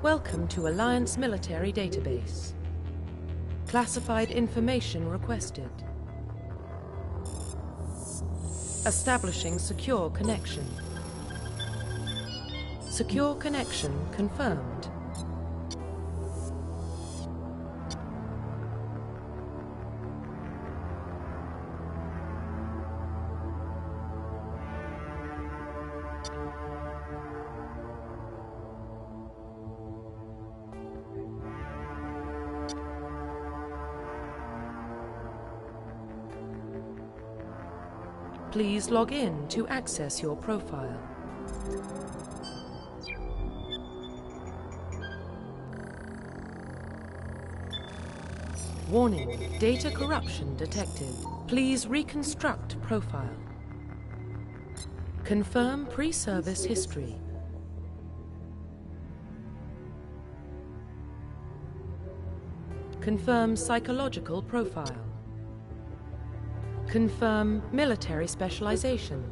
Welcome to Alliance Military Database. Classified information requested. Establishing secure connection. Secure connection confirmed. Please log in to access your profile. Warning, data corruption detected. Please reconstruct profile. Confirm pre-service history. Confirm psychological profile. Confirm military specialization.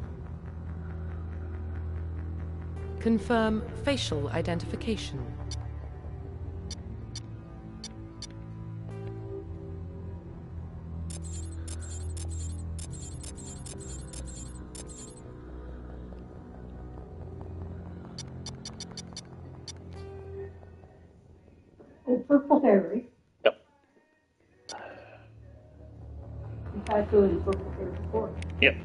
Confirm facial identification. Oh, Purple Harry. Yep. You've had to in Purple Harry before. Yep.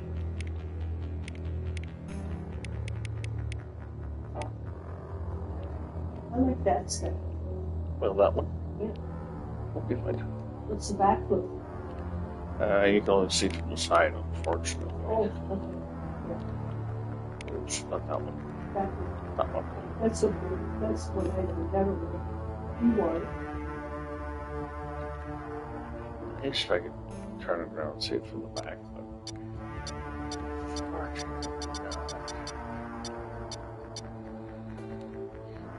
I like that stuff. Well, that one. Yeah. Will be fine. What's the back look? You can only see from the side, unfortunately. Oh, okay. It's not that one. Back look. That one. That's what I never really. You are. Let me see if I can turn it around and see it from the back.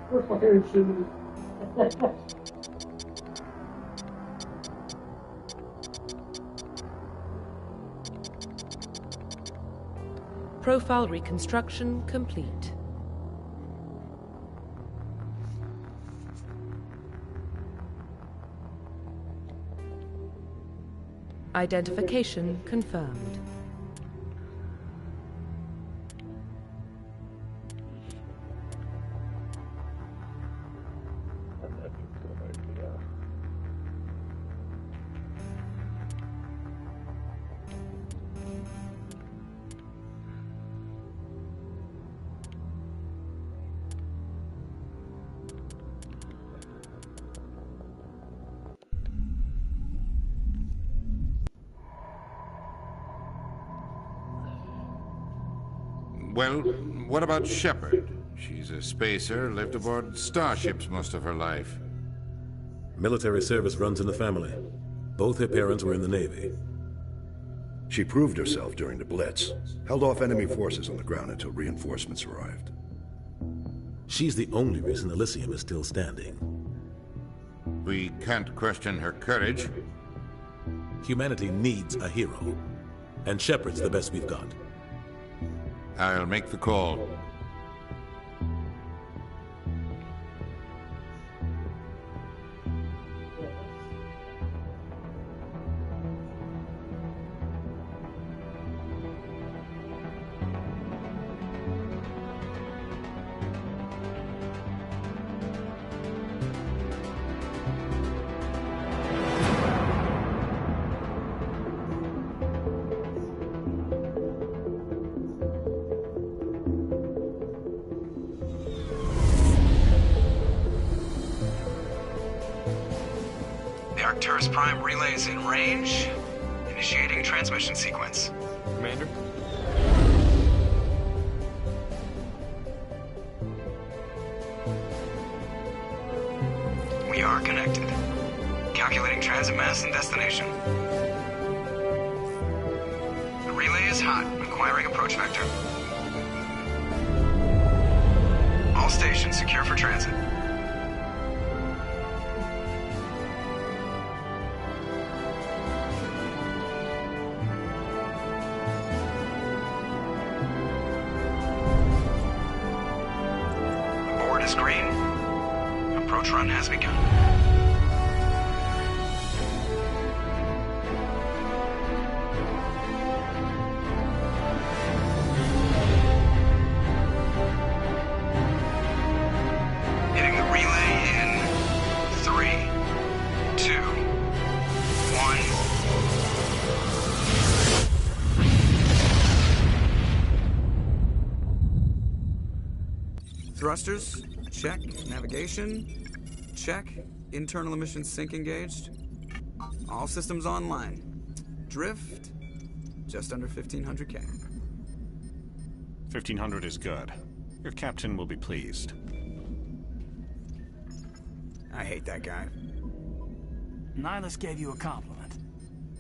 Purple Harry shoes. Profile reconstruction complete. Identification confirmed. That'd be a good idea. Well, what about Shepard? She's a spacer, lived aboard starships most of her life. Military service runs in the family. Both her parents were in the Navy. She proved herself during the Blitz, held off enemy forces on the ground until reinforcements arrived. She's the only reason Elysium is still standing. We can't question her courage. Humanity needs a hero, and Shepard's the best we've got. I'll make the call. The Arcturus Prime relay is in range. Initiating transmission sequence. Commander? We are connected. Calculating transit mass and destination. The relay is hot, requiring approach vector. All stations secure for transit. The board is green. approach run has begun. Hitting the relay in 3, 2, 1. Thrusters, check. Navigation, check. Internal emissions sync engaged. All systems online. Drift, just under 1,500 K. 1,500 is good. Your captain will be pleased. I hate that guy. Nihilus gave you a compliment.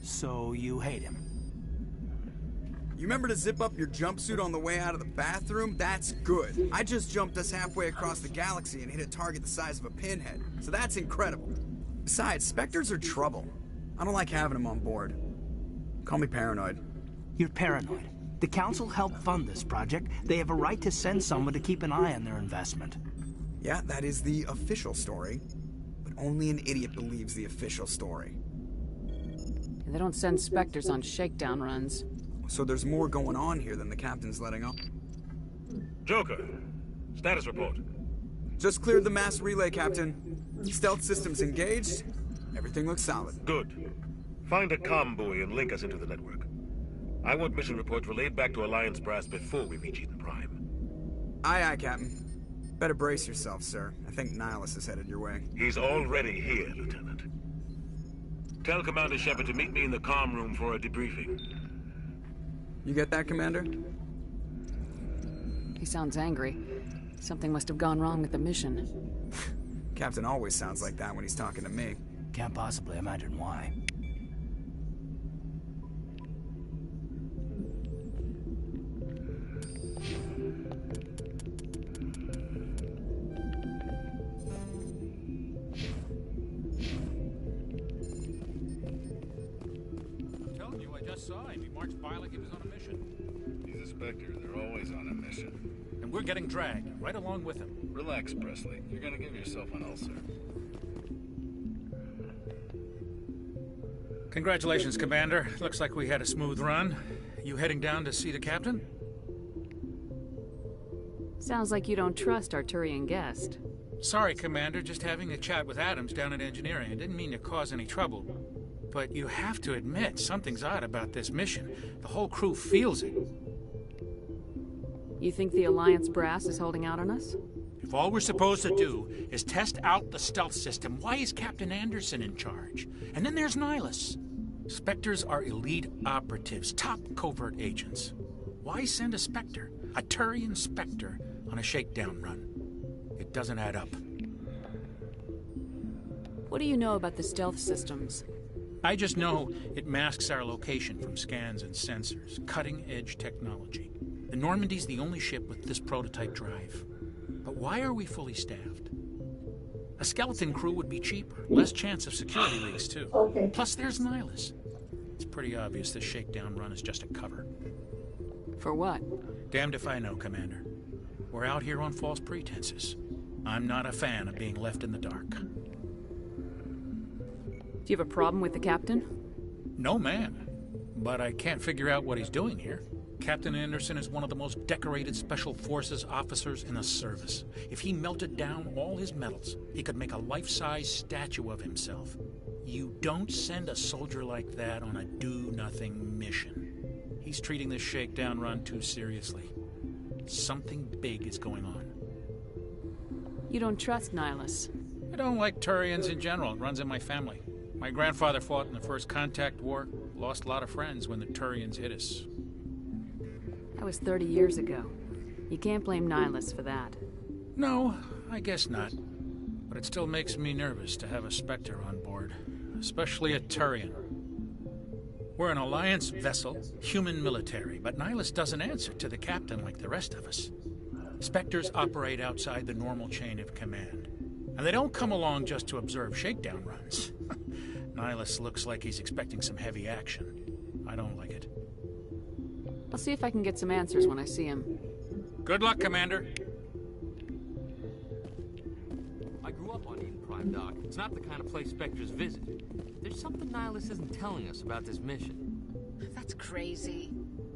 So you hate him. You remember to zip up your jumpsuit on the way out of the bathroom? That's good. I just jumped us halfway across the galaxy and hit a target the size of a pinhead. So that's incredible. Besides, Spectres are trouble. I don't like having them on board. Call me paranoid. You're paranoid. The Council helped fund this project. They have a right to send someone to keep an eye on their investment. Yeah, that is the official story. But only an idiot believes the official story. They don't send Spectres on shakedown runs. So there's more going on here than the captain's letting on. Joker, status report. Just cleared the mass relay, Captain. Stealth systems engaged. Everything looks solid. Good. Find a comm buoy and link us into the network. I want mission reports relayed back to Alliance Brass before we reach Eden Prime. Aye, aye, Captain. Better brace yourself, sir. I think Nihilus is headed your way. He's already here, Lieutenant. Tell Commander Shepard to meet me in the comm room for a debriefing. You get that, Commander? He sounds angry. Something must have gone wrong with the mission. Captain always sounds like that when he's talking to me. Can't possibly imagine why. I'm telling you, I just saw him. He marched by like he was on a mission. He's a Spectre. They're always on a mission. And we're getting dragged, right along with him. Relax, Presley. You're gonna give yourself an ulcer. Congratulations, Commander. Looks like we had a smooth run. You heading down to see the captain? Sounds like you don't trust our Turian guest. Sorry, Commander. Just having a chat with Adams down at engineering. I didn't mean to cause any trouble. But you have to admit, something's odd about this mission. The whole crew feels it. You think the Alliance brass is holding out on us? If all we're supposed to do is test out the stealth system, why is Captain Anderson in charge? And then there's Nihilus. Spectres are elite operatives, top covert agents. Why send a Spectre, a Turian Spectre, on a shakedown run? It doesn't add up. What do you know about the stealth systems? I just know it masks our location from scans and sensors. Cutting-edge technology. The Normandy's the only ship with this prototype drive. But why are we fully staffed? A skeleton crew would be cheaper, less chance of security leaks too. Okay. Plus there's Nihilus. It's pretty obvious this shakedown run is just a cover. For what? Damned if I know, Commander. We're out here on false pretenses. I'm not a fan of being left in the dark. Do you have a problem with the captain? No, ma'am. But I can't figure out what he's doing here. Captain Anderson is one of the most decorated Special Forces officers in the service. If he melted down all his medals, he could make a life-size statue of himself. You don't send a soldier like that on a do-nothing mission. He's treating this shakedown run too seriously. Something big is going on. You don't trust Nihilus? I don't like Turians in general. It runs in my family. My grandfather fought in the First Contact War, lost a lot of friends when the Turians hit us. That was 30 years ago. You can't blame Nihilus for that. No, I guess not. But it still makes me nervous to have a Spectre on board, especially a Turian. We're an Alliance vessel, human military, but Nihilus doesn't answer to the captain like the rest of us. Spectres operate outside the normal chain of command. And they don't come along just to observe shakedown runs. Nihilus looks like he's expecting some heavy action. I don't like it. I'll see if I can get some answers when I see him. Good luck, Commander. I grew up on Eden Prime, Doc. It's not the kind of place Spectres visit. There's something Nihilus isn't telling us about this mission. That's crazy.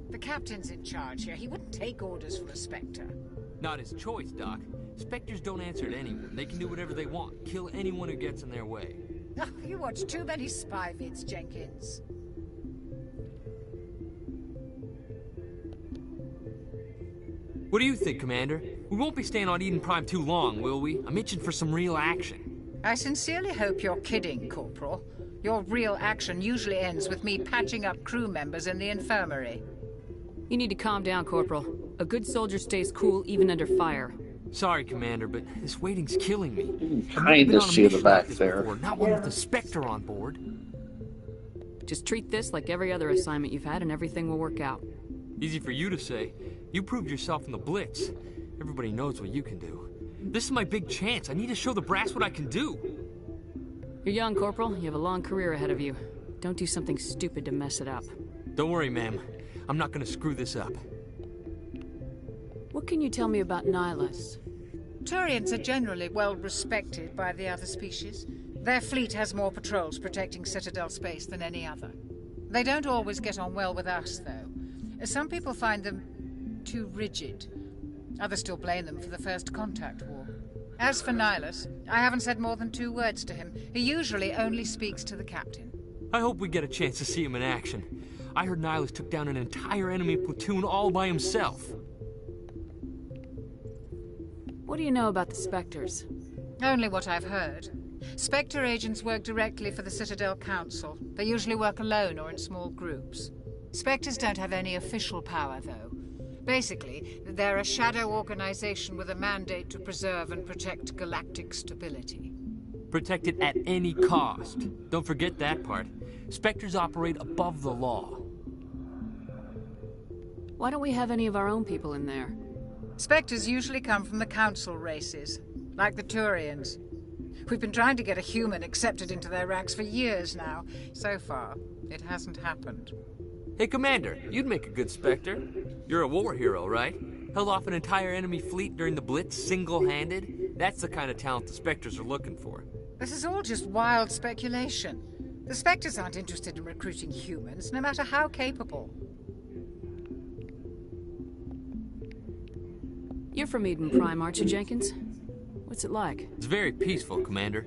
The captain's in charge here. He wouldn't take orders from a Spectre. Not his choice, Doc. Spectres don't answer to anyone. They can do whatever they want. Kill anyone who gets in their way. Oh, you watch too many spy vids, Jenkins. What do you think, Commander? We won't be staying on Eden Prime too long, will we? I'm itching for some real action. I sincerely hope you're kidding, Corporal. Your real action usually ends with me patching up crew members in the infirmary. You need to calm down, Corporal. A good soldier stays cool even under fire. Sorry, Commander, but this waiting's killing me. You can kind of see the back there. Before, not one with a Spectre on board. Just treat this like every other assignment you've had and everything will work out. Easy for you to say. You proved yourself in the Blitz. Everybody knows what you can do. This is my big chance. I need to show the brass what I can do. You're young, Corporal. You have a long career ahead of you. Don't do something stupid to mess it up. Don't worry, ma'am. I'm not gonna screw this up. What can you tell me about Nihilus? Turians are generally well respected by the other species. Their fleet has more patrols protecting Citadel space than any other. They don't always get on well with us, though. Some people find them too rigid. Others still blame them for the First Contact War. As for Nihilus, I haven't said more than 2 words to him. He usually only speaks to the captain. I hope we get a chance to see him in action. I heard Nihilus took down an entire enemy platoon all by himself. What do you know about the Spectres? Only what I've heard. Spectre agents work directly for the Citadel Council. They usually work alone or in small groups. Spectres don't have any official power, though. Basically, they're a shadow organization with a mandate to preserve and protect galactic stability. Protect it at any cost. Don't forget that part. Spectres operate above the law. Why don't we have any of our own people in there? Spectres usually come from the Council races, like the Turians. We've been trying to get a human accepted into their ranks for years now. So far, it hasn't happened. Hey, Commander, you'd make a good Spectre. You're a war hero, right? Held off an entire enemy fleet during the Blitz single-handed? That's the kind of talent the Spectres are looking for. This is all just wild speculation. The Spectres aren't interested in recruiting humans, no matter how capable. You're from Eden Prime, aren't you, Jenkins? What's it like? It's very peaceful, Commander.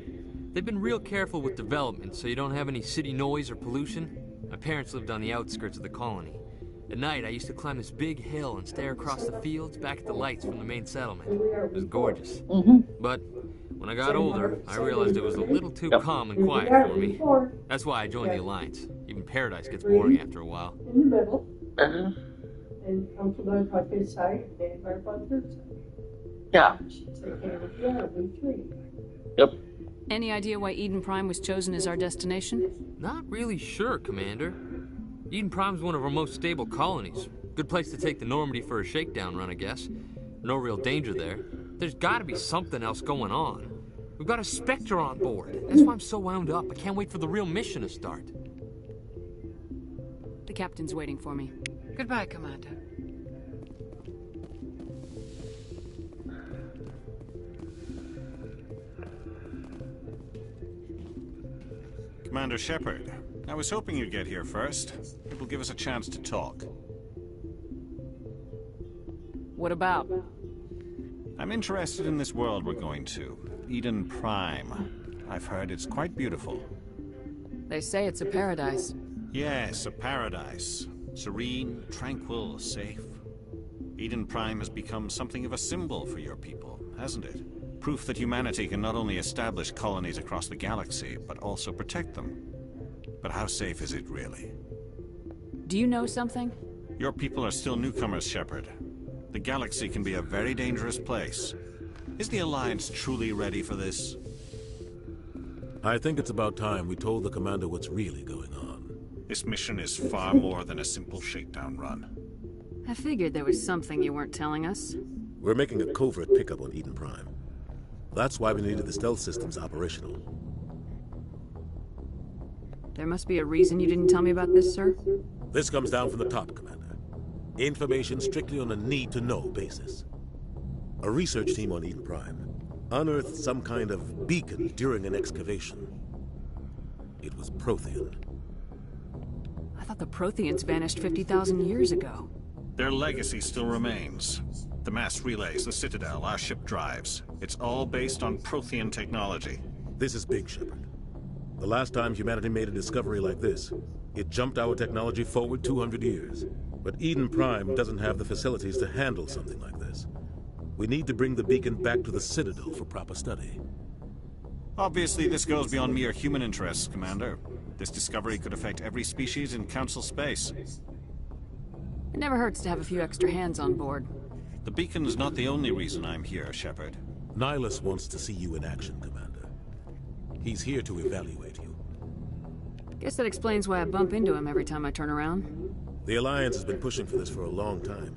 They've been real careful with development, so you don't have any city noise or pollution. My parents lived on the outskirts of the colony. At night, I used to climb this big hill and stare across the fields back at the lights from the main settlement. It was gorgeous. But when I got older, I realized it was a little too calm and quiet for me. That's why I joined the Alliance. Even Paradise gets boring after a while. In the middle. And come to learn how to side and right on Thursday. Yeah. Take care of the other tree. Yep. Any idea why Eden Prime was chosen as our destination? Not really sure, Commander. Eden Prime's one of our most stable colonies. Good place to take the Normandy for a shakedown run, I guess. No real danger there. There's gotta be something else going on. We've got a Spectre on board. That's why I'm so wound up. I can't wait for the real mission to start. The captain's waiting for me. Goodbye, Commander. Commander Shepard, I was hoping you'd get here first. It will give us a chance to talk. What about? I'm interested in this world we're going to, Eden Prime. I've heard it's quite beautiful. They say it's a paradise. Yes, a paradise. Serene, tranquil, safe. Eden Prime has become something of a symbol for your people, hasn't it? Proof that humanity can not only establish colonies across the galaxy, but also protect them. But how safe is it really? Do you know something? Your people are still newcomers, Shepard. The galaxy can be a very dangerous place. Is the Alliance truly ready for this? I think it's about time we told the commander what's really going on. This mission is far more than a simple shakedown run. I figured there was something you weren't telling us. We're making a covert pickup on Eden Prime. That's why we needed the stealth systems operational. There must be a reason you didn't tell me about this, sir? This comes down from the top, Commander. Information strictly on a need-to-know basis. A research team on Eden Prime unearthed some kind of beacon during an excavation. It was Prothean. I thought the Protheans vanished 50,000 years ago. Their legacy still remains. The mass relays, the Citadel, our ship drives. It's all based on Prothean technology. This is big, Shepard. The last time humanity made a discovery like this, it jumped our technology forward 200 years. But Eden Prime doesn't have the facilities to handle something like this. We need to bring the beacon back to the Citadel for proper study. Obviously, this goes beyond mere human interests, Commander. This discovery could affect every species in Council space. It never hurts to have a few extra hands on board. The beacon's not the only reason I'm here, Shepard. Nihilus wants to see you in action, Commander. He's here to evaluate you. Guess that explains why I bump into him every time I turn around. The Alliance has been pushing for this for a long time.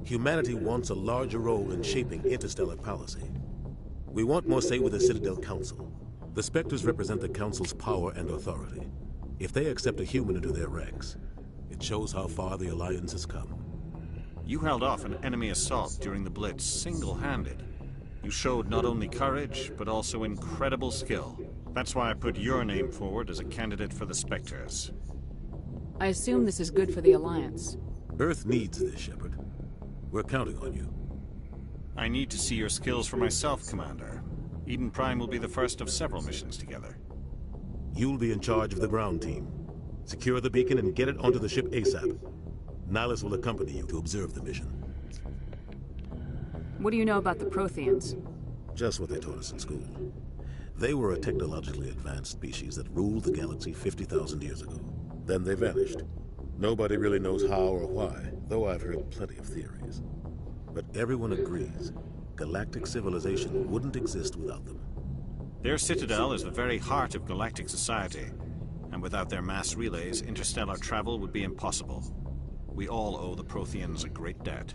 Humanity wants a larger role in shaping interstellar policy. We want more say with the Citadel Council. The Spectres represent the Council's power and authority. If they accept a human into their ranks, it shows how far the Alliance has come. You held off an enemy assault during the Blitz single-handed. You showed not only courage, but also incredible skill. That's why I put your name forward as a candidate for the Spectres. I assume this is good for the Alliance. Earth needs this, Shepard. We're counting on you. I need to see your skills for myself, Commander. Eden Prime will be the first of several missions together. You'll be in charge of the ground team. Secure the beacon and get it onto the ship ASAP. Nihilus will accompany you to observe the mission. What do you know about the Protheans? Just what they taught us in school. They were a technologically advanced species that ruled the galaxy 50,000 years ago. Then they vanished. Nobody really knows how or why, though I've heard plenty of theories. But everyone agrees, galactic civilization wouldn't exist without them. Their Citadel is the very heart of galactic society, and without their mass relays, interstellar travel would be impossible. We all owe the Protheans a great debt.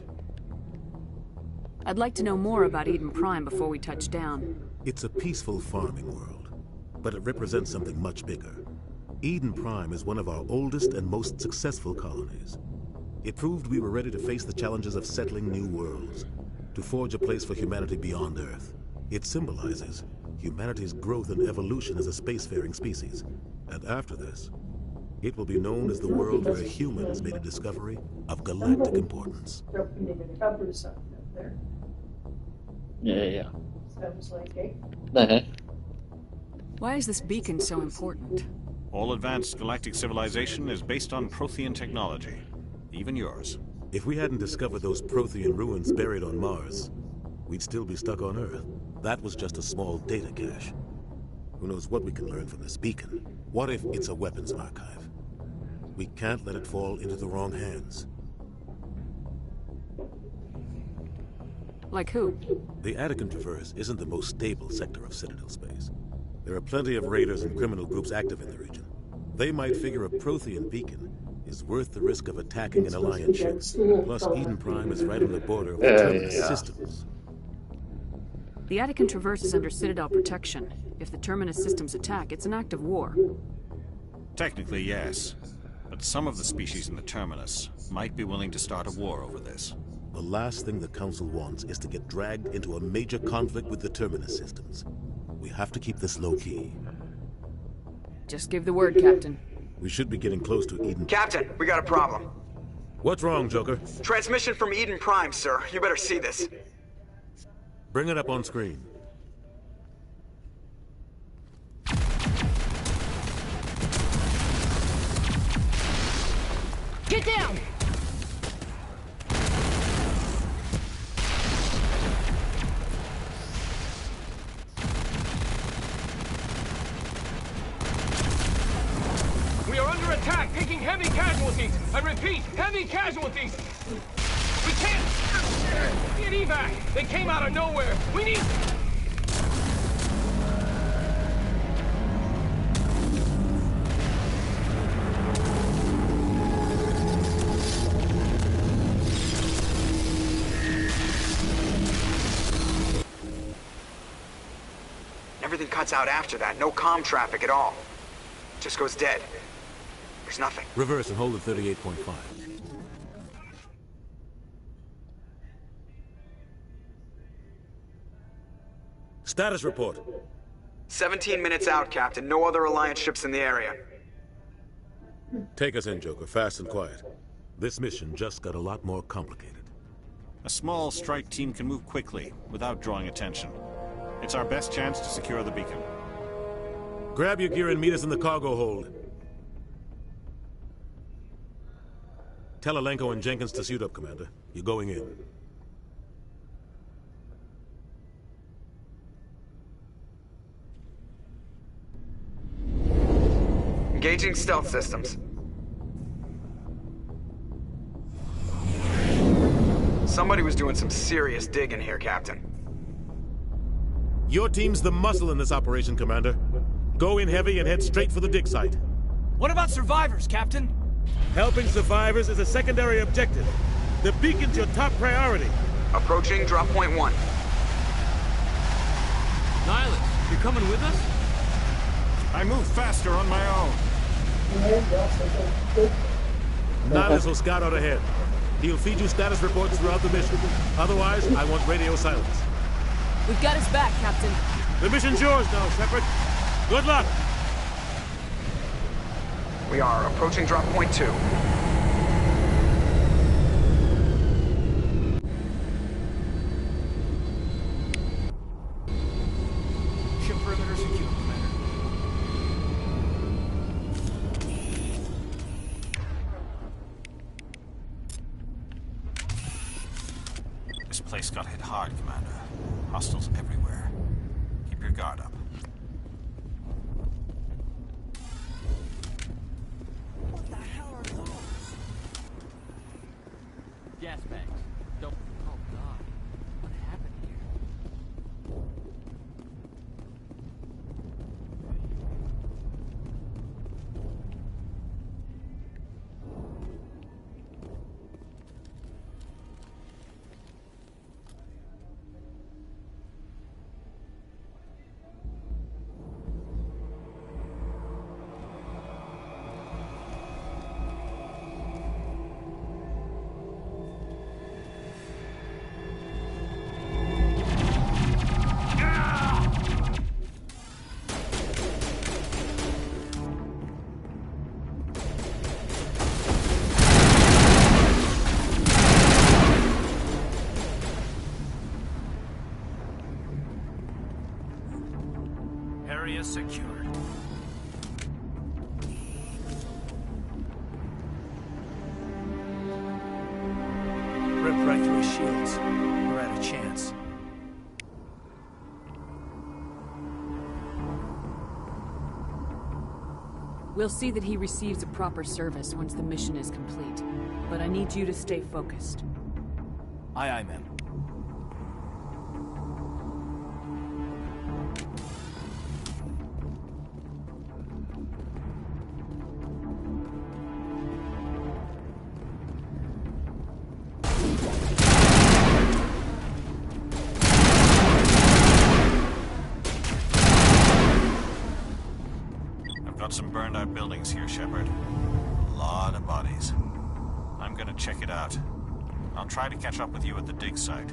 I'd like to know more about Eden Prime before we touch down. It's a peaceful farming world, but it represents something much bigger. Eden Prime is one of our oldest and most successful colonies. It proved we were ready to face the challenges of settling new worlds, to forge a place for humanity beyond Earth. It symbolizes humanity's growth and evolution as a spacefaring species. And after this, it will be known as the world where humans made a discovery of galactic importance. Yeah. Sounds like it. Why is this beacon so important? All advanced galactic civilization is based on Prothean technology. Even yours. If we hadn't discovered those Prothean ruins buried on Mars, we'd still be stuck on Earth. That was just a small data cache. Who knows what we can learn from this beacon? What if it's a weapons archive? We can't let it fall into the wrong hands. Like who? The Attican Traverse isn't the most stable sector of Citadel space. There are plenty of raiders and criminal groups active in the region. They might figure a Prothean beacon is worth the risk of attacking an Alliance ship. Plus, Eden Prime is right on the border of the Terminus systems. The Attican Traverse is under Citadel protection. If the Terminus systems attack, it's an act of war. Technically, yes. But some of the species in the Terminus might be willing to start a war over this. The last thing the Council wants is to get dragged into a major conflict with the Terminus systems. We have to keep this low-key. Just give the word, Captain. We should be getting close to Eden. Captain, we got a problem. What's wrong, Joker? Transmission from Eden Prime, sir. You better see this. Bring it up on screen. Get down! We are under attack, taking heavy casualties. I repeat, heavy casualties. We can't get evac. They came out of nowhere. We need... Everything cuts out after that. No comm traffic at all. Just goes dead. There's nothing. Reverse and hold at 38.5. Status report. 17 minutes out, Captain. No other Alliance ships in the area. Take us in, Joker, fast and quiet. This mission just got a lot more complicated. A small strike team can move quickly, without drawing attention. It's our best chance to secure the beacon. Grab your gear and meet us in the cargo hold. Tell Alenko and Jenkins to suit up, Commander. You're going in. Engaging stealth systems. Somebody was doing some serious digging here, Captain. Your team's the muscle in this operation, Commander. Go in heavy and head straight for the dig site. What about survivors, Captain? Helping survivors is a secondary objective. The beacon's your top priority. Approaching drop point 1. Nihilus, you're coming with us? I move faster on my own. Nihilus will scout out ahead. He'll feed you status reports throughout the mission. Otherwise, I want radio silence. We've got his back, Captain. The mission's yours now, Shepard. Good luck! We are approaching drop point 2. Ship perimeter secure, Commander. This place got hit hard, Commander. Hostiles everywhere. Keep your guard up. What the hell are those? Gas bags. Don't... Oh, God. What happened here? Area secured. Rip right through his shields. We're at a chance. We'll see that he receives a proper service once the mission is complete. But I need you to stay focused. Aye, aye, ma'am. Got some burned out buildings here, Shepard. A lot of bodies. I'm gonna check it out. I'll try to catch up with you at the dig site.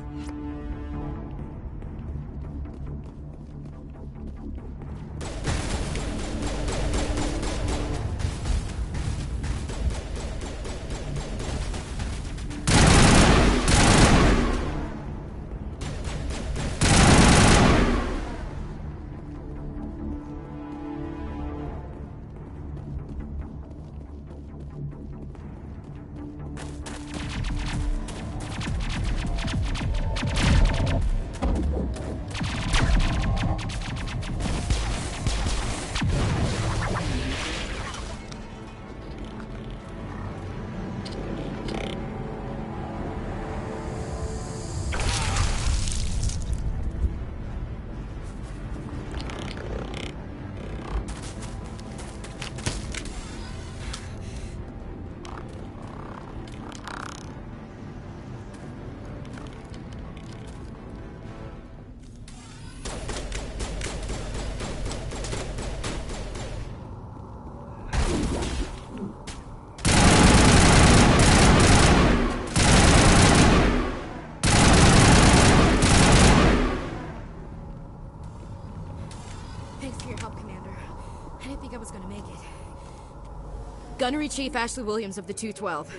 it. Gunnery Chief Ashley Williams of the 212.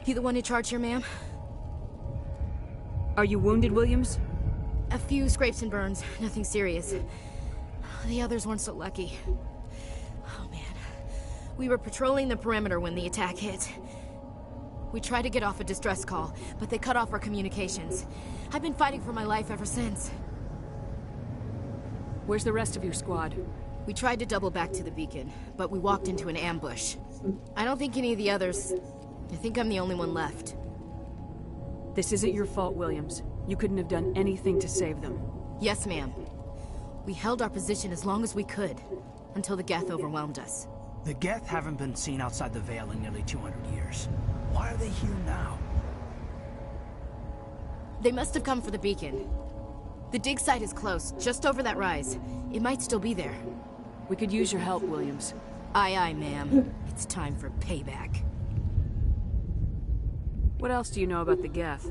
You the one in charge here, ma'am? Are you wounded, Williams? A few scrapes and burns. Nothing serious. The others weren't so lucky. Oh, man. We were patrolling the perimeter when the attack hit. We tried to get off a distress call, but they cut off our communications. I've been fighting for my life ever since. Where's the rest of your squad? We tried to double back to the beacon, but we walked into an ambush. I don't think any of the others... I think I'm the only one left. This isn't your fault, Williams. You couldn't have done anything to save them. Yes, ma'am. We held our position as long as we could, until the Geth overwhelmed us. The Geth haven't been seen outside the Veil in nearly 200 years. Why are they here now? They must have come for the beacon. The dig site is close, just over that rise. It might still be there. We could use your help, Williams. Aye, aye, ma'am. It's time for payback. What else do you know about the Geth?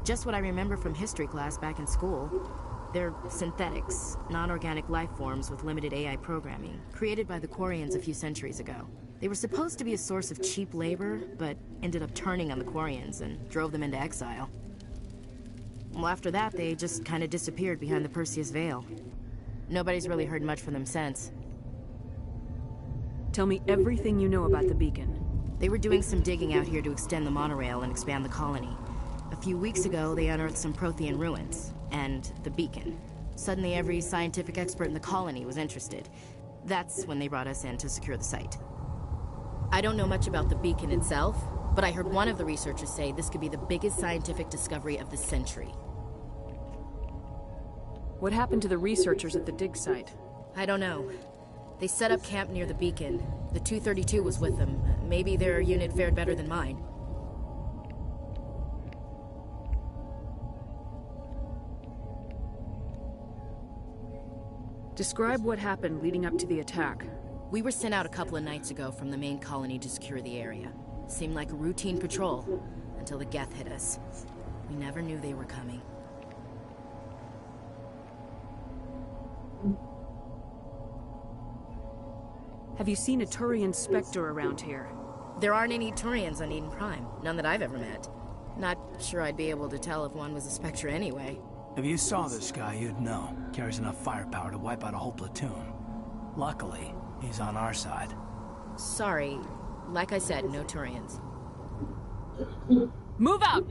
Just what I remember from history class back in school. They're synthetics, non-organic life forms with limited AI programming, created by the Quarians a few centuries ago. They were supposed to be a source of cheap labor, but ended up turning on the Quarians and drove them into exile. Well, after that, they just kind of disappeared behind the Perseus Veil. Nobody's really heard much from them since. Tell me everything you know about the beacon. They were doing some digging out here to extend the monorail and expand the colony. A few weeks ago, they unearthed some Prothean ruins, and the beacon. Suddenly, every scientific expert in the colony was interested. That's when they brought us in to secure the site. I don't know much about the beacon itself, but I heard one of the researchers say this could be the biggest scientific discovery of the century. What happened to the researchers at the dig site? I don't know. They set up camp near the beacon. The 232 was with them. Maybe their unit fared better than mine. Describe what happened leading up to the attack. We were sent out a couple of nights ago from the main colony to secure the area. Seemed like a routine patrol, until the Geth hit us. We never knew they were coming. Have you seen a Turian Spectre around here? There aren't any Turians on Eden Prime. None that I've ever met. Not sure I'd be able to tell if one was a Spectre anyway. If you saw this guy, you'd know. Carries enough firepower to wipe out a whole platoon. Luckily, he's on our side. Sorry. Like I said, no Turians. Move out!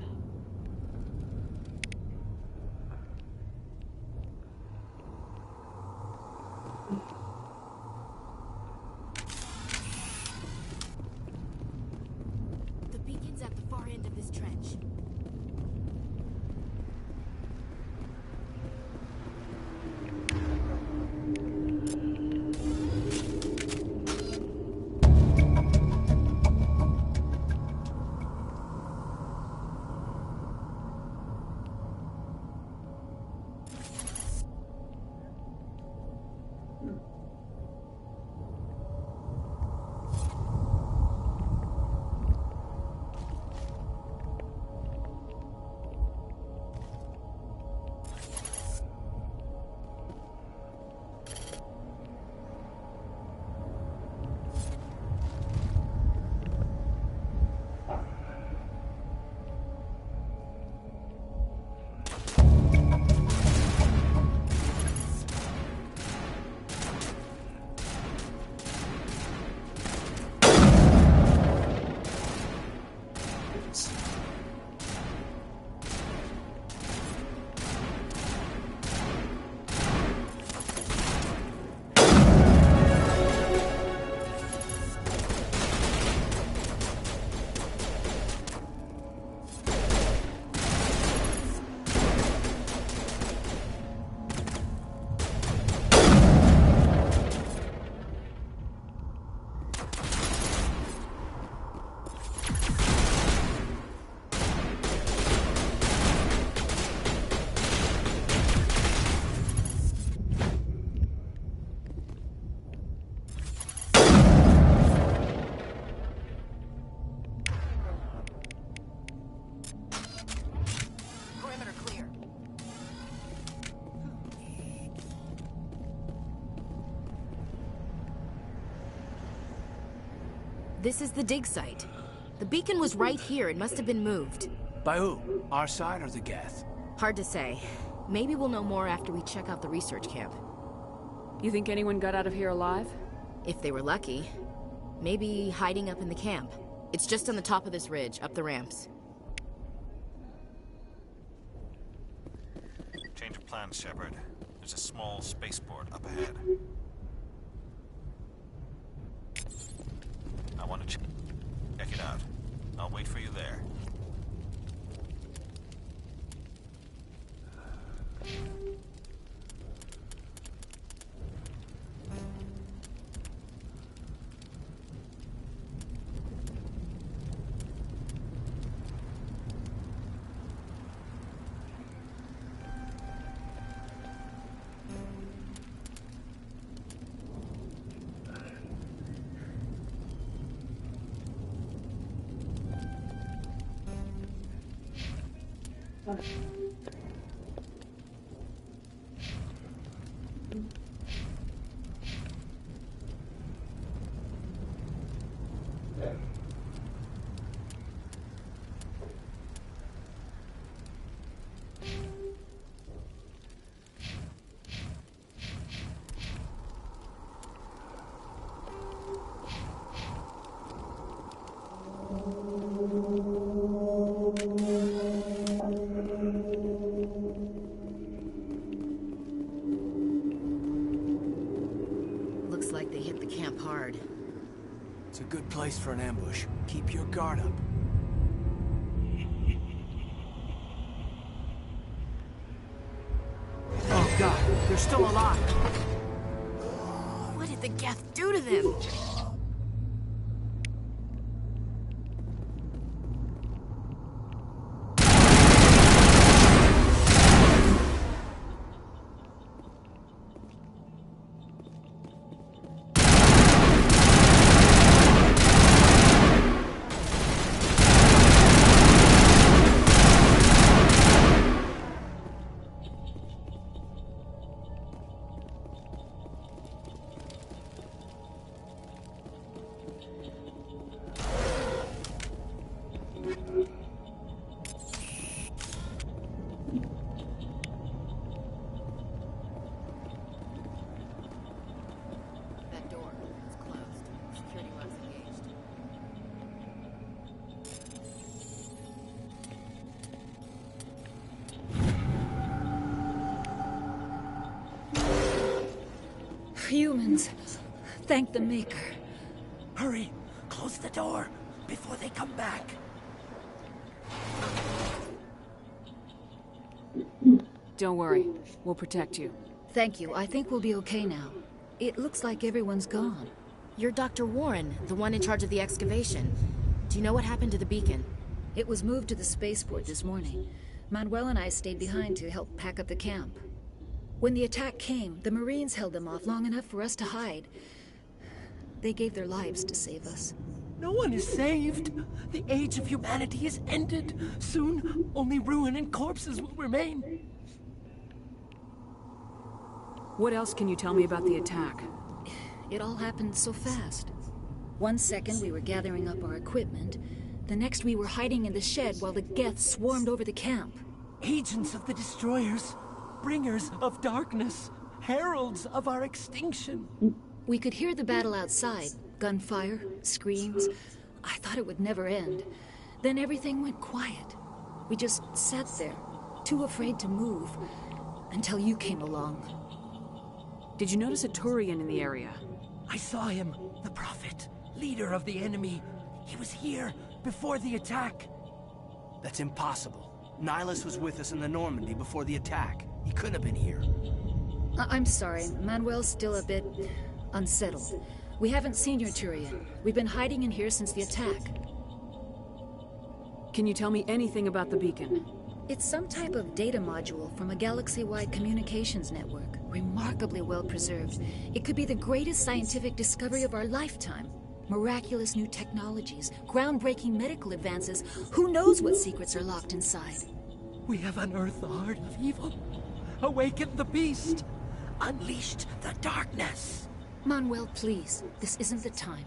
The beacon's at the far end of this trench. This is the dig site. The beacon was right here. It must have been moved. By who? Our side or the Geth? Hard to say. Maybe we'll know more after we check out the research camp. You think anyone got out of here alive? If they were lucky. Maybe hiding up in the camp. It's just on the top of this ridge, up the ramps. Change of plans, Shepard. There's a small spaceport up ahead. I want to check it out. I'll wait for you there. Looks like they hit the camp hard. It's a good place for an ambush. Keep your guard up. Oh god, they're still alive! What did the Geth do to them? Humans. Thank the Maker. Hurry! Close the door before they come back. Don't worry. We'll protect you. Thank you. I think we'll be okay now. It looks like everyone's gone. You're Dr. Warren, the one in charge of the excavation. Do you know what happened to the beacon? It was moved to the spaceport this morning. Manuel and I stayed behind to help pack up the camp. When the attack came, the Marines held them off long enough for us to hide. They gave their lives to save us. No one is saved. The age of humanity is ended. Soon, only ruin and corpses will remain. What else can you tell me about the attack? It all happened so fast. 1 second we were gathering up our equipment. The next we were hiding in the shed while the Geth swarmed over the camp. Agents of the Destroyers. Bringers of darkness. Heralds of our extinction. We could hear the battle outside. Gunfire, screams. I thought it would never end. Then everything went quiet. We just sat there, too afraid to move, until you came along. Did you notice a Turian in the area? I saw him, the Prophet, leader of the enemy. He was here before the attack. That's impossible. Nihilus was with us in the Normandy before the attack. He couldn't have been here. I'm sorry. Manuel's still a bit unsettled. We haven't seen your Turian. We've been hiding in here since the attack. Can you tell me anything about the beacon? It's some type of data module from a galaxy-wide communications network. Remarkably well preserved. It could be the greatest scientific discovery of our lifetime. Miraculous new technologies, groundbreaking medical advances. Who knows what secrets are locked inside? We have unearthed the heart of evil. Awakened the beast. Unleashed the darkness. Manuel, please. This isn't the time.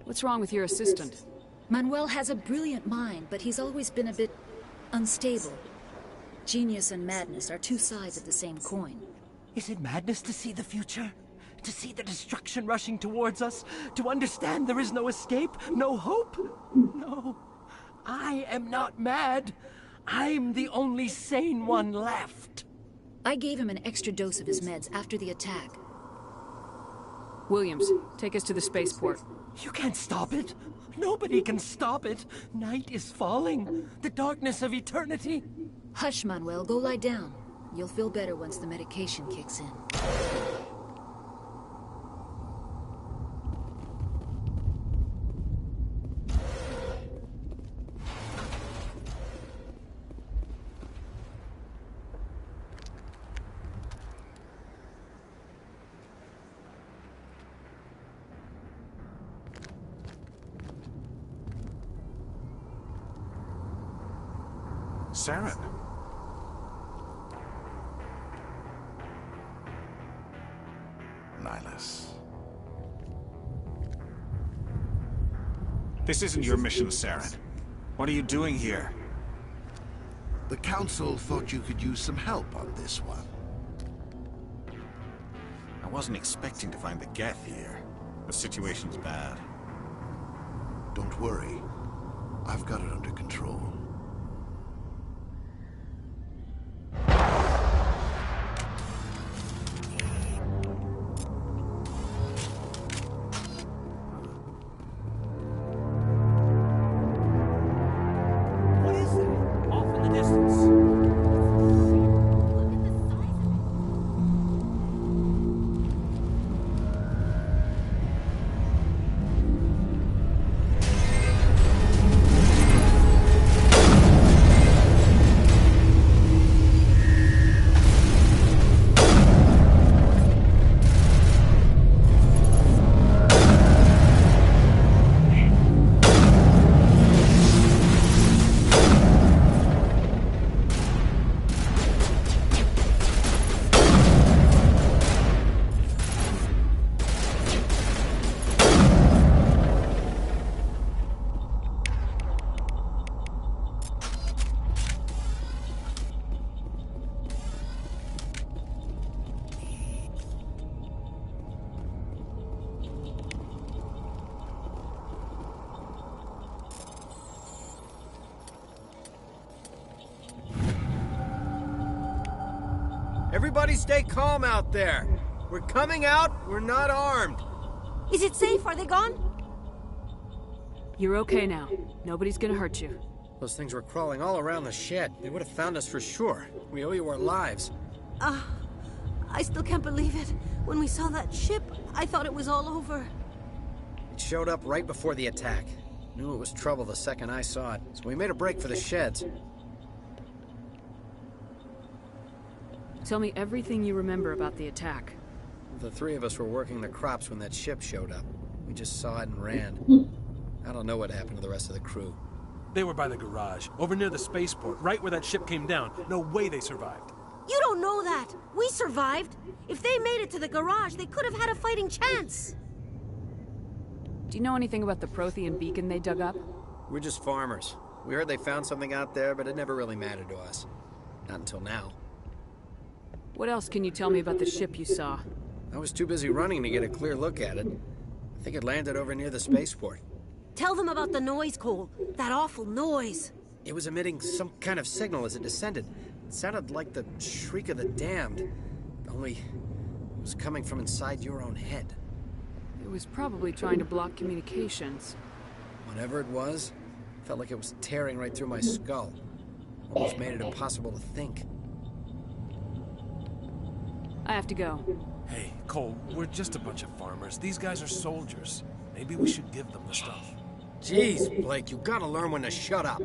What's wrong with your assistant? Manuel has a brilliant mind, but he's always been a bit unstable. Genius and madness are two sides of the same coin. Is it madness to see the future? To see the destruction rushing towards us? To understand there is no escape? No hope? No. I am not mad. I'm the only sane one left. I gave him an extra dose of his meds after the attack. Williams, take us to the spaceport. You can't stop it. Nobody can stop it. Night is falling. The darkness of eternity. Hush, Manuel. Go lie down. You'll feel better once the medication kicks in. Saren. Nihlus. This isn't your mission, Saren. What are you doing here? The Council thought you could use some help on this one. I wasn't expecting to find the Geth here. The situation's bad. Don't worry. I've got it under control. Everybody stay calm out there. We're coming out, we're not armed. Is it safe? Are they gone? You're okay now. Nobody's gonna hurt you. Those things were crawling all around the shed. They would have found us for sure. We owe you our lives. I still can't believe it. When we saw that ship, I thought it was all over. It showed up right before the attack. Knew it was trouble the second I saw it, so we made a break for the sheds. Tell me everything you remember about the attack. The three of us were working the crops when that ship showed up. We just saw it and ran. I don't know what happened to the rest of the crew. They were by the garage, over near the spaceport, right where that ship came down. No way they survived. You don't know that. We survived. If they made it to the garage, they could have had a fighting chance. Do you know anything about the Prothean beacon they dug up? We're just farmers. We heard they found something out there, but it never really mattered to us. Not until now. What else can you tell me about the ship you saw? I was too busy running to get a clear look at it. I think it landed over near the spaceport. Tell them about the noise, Cole. That awful noise. It was emitting some kind of signal as it descended. It sounded like the shriek of the damned. Only it was coming from inside your own head. It was probably trying to block communications. Whatever it was, felt like it was tearing right through my skull. Almost made it impossible to think. I have to go. Hey, Cole, we're just a bunch of farmers. These guys are soldiers. Maybe we should give them the stuff. Jeez, Blake, you gotta learn when to shut up.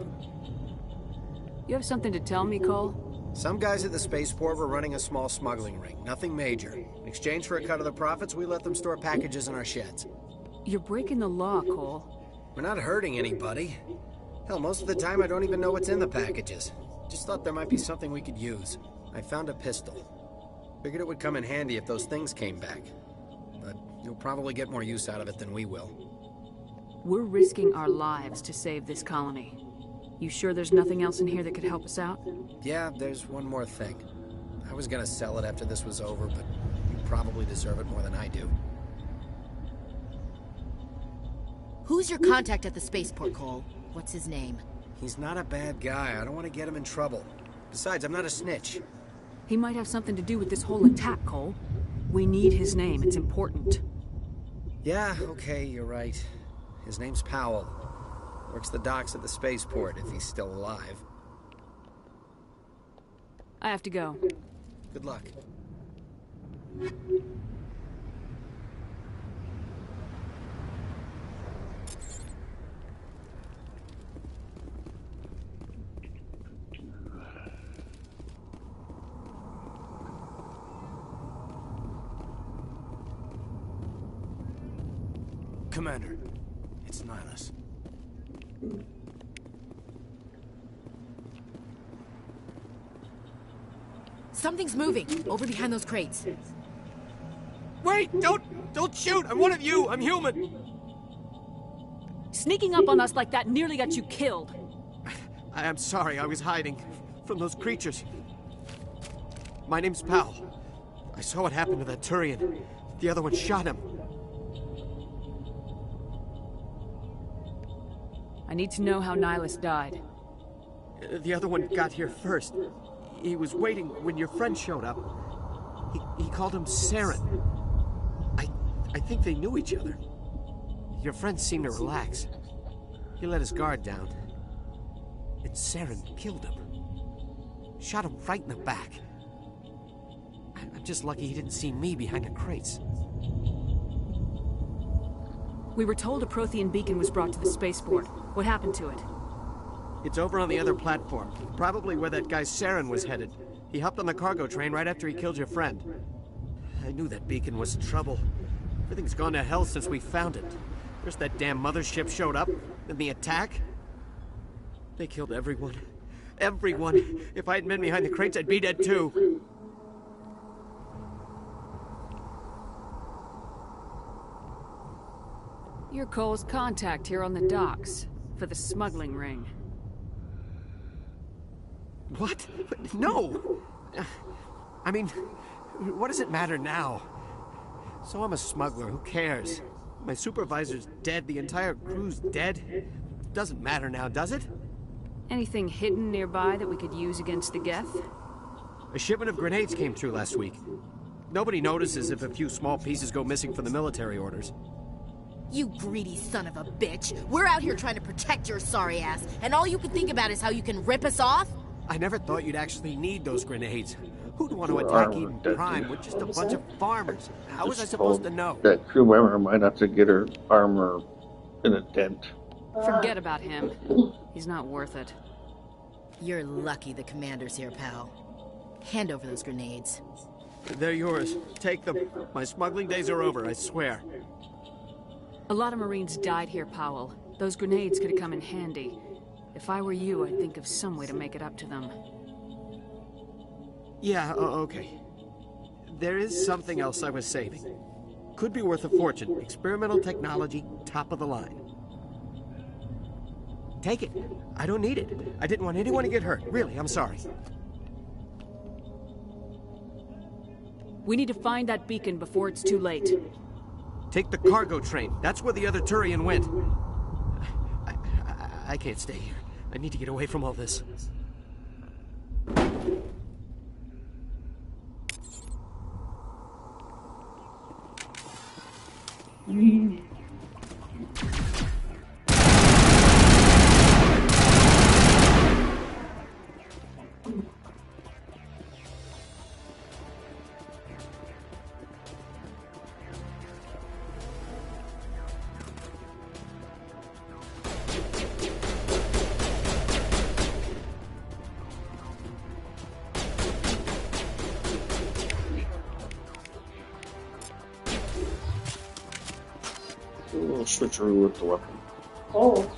You have something to tell me, Cole? Some guys at the spaceport were running a small smuggling ring. Nothing major. In exchange for a cut of the profits, we let them store packages in our sheds. You're breaking the law, Cole. We're not hurting anybody. Hell, most of the time I don't even know what's in the packages. Just thought there might be something we could use. I found a pistol. Figured it would come in handy if those things came back. But you'll probably get more use out of it than we will. We're risking our lives to save this colony. You sure there's nothing else in here that could help us out? Yeah, there's one more thing. I was gonna sell it after this was over, but you probably deserve it more than I do. Who's your contact at the spaceport, Cole? What's his name? He's not a bad guy. I don't want to get him in trouble. Besides, I'm not a snitch. He might have something to do with this whole attack, Cole. We need his name. It's important. Yeah, okay, you're right. His name's Powell. Works the docks at the spaceport, if he's still alive. I have to go. Good luck. Commander, it's Nihlus. Something's moving, over behind those crates. Wait! Don't shoot! I'm one of you! I'm human! Sneaking up on us like that nearly got you killed. I am sorry, I was hiding from those creatures. My name's Powell. I saw what happened to that Turian. The other one shot him. I need to know how Nihlus died. The other one got here first. He was waiting when your friend showed up. He called him Saren. I think they knew each other. Your friend seemed to relax. He let his guard down. And Saren killed him. Shot him right in the back. I'm just lucky he didn't see me behind the crates. We were told a Prothean beacon was brought to the spaceport. What happened to it? It's over on the other platform. Probably where that guy Saren was headed. He hopped on the cargo train right after he killed your friend. I knew that beacon was trouble. Everything's gone to hell since we found it. First that damn mothership showed up, then the attack. They killed everyone. Everyone. If I hadn't been behind the crates, I'd be dead too. You're Cole's contact here on the docks, for the smuggling ring. What? No! I mean, what does it matter now? So I'm a smuggler, who cares? My supervisor's dead, the entire crew's dead. Doesn't matter now, does it? Anything hidden nearby that we could use against the Geth? A shipment of grenades came through last week. Nobody notices if a few small pieces go missing from the military orders. You greedy son of a bitch. We're out here trying to protect your sorry ass, and all you can think about is how you can rip us off? I never thought you'd actually need those grenades. Who'd want to attack Eden Prime with just a bunch of farmers? How was I supposed to know? That crew member might have to get her armor in a dent. Forget about him. He's not worth it. You're lucky the commander's here, pal. Hand over those grenades. They're yours. Take them. My smuggling days are over, I swear. A lot of Marines died here, Powell. Those grenades could have come in handy. If I were you, I'd think of some way to make it up to them. Yeah, okay. There is something else I was saving. Could be worth a fortune. Experimental technology, top of the line. Take it. I don't need it. I didn't want anyone to get hurt. Really, I'm sorry. We need to find that beacon before it's too late. Take the cargo train. That's where the other Turian went. I can't stay here. I need to get away from all this. A little switcheroo with the weapon. Oh.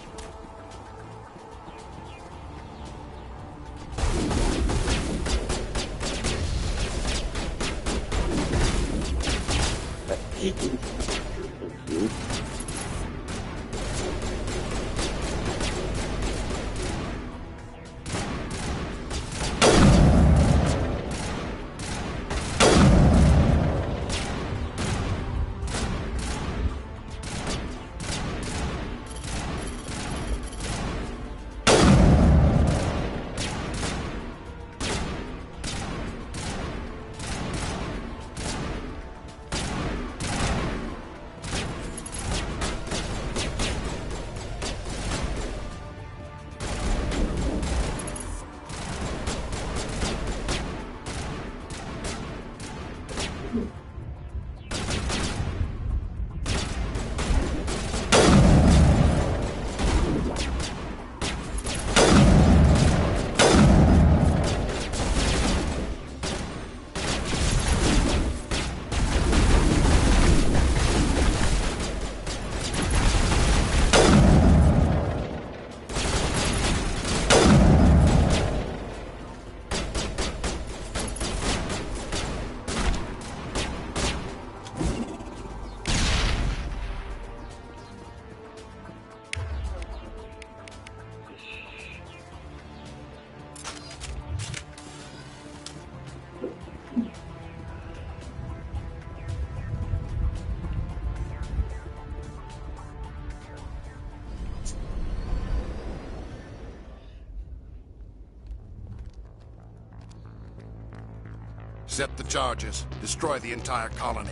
Set the charges. Destroy the entire colony.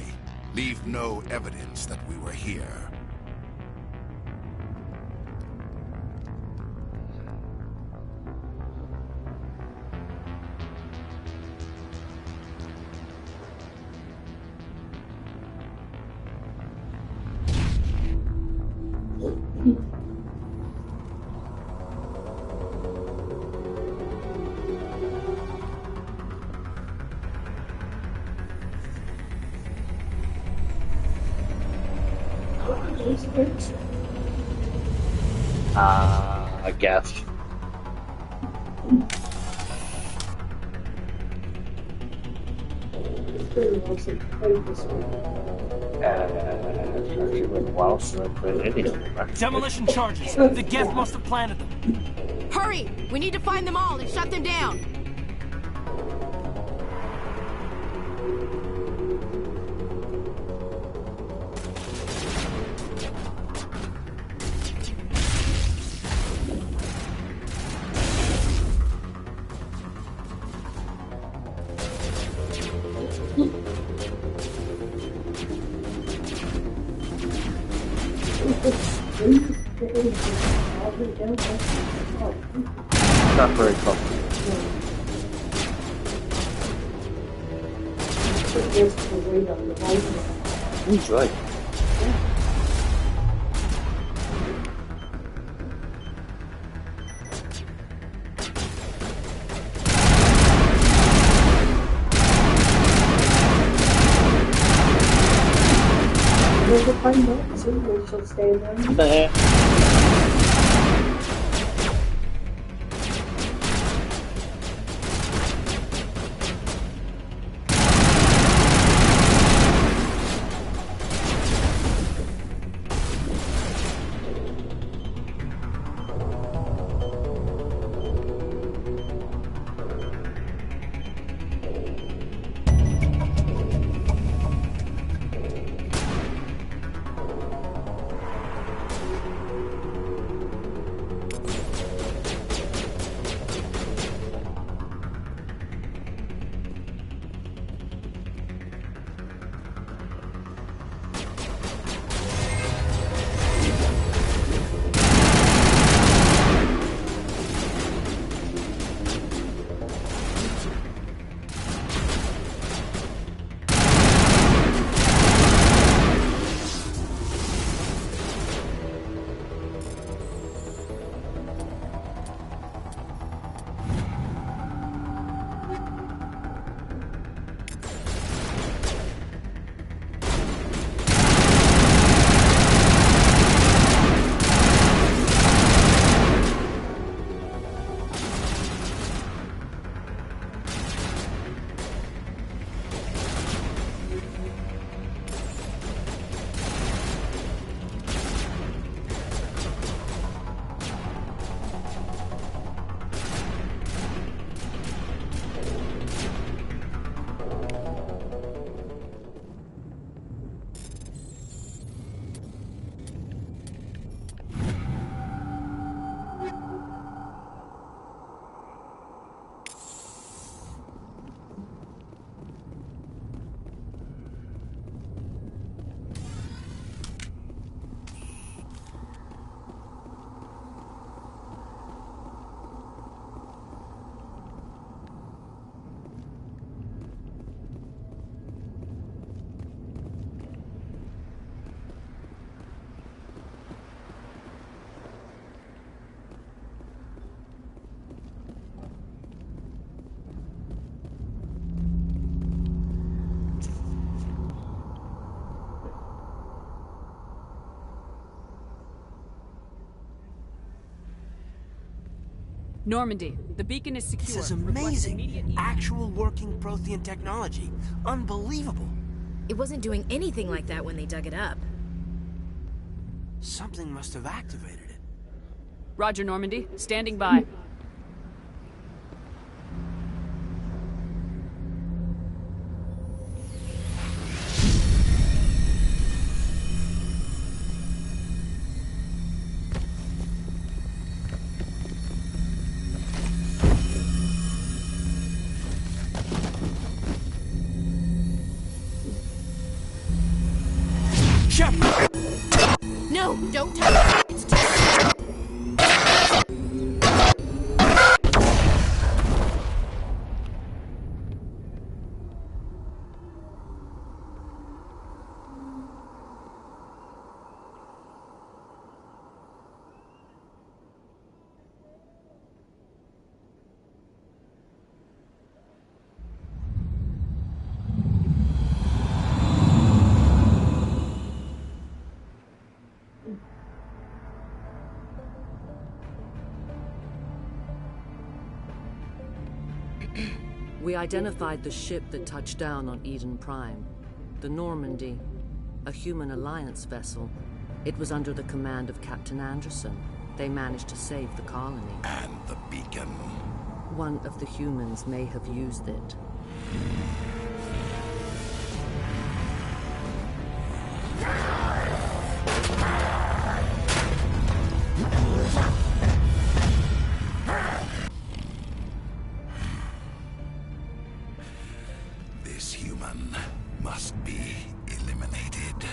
Leave no evidence that we were here. I guess. Demolition charges. The Geth must have planted them. Hurry! We need to find them all and shut them down. Not very comfortable. He's right. Normandy, the beacon is secure. This is amazing. Actual working Prothean technology. Unbelievable. It wasn't doing anything like that when they dug it up. Something must have activated it. Roger, Normandy. Standing by. No, don't touch it. It's too... We identified the ship that touched down on Eden Prime. The Normandy, a human alliance vessel. It was under the command of Captain Anderson. They managed to save the colony. And the beacon. One of the humans may have used it. This human must be eliminated.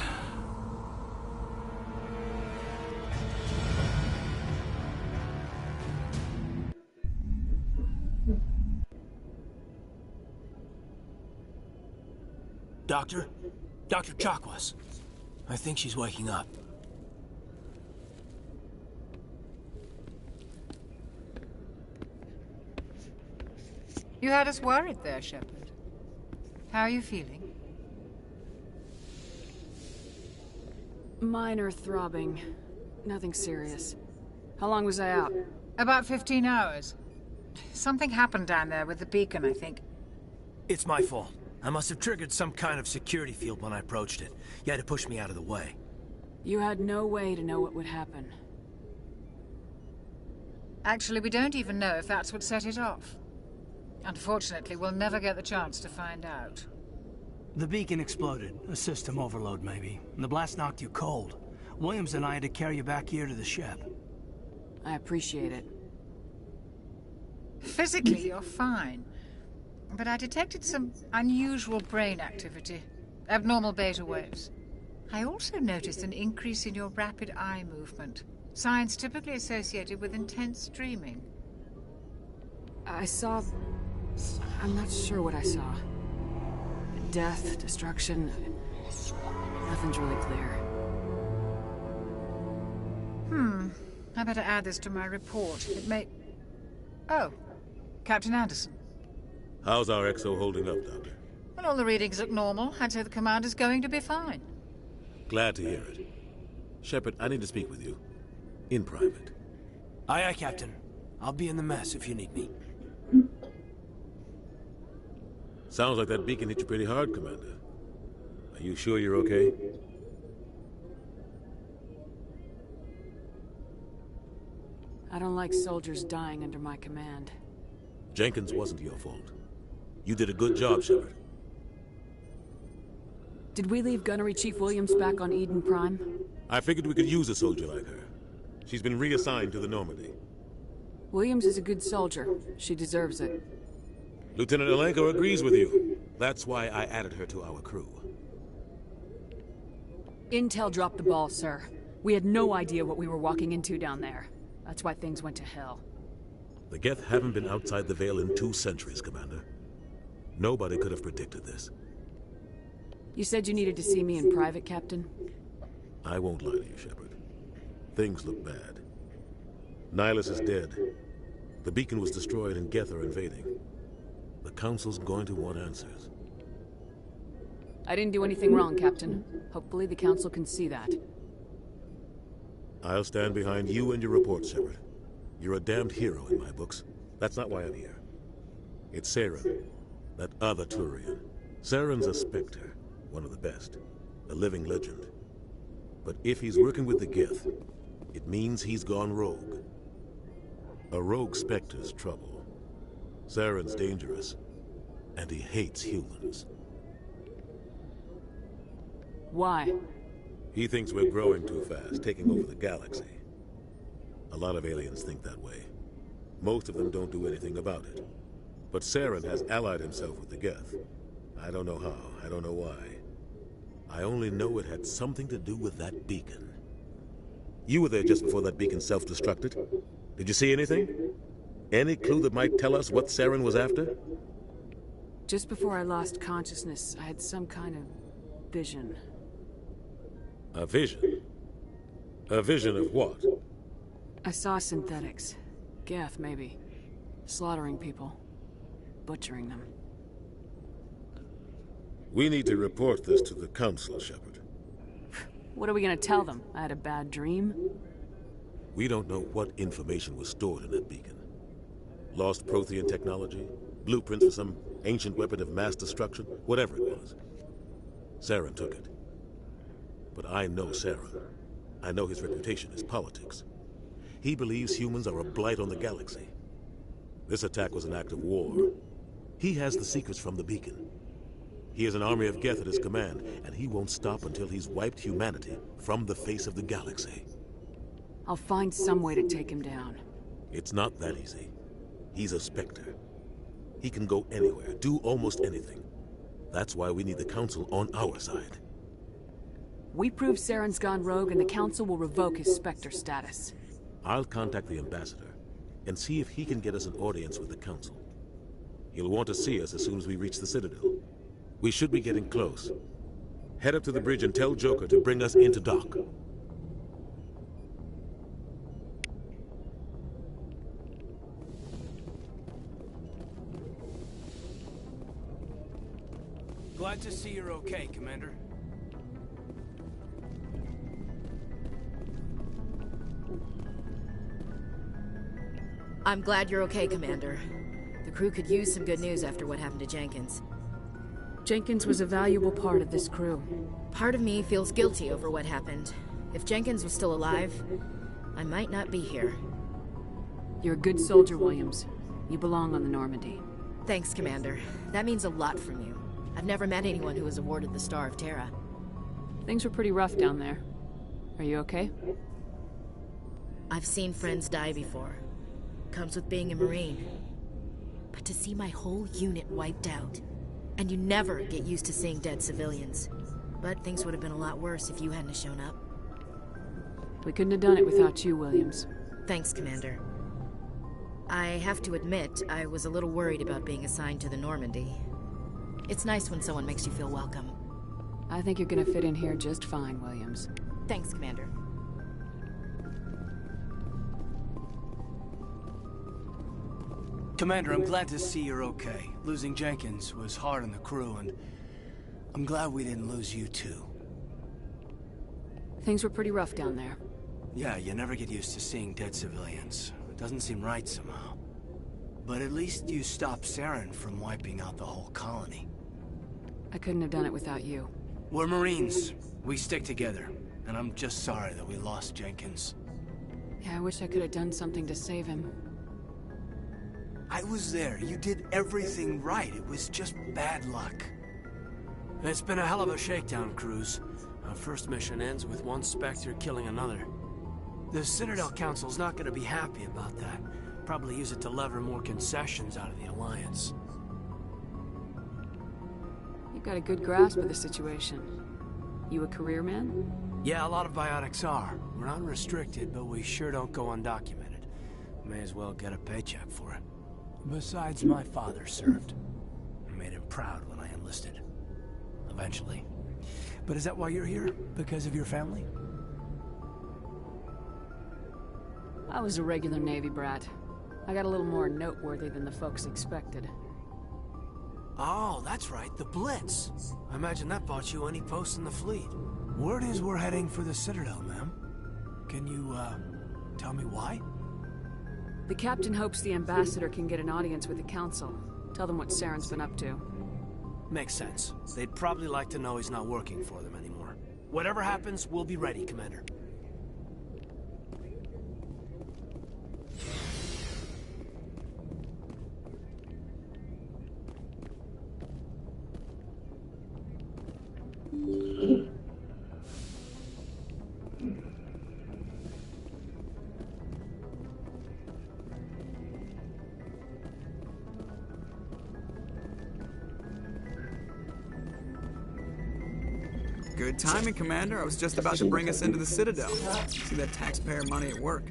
Doctor? Dr. Chakwas. I think she's waking up. You had us worried there, Shepard. How are you feeling? Minor throbbing. Nothing serious. How long was I out? About 15 hours. Something happened down there with the beacon, I think. It's my fault. I must have triggered some kind of security field when I approached it. You had to push me out of the way. You had no way to know what would happen. Actually, we don't even know if that's what set it off. Unfortunately, we'll never get the chance to find out. The beacon exploded. A system overload, maybe. And the blast knocked you cold. Williams and I had to carry you back here to the ship. I appreciate it. Physically, you're fine. But I detected some unusual brain activity. Abnormal beta waves. I also noticed an increase in your rapid eye movement. Signs typically associated with intense dreaming. I saw... I'm not sure what I saw. Death, destruction... Nothing's really clear. I better add this to my report. It may... Oh, Captain Anderson. How's our XO holding up, Doctor? Well, all the readings look normal. I'd say the commander's going to be fine. Glad to hear it. Shepard, I need to speak with you. In private. Aye, aye, Captain. I'll be in the mess if you need me. Sounds like that beacon hit you pretty hard, Commander. Are you sure you're okay? I don't like soldiers dying under my command. Jenkins wasn't your fault. You did a good job, Shepard. Did we leave Gunnery Chief Williams back on Eden Prime? I figured we could use a soldier like her. She's been reassigned to the Normandy. Williams is a good soldier. She deserves it. Lieutenant Alenko agrees with you. That's why I added her to our crew. Intel dropped the ball, sir. We had no idea what we were walking into down there. That's why things went to hell. The Geth haven't been outside the Veil in 2 centuries, Commander. Nobody could have predicted this. You said you needed to see me in private, Captain? I won't lie to you, Shepard. Things look bad. Nihilus is dead. The beacon was destroyed and Geth are invading. The Council's going to want answers. I didn't do anything wrong, Captain. Hopefully the Council can see that. I'll stand behind you and your report, Shepard. You're a damned hero in my books. That's not why I'm here. It's Saren, that other Turian. Saren's a Spectre, one of the best, a living legend. But if he's working with the Geth, it means he's gone rogue. A rogue Spectre's trouble. Saren's dangerous, and he hates humans. Why? He thinks we're growing too fast, taking over the galaxy. A lot of aliens think that way. Most of them don't do anything about it. But Saren has allied himself with the Geth. I don't know how, I don't know why. I only know it had something to do with that beacon. You were there just before that beacon self-destructed. Did you see anything? Any clue that might tell us what Saren was after? Just before I lost consciousness, I had some kind of vision. A vision? A vision of what? I saw synthetics. Geth, maybe. Slaughtering people. Butchering them. We need to report this to the Council, Shepard. What are we gonna tell them? I had a bad dream? We don't know what information was stored in that beacon. Lost Prothean technology? Blueprints for some ancient weapon of mass destruction? Whatever it was. Saren took it. But I know Saren. I know his reputation is politics. He believes humans are a blight on the galaxy. This attack was an act of war. He has the secrets from the beacon. He has an army of Geth at his command, and he won't stop until he's wiped humanity from the face of the galaxy. I'll find some way to take him down. It's not that easy. He's a Spectre. He can go anywhere, do almost anything. That's why we need the Council on our side. We prove Saren's gone rogue and the Council will revoke his Spectre status. I'll contact the Ambassador and see if he can get us an audience with the Council. He'll want to see us as soon as we reach the Citadel. We should be getting close. Head up to the bridge and tell Joker to bring us into dock. Glad to see you're okay, Commander. I'm glad you're okay, Commander. The crew could use some good news after what happened to Jenkins. Jenkins was a valuable part of this crew. Part of me feels guilty over what happened. If Jenkins was still alive, I might not be here. You're a good soldier, Williams. You belong on the Normandy. Thanks, Commander. That means a lot from you. I've never met anyone who was awarded the Star of Terra. Things were pretty rough down there. Are you okay? I've seen friends die before. Comes with being a Marine. But to see my whole unit wiped out, and you never get used to seeing dead civilians. But things would have been a lot worse if you hadn't shown up. We couldn't have done it without you, Williams. Thanks, Commander. I have to admit, I was a little worried about being assigned to the Normandy. It's nice when someone makes you feel welcome. I think you're gonna fit in here just fine, Williams. Thanks, Commander. Commander, I'm glad to see you're okay. Losing Jenkins was hard on the crew, and I'm glad we didn't lose you too. Things were pretty rough down there. Yeah, you never get used to seeing dead civilians. It doesn't seem right somehow. But at least you stopped Saren from wiping out the whole colony. I couldn't have done it without you. We're Marines. We stick together. And I'm just sorry that we lost Jenkins. Yeah, I wish I could have done something to save him. I was there. You did everything right. It was just bad luck. It's been a hell of a shakedown, Cruz. Our first mission ends with one Spectre killing another. The Citadel Council's not gonna be happy about that. Probably use it to lever more concessions out of the Alliance. You've got a good grasp of the situation. You a career man? Yeah, a lot of biotics are. We're not restricted, but we sure don't go undocumented. May as well get a paycheck for it. Besides, my father served. I made him proud when I enlisted. Eventually. But is that why you're here? Because of your family? I was a regular Navy brat. I got a little more noteworthy than the folks expected. Oh, that's right, the Blitz. I imagine that bought you any post in the fleet. Word is we're heading for the Citadel, ma'am. Can you, tell me why? The captain hopes the Ambassador can get an audience with the Council. Tell them what Saren's been up to. Makes sense. They'd probably like to know he's not working for them anymore. Whatever happens, we'll be ready, Commander. Good timing, Commander. I was just about to bring us into the Citadel. See that taxpayer money at work.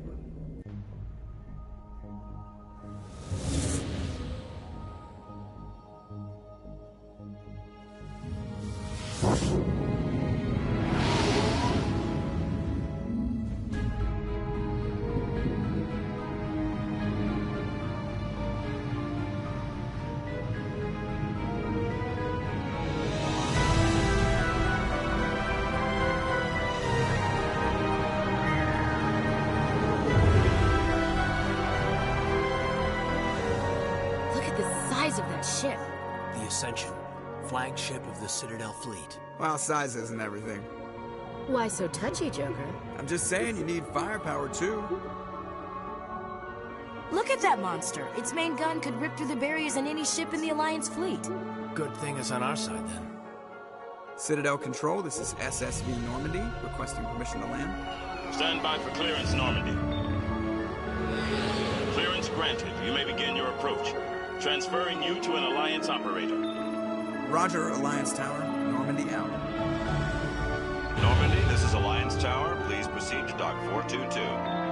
Ship. The Ascension, flagship of the Citadel fleet. Well, size isn't everything. Why so touchy, Joker? I'm just saying you need firepower, too. Look at that monster. Its main gun could rip through the barriers in any ship in the Alliance fleet. Good thing it's on our side, then. Citadel Control, this is SSV Normandy, requesting permission to land. Stand by for clearance, Normandy. Clearance granted. You may begin your approach. Transferring you to an Alliance operator. Roger, Alliance Tower. Normandy out. Normandy, this is Alliance Tower. Please proceed to Dock 422.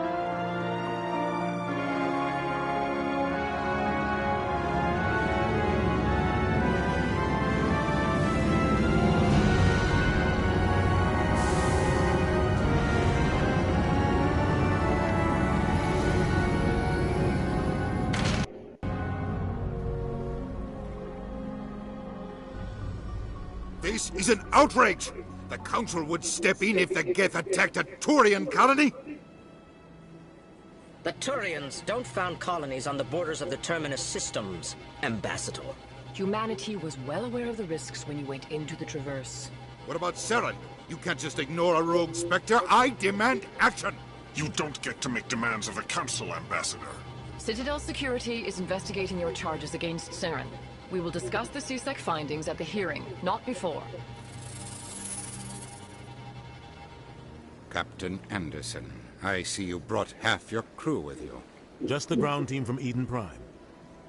This is an outrage! The Council would step in if the Geth attacked a Turian colony? The Turians don't found colonies on the borders of the Terminus systems, Ambassador. Humanity was well aware of the risks when you went into the Traverse. What about Saren? You can't just ignore a rogue Spectre. I demand action! You don't get to make demands of the Council, Ambassador. Citadel Security is investigating your charges against Saren. We will discuss the CSEC findings at the hearing, not before. Captain Anderson, I see you brought half your crew with you. Just the ground team from Eden Prime,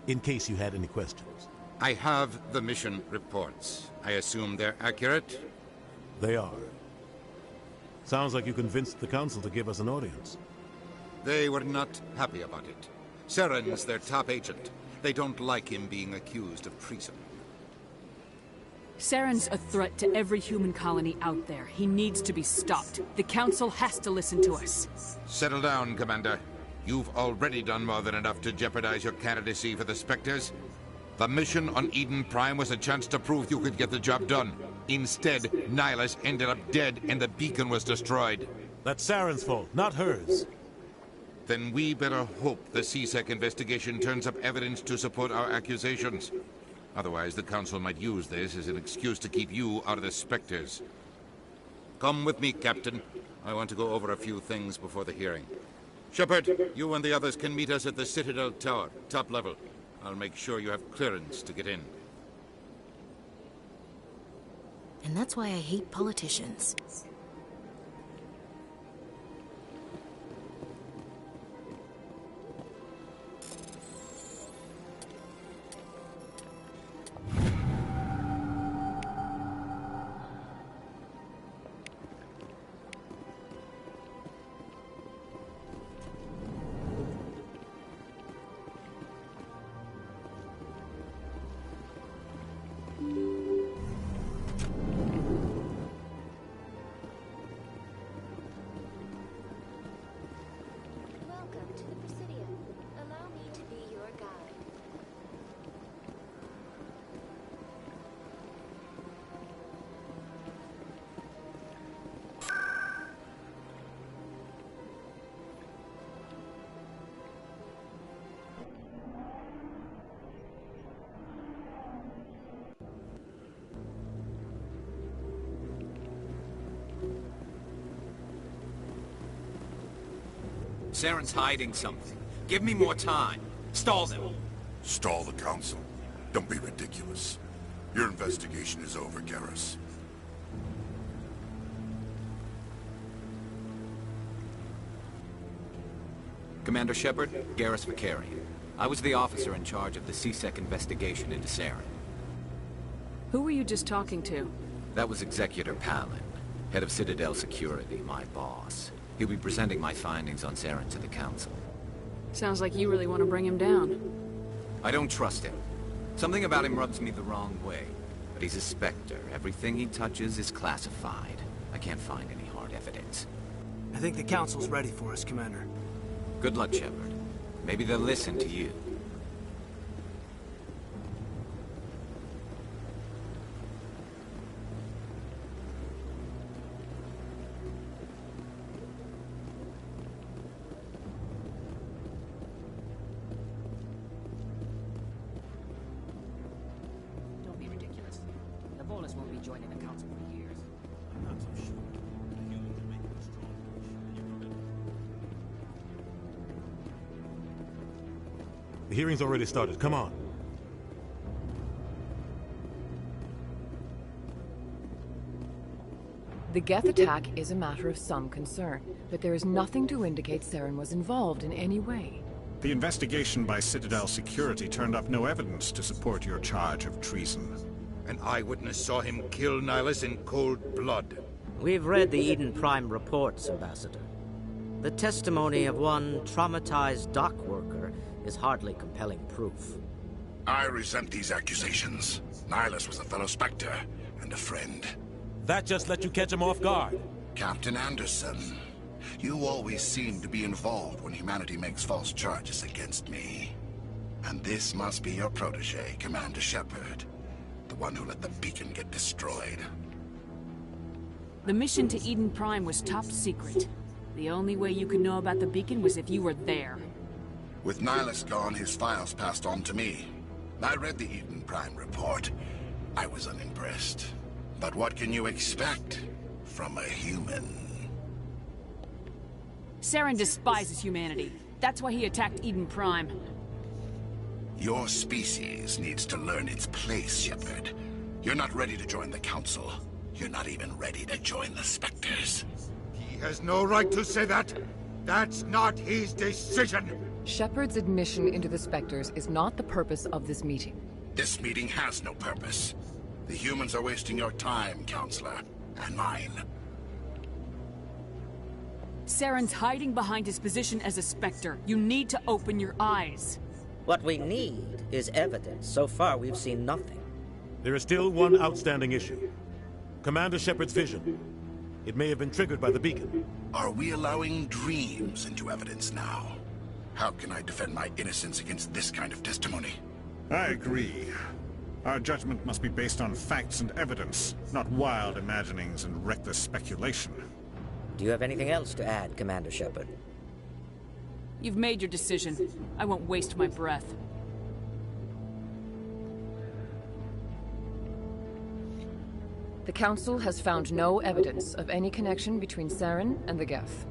in case you had any questions. I have the mission reports. I assume they're accurate? They are. Sounds like you convinced the Council to give us an audience. They were not happy about it. Saren's their top agent. They don't like him being accused of treason. Saren's a threat to every human colony out there. He needs to be stopped. The Council has to listen to us. Settle down, Commander. You've already done more than enough to jeopardize your candidacy for the Spectres. The mission on Eden Prime was a chance to prove you could get the job done. Instead, Nihilus ended up dead and the beacon was destroyed. That's Saren's fault, not hers. Then we better hope the CSEC investigation turns up evidence to support our accusations. Otherwise, the Council might use this as an excuse to keep you out of the Spectres. Come with me, Captain. I want to go over a few things before the hearing. Shepard, you and the others can meet us at the Citadel Tower, top level. I'll make sure you have clearance to get in. And that's why I hate politicians. Saren's hiding something. Give me more time. Stall them. Stall the Council? Don't be ridiculous. Your investigation is over, Garrus. Commander Shepard, Garrus Vakarian. I was the officer in charge of the CSEC investigation into Saren. Who were you just talking to? That was Executor Palin. Head of Citadel Security, my boss. He'll be presenting my findings on Saren to the Council. Sounds like you really want to bring him down. I don't trust him. Something about him rubs me the wrong way. But he's a Spectre. Everything he touches is classified. I can't find any hard evidence. I think the Council's ready for us, Commander. Good luck, Shepard. Maybe they'll listen to you. Don't be ridiculous. The Volus won't be joining the Council for years. I'm not so sure. The humans are making a strong push. The hearing's already started. Come on. The Geth attack is a matter of some concern, but there is nothing to indicate Saren was involved in any way. The investigation by Citadel Security turned up no evidence to support your charge of treason. An eyewitness saw him kill Nihilus in cold blood. We've read the Eden Prime reports, Ambassador. The testimony of one traumatized dock worker is hardly compelling proof. I resent these accusations. Nihilus was a fellow Spectre and a friend. That just let you catch him off guard. Captain Anderson, you always seem to be involved when humanity makes false charges against me. And this must be your protege, Commander Shepard. The one who let the beacon get destroyed. The mission to Eden Prime was top secret. The only way you could know about the beacon was if you were there. With Nihilus gone, his files passed on to me. I read the Eden Prime report. I was unimpressed. But what can you expect from a human? Saren despises humanity. That's why he attacked Eden Prime. Your species needs to learn its place, Shepard. You're not ready to join the Council. You're not even ready to join the Spectres. He has no right to say that. That's not his decision. Shepard's admission into the Spectres is not the purpose of this meeting. This meeting has no purpose. The humans are wasting your time, Counselor, and mine. Saren's hiding behind his position as a Spectre. You need to open your eyes. What we need is evidence. So far, we've seen nothing. There is still one outstanding issue. Commander Shepard's vision. It may have been triggered by the beacon. Are we allowing dreams into evidence now? How can I defend my innocence against this kind of testimony? I agree. Our judgment must be based on facts and evidence, not wild imaginings and reckless speculation. Do you have anything else to add, Commander Shepard? You've made your decision. I won't waste my breath. The Council has found no evidence of any connection between Saren and the Geth.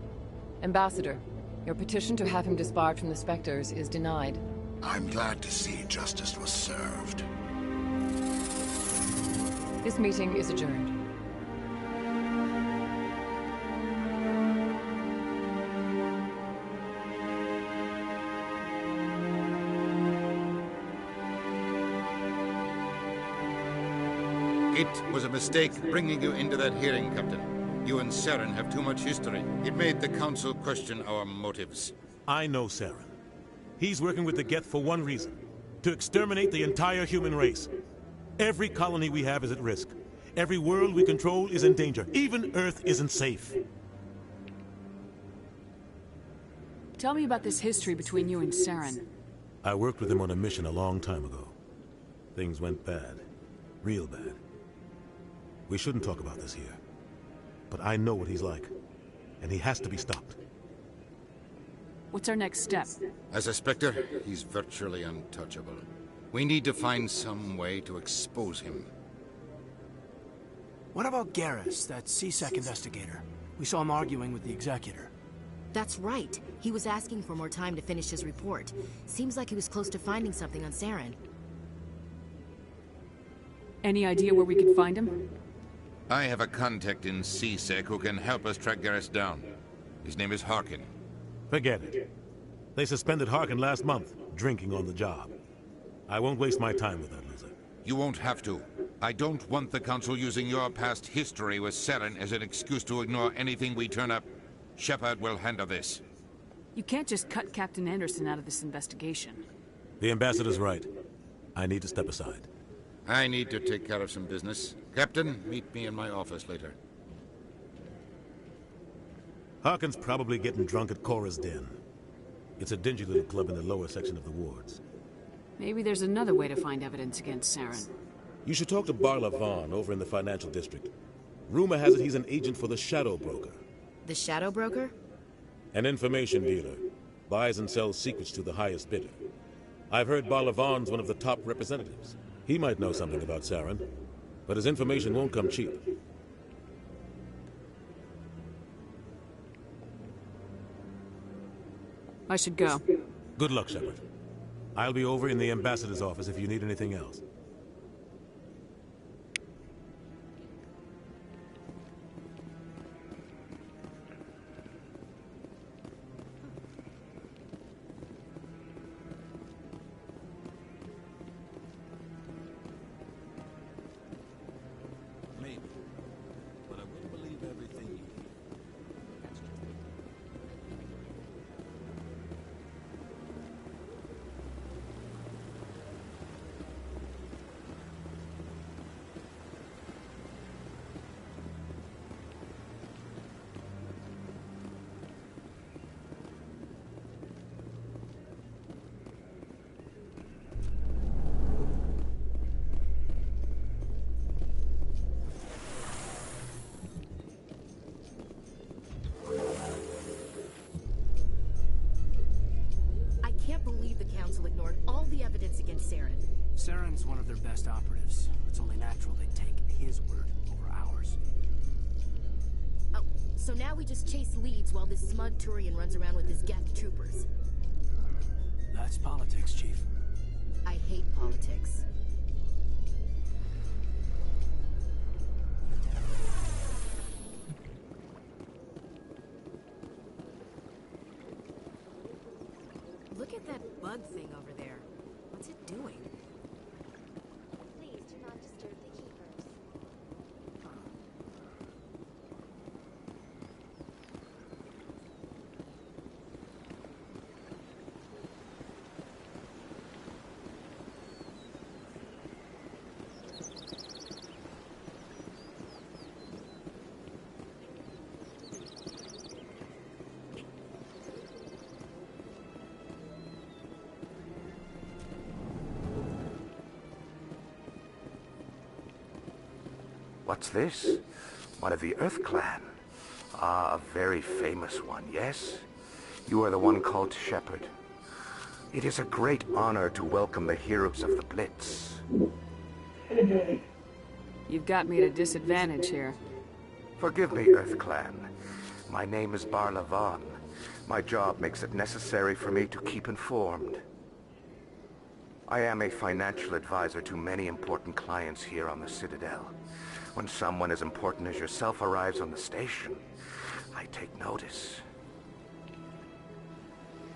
Ambassador, your petition to have him disbarred from the Spectres is denied. I'm glad to see justice was served. This meeting is adjourned. It was a mistake bringing you into that hearing, Captain. You and Saren have too much history. It made the Council question our motives. I know Saren. He's working with the Geth for one reason. To exterminate the entire human race. Every colony we have is at risk. Every world we control is in danger. Even Earth isn't safe. Tell me about this history between you and Saren. I worked with him on a mission a long time ago. Things went bad. Real bad. We shouldn't talk about this here. But I know what he's like. And he has to be stopped. What's our next step? As a Spectre, he's virtually untouchable. We need to find some way to expose him. What about Garrus, that C-Sec investigator? We saw him arguing with the Executor. That's right. He was asking for more time to finish his report. Seems like he was close to finding something on Saren. Any idea where we could find him? I have a contact in C-Sec who can help us track Garrus down. His name is Harkin. Forget it. They suspended Harkin last month, drinking on the job. I won't waste my time with that loser. You won't have to. I don't want the Council using your past history with Saren as an excuse to ignore anything we turn up. Shepard will handle this. You can't just cut Captain Anderson out of this investigation. The Ambassador's right. I need to step aside. I need to take care of some business. Captain, meet me in my office later. Harkin's probably getting drunk at Cora's Den. It's a dingy little club in the lower section of the wards. Maybe there's another way to find evidence against Saren. You should talk to Barla Vaughn over in the financial district. Rumor has it he's an agent for the Shadow Broker. The Shadow Broker? An information dealer. Buys and sells secrets to the highest bidder. I've heard Barla Vaughn's one of the top representatives. He might know something about Saren, but his information won't come cheap. I should go. Good luck, Shepard. I'll be over in the Ambassador's office if you need anything else. Maybe. But I wouldn't believe everything you hear. Saren. Saren's one of their best operatives. It's only natural they take his word over ours. Oh, so now we just chase leads while this smug Turian runs around with his Geth troopers. That's politics, Chief. I hate politics. Look at that bug thing over there. What's it doing? Please do not disturb the keepers. What's this? One of the Earth Clan. Ah, a very famous one, yes? You are the one called Shepard. It is a great honor to welcome the heroes of the Blitz. You've got me at a disadvantage here. Forgive me, Earth Clan. My name is Barla Vaughn. My job makes it necessary for me to keep informed. I am a financial advisor to many important clients here on the Citadel. When someone as important as yourself arrives on the station, I take notice.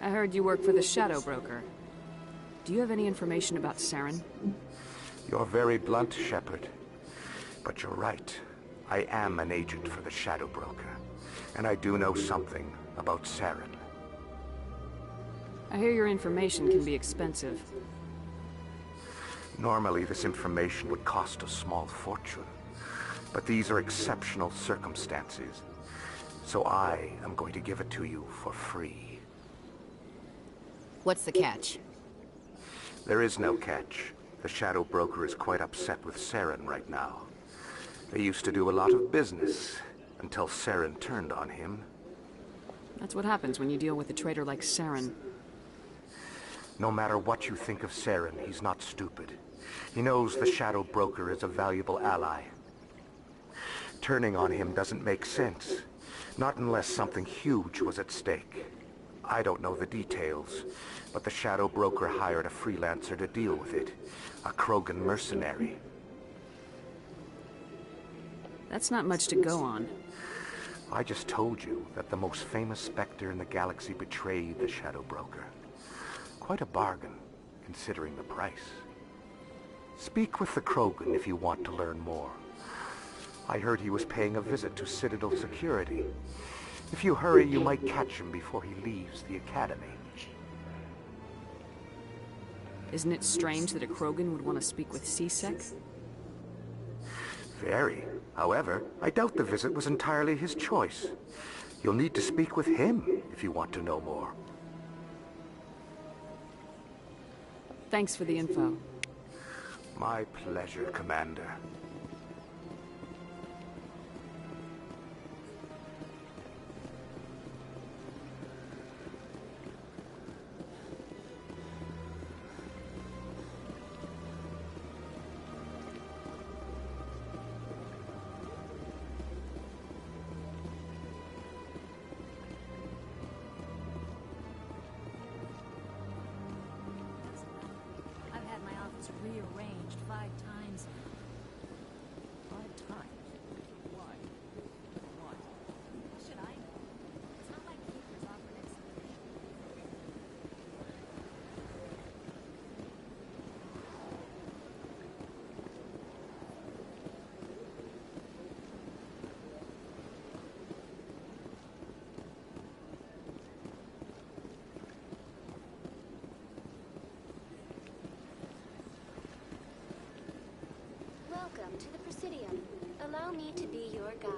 I heard you work for the Shadow Broker. Do you have any information about Saren? You're very blunt, Shepard. But you're right. I am an agent for the Shadow Broker. And I do know something about Saren. I hear your information can be expensive. Normally, this information would cost a small fortune. But these are exceptional circumstances. So I am going to give it to you for free. What's the catch? There is no catch. The Shadow Broker is quite upset with Saren right now. They used to do a lot of business, until Saren turned on him. That's what happens when you deal with a traitor like Saren. No matter what you think of Saren, he's not stupid. He knows the Shadow Broker is a valuable ally. Turning on him doesn't make sense. Not unless something huge was at stake. I don't know the details, but the Shadow Broker hired a freelancer to deal with it. A Krogan mercenary. That's not much to go on. I just told you that the most famous Spectre in the galaxy betrayed the Shadow Broker. Quite a bargain, considering the price. Speak with the Krogan if you want to learn more. I heard he was paying a visit to Citadel security. If you hurry, you might catch him before he leaves the Academy. Isn't it strange that a Krogan would want to speak with C-Sec? Very. However, I doubt the visit was entirely his choice. You'll need to speak with him if you want to know more. Thanks for the info. My pleasure, Commander. I've had my office rearranged 5 times. 5 times? Why? Why? How should I know? It's not like Keeper's offered explanation. Welcome to the Presidium. Allow me to be your guide.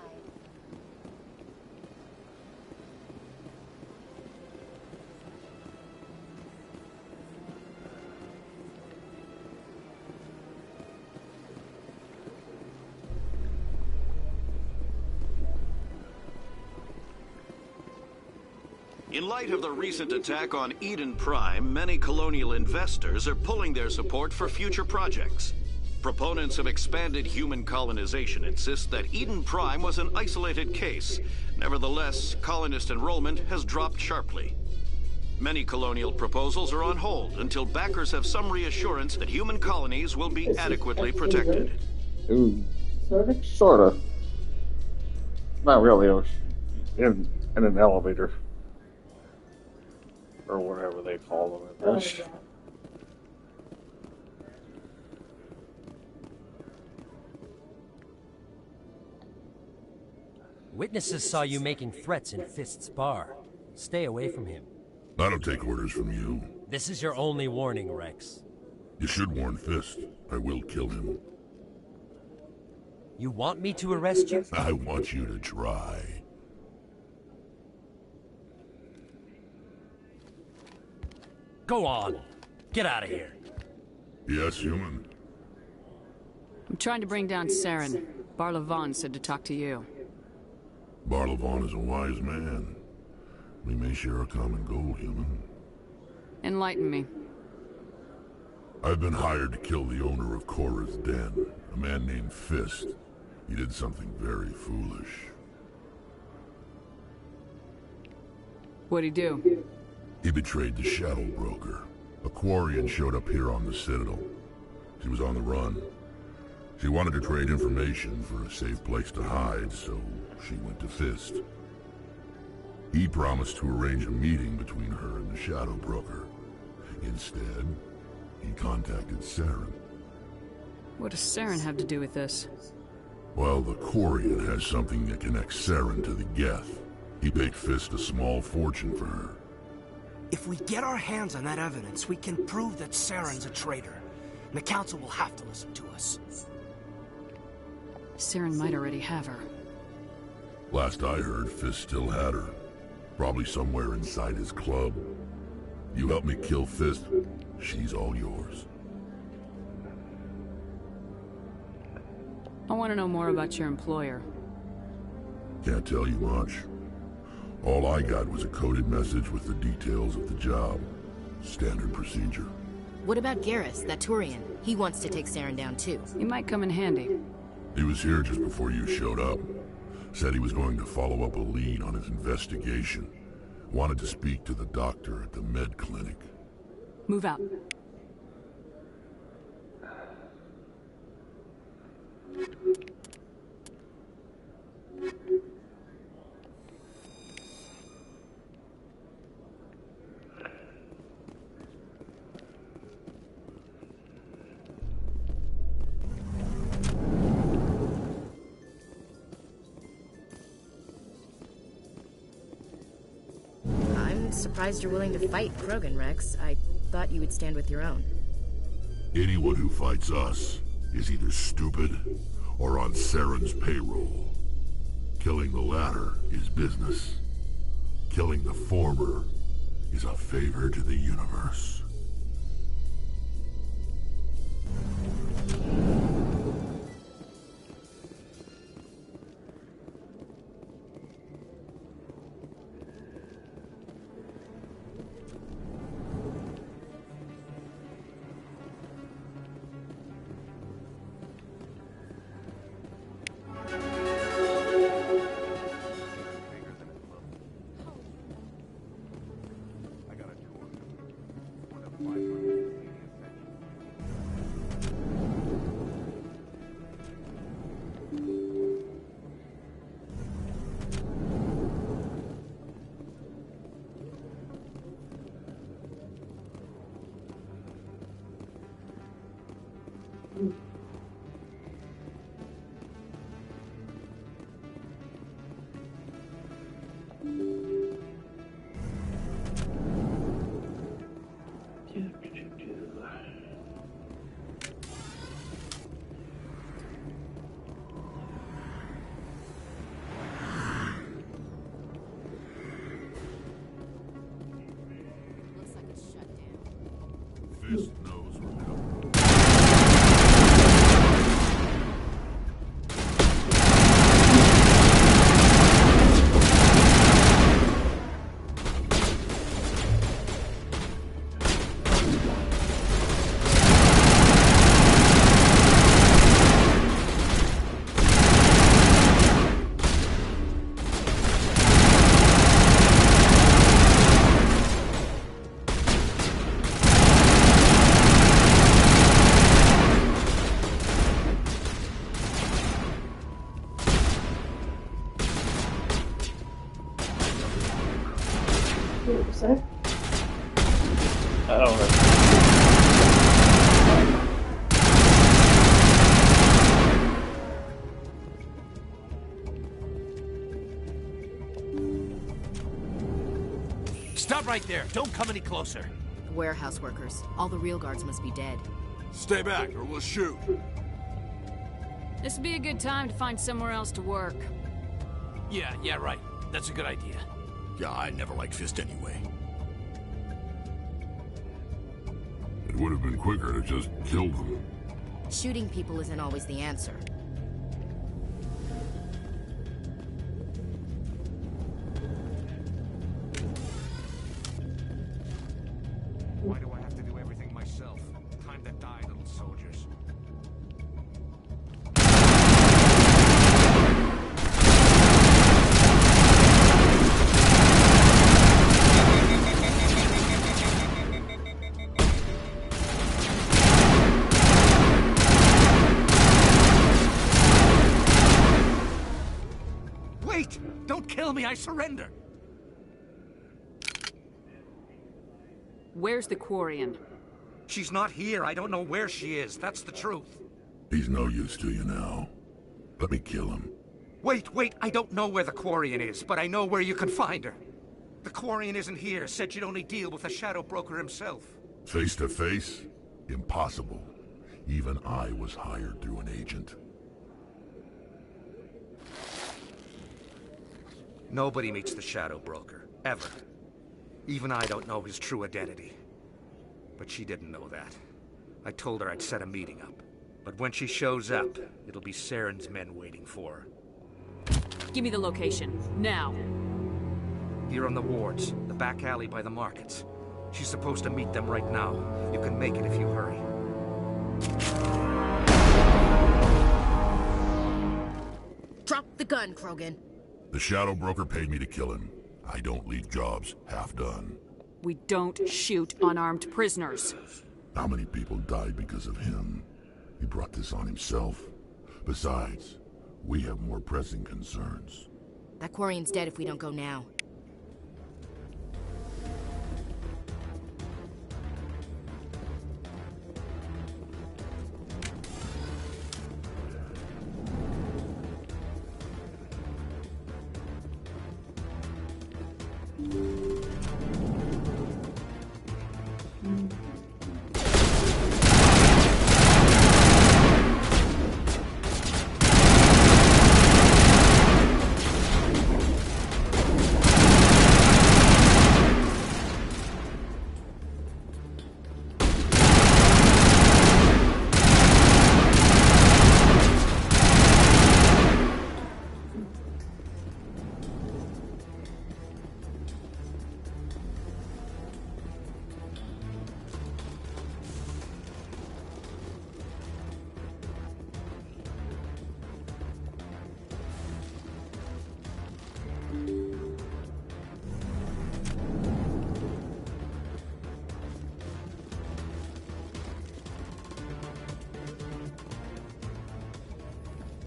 In light of the recent attack on Eden Prime, many colonial investors are pulling their support for future projects. Proponents of expanded human colonization insist that Eden Prime was an isolated case. Nevertheless, colonist enrollment has dropped sharply. Many colonial proposals are on hold until backers have some reassurance that human colonies will be adequately protected. Ooh, sorta. Not really. It was in an elevator. Or whatever they call them in this. Witnesses saw you making threats in Fist's bar. Stay away from him. I don't take orders from you. This is your only warning, Rex. You should warn Fist. I will kill him. You want me to arrest you? I want you to try. Go on. Get out of here. Yes, human. I'm trying to bring down Saren. Barlavon said to talk to you. Barlavon is a wise man. We may share a common goal, human. Enlighten me. I've been hired to kill the owner of Cora's Den, a man named Fist. He did something very foolish. What'd he do? He betrayed the Shadow Broker. A Quarian showed up here on the Citadel. She was on the run. She wanted to trade information for a safe place to hide, so she went to Fist. He promised to arrange a meeting between her and the Shadow Broker. Instead, he contacted Saren. What does Saren have to do with this? Well, the Quarian has something that connects Saren to the Geth. He paid Fist a small fortune for her. If we get our hands on that evidence, we can prove that Saren's a traitor. And the Council will have to listen to us. Saren might already have her. Last I heard, Fist still had her. Probably somewhere inside his club. You help me kill Fist, she's all yours. I want to know more about your employer. Can't tell you much. All I got was a coded message with the details of the job. Standard procedure. What about Garrus, that Turian? He wants to take Saren down too. He might come in handy. He was here just before you showed up. Said he was going to follow up a lead on his investigation. Wanted to speak to the doctor at the med clinic. Move out. I'm surprised you're willing to fight Krogan, Rex. I thought you would stand with your own. Anyone who fights us is either stupid or on Saren's payroll. Killing the latter is business. Killing the former is a favor to the universe. Fist knows we're coming. I don't know. Stop right there. Don't come any closer. The warehouse workers. All the real guards must be dead. Stay back or we'll shoot. This would be a good time to find somewhere else to work. Yeah, right. That's a good idea. Yeah, I never liked Fist anyway. It would have been quicker to just kill them. Shooting people isn't always the answer. Why do I have to do everything myself? Time to die, little soldiers. Wait! Don't kill me, I surrender! Where's the Quarian? She's not here. I don't know where she is. That's the truth. He's no use to you now. Let me kill him. Wait. I don't know where the Quarian is, but I know where you can find her. The Quarian isn't here. Said you'd only deal with the Shadow Broker himself. Face to face? Impossible. Even I was hired through an agent. Nobody meets the Shadow Broker. Ever. Even I don't know his true identity. But she didn't know that. I told her I'd set a meeting up. But when she shows up, it'll be Saren's men waiting for her. Give me the location, now. Here on the wards, the back alley by the markets. She's supposed to meet them right now. You can make it if you hurry. Drop the gun, Krogan. The Shadow Broker paid me to kill him. I don't leave jobs half done. We don't shoot unarmed prisoners. How many people died because of him? He brought this on himself. Besides, we have more pressing concerns. That Quarian's dead if we don't go now.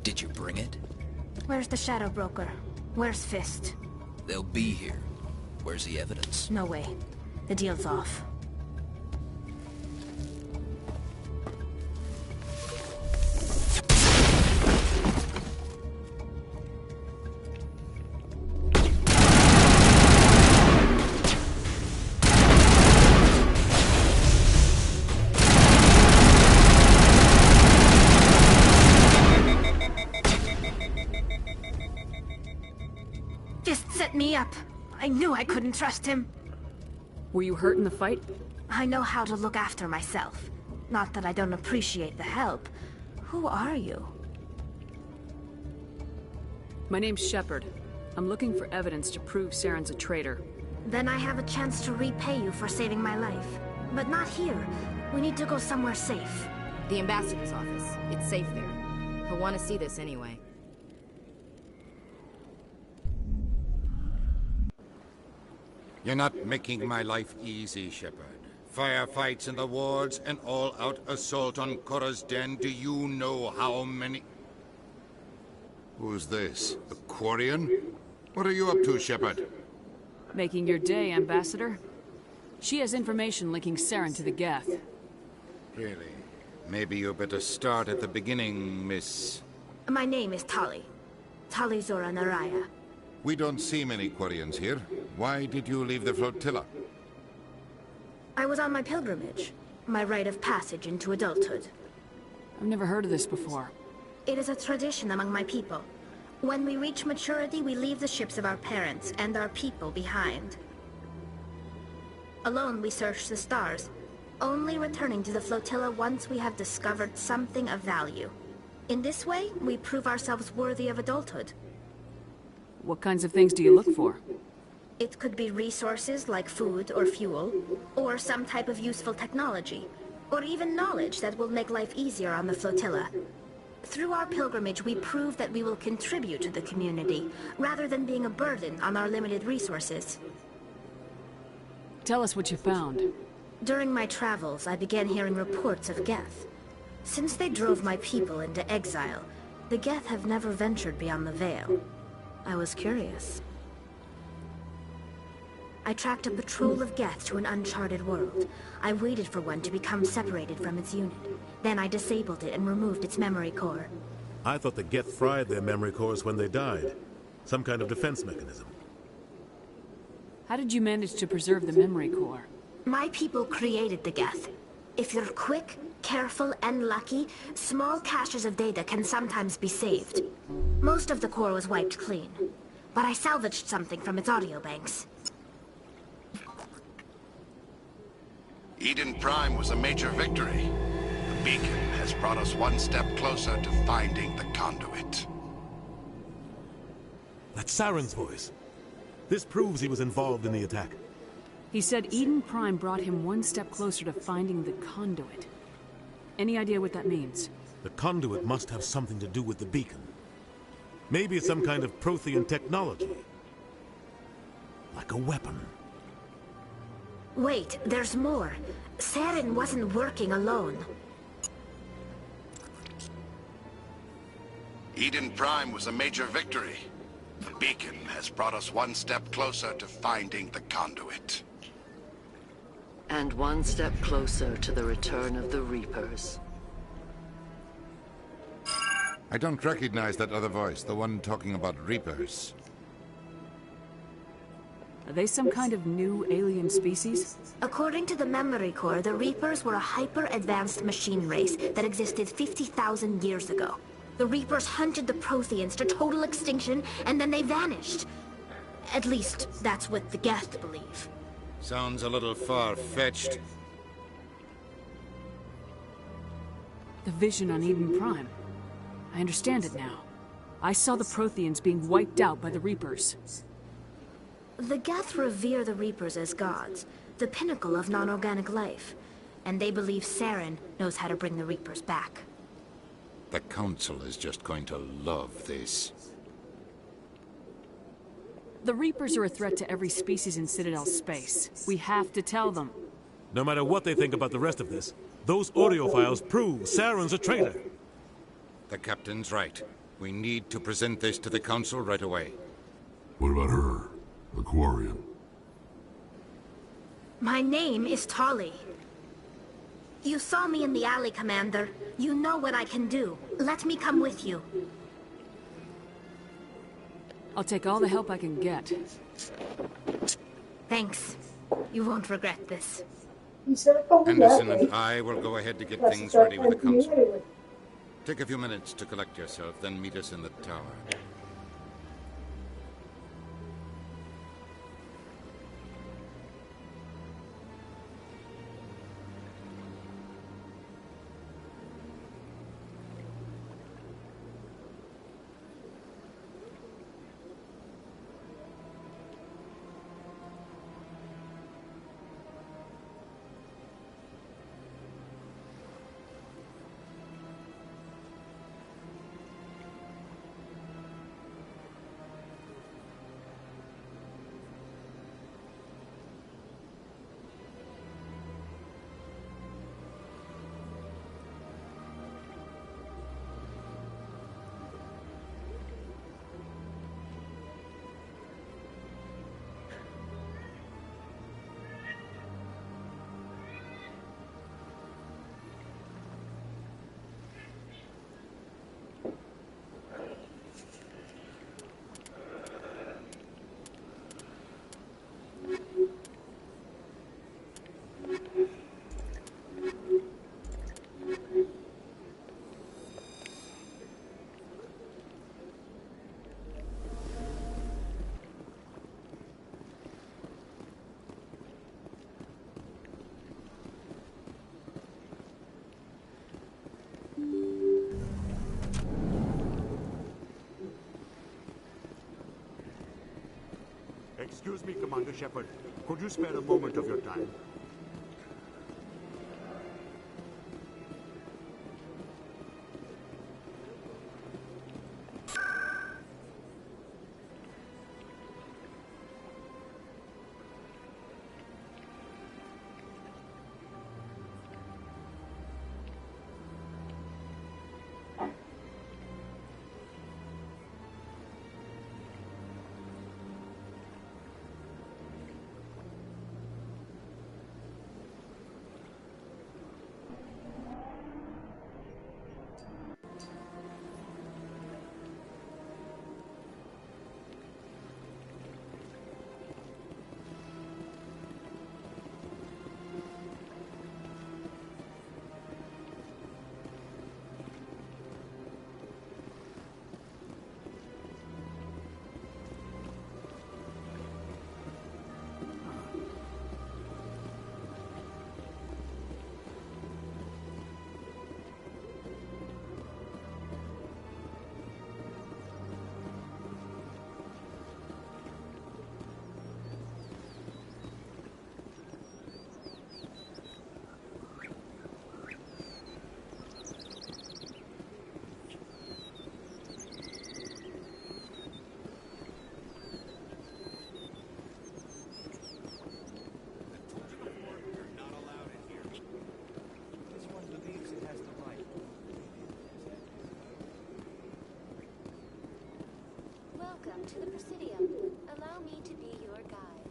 Did you bring it? Where's the Shadow Broker? Where's Fist? They'll be here. Where's the evidence? No way. The deal's off. Fist set me up. I knew I couldn't trust him. Were you hurt in the fight? I know how to look after myself. Not that I don't appreciate the help. Who are you? My name's Shepard. I'm looking for evidence to prove Saren's a traitor. Then I have a chance to repay you for saving my life. But not here. We need to go somewhere safe. The ambassador's office. It's safe there. He'll want to see this anyway. You're not making my life easy, Shepard. Firefights in the wards, an all-out assault on Korra's den. Do you know how many... Who's this? A Quarian? What are you up to, Shepard? Making your day, Ambassador. She has information linking Saren to the Geth. Really? Maybe you better start at the beginning, Miss... My name is Tali. Tali Zora Naraya. We don't see many Quarians here. Why did you leave the flotilla? I was on my pilgrimage. My rite of passage into adulthood. I've never heard of this before. It is a tradition among my people. When we reach maturity, we leave the ships of our parents and our people behind. Alone, we search the stars, only returning to the flotilla once we have discovered something of value. In this way, we prove ourselves worthy of adulthood. What kinds of things do you look for? It could be resources like food or fuel, or some type of useful technology, or even knowledge that will make life easier on the flotilla. Through our pilgrimage, we prove that we will contribute to the community, rather than being a burden on our limited resources. Tell us what you found. During my travels, I began hearing reports of Geth. Since they drove my people into exile, the Geth have never ventured beyond the Veil. I was curious. I tracked a patrol of Geth to an uncharted world. I waited for one to become separated from its unit. Then I disabled it and removed its memory core. I thought the Geth fried their memory cores when they died. Some kind of defense mechanism. How did you manage to preserve the memory core? My people created the Geth. If you're quick, careful, and lucky, small caches of data can sometimes be saved. Most of the core was wiped clean, but I salvaged something from its audio banks. Eden Prime was a major victory. The beacon has brought us one step closer to finding the conduit. That's Saren's voice. This proves he was involved in the attack. He said Eden Prime brought him one step closer to finding the conduit. Any idea what that means? The conduit must have something to do with the beacon. Maybe it's some kind of Prothean technology. Like a weapon. Wait, there's more. Saren wasn't working alone. Eden Prime was a major victory. The beacon has brought us one step closer to finding the conduit. And one step closer to the return of the Reapers. I don't recognize that other voice, the one talking about Reapers. Are they some kind of new alien species? According to the memory core, the Reapers were a hyper-advanced machine race that existed 50,000 years ago. The Reapers hunted the Protheans to total extinction, and then they vanished. At least, that's what the Geth believe. Sounds a little far-fetched. The vision on Eden Prime. I understand it now. I saw the Protheans being wiped out by the Reapers. The Geth revere the Reapers as gods, the pinnacle of non-organic life. And they believe Saren knows how to bring the Reapers back. The Council is just going to love this. The Reapers are a threat to every species in Citadel space. We have to tell them. No matter what they think about the rest of this, those audio files prove Saren's a traitor. The Captain's right. We need to present this to the Council right away. What about her? The Quarian? My name is Tali. You saw me in the alley, Commander. You know what I can do. Let me come with you. I'll take all the help I can get. Thanks. You won't regret this. Henderson and I will go ahead to get things ready with the Council. Take a few minutes to collect yourself, then meet us in the tower. Excuse me, Commander Shepard. Could you spare a moment of your time? Welcome to the Presidium. Allow me to be your guide.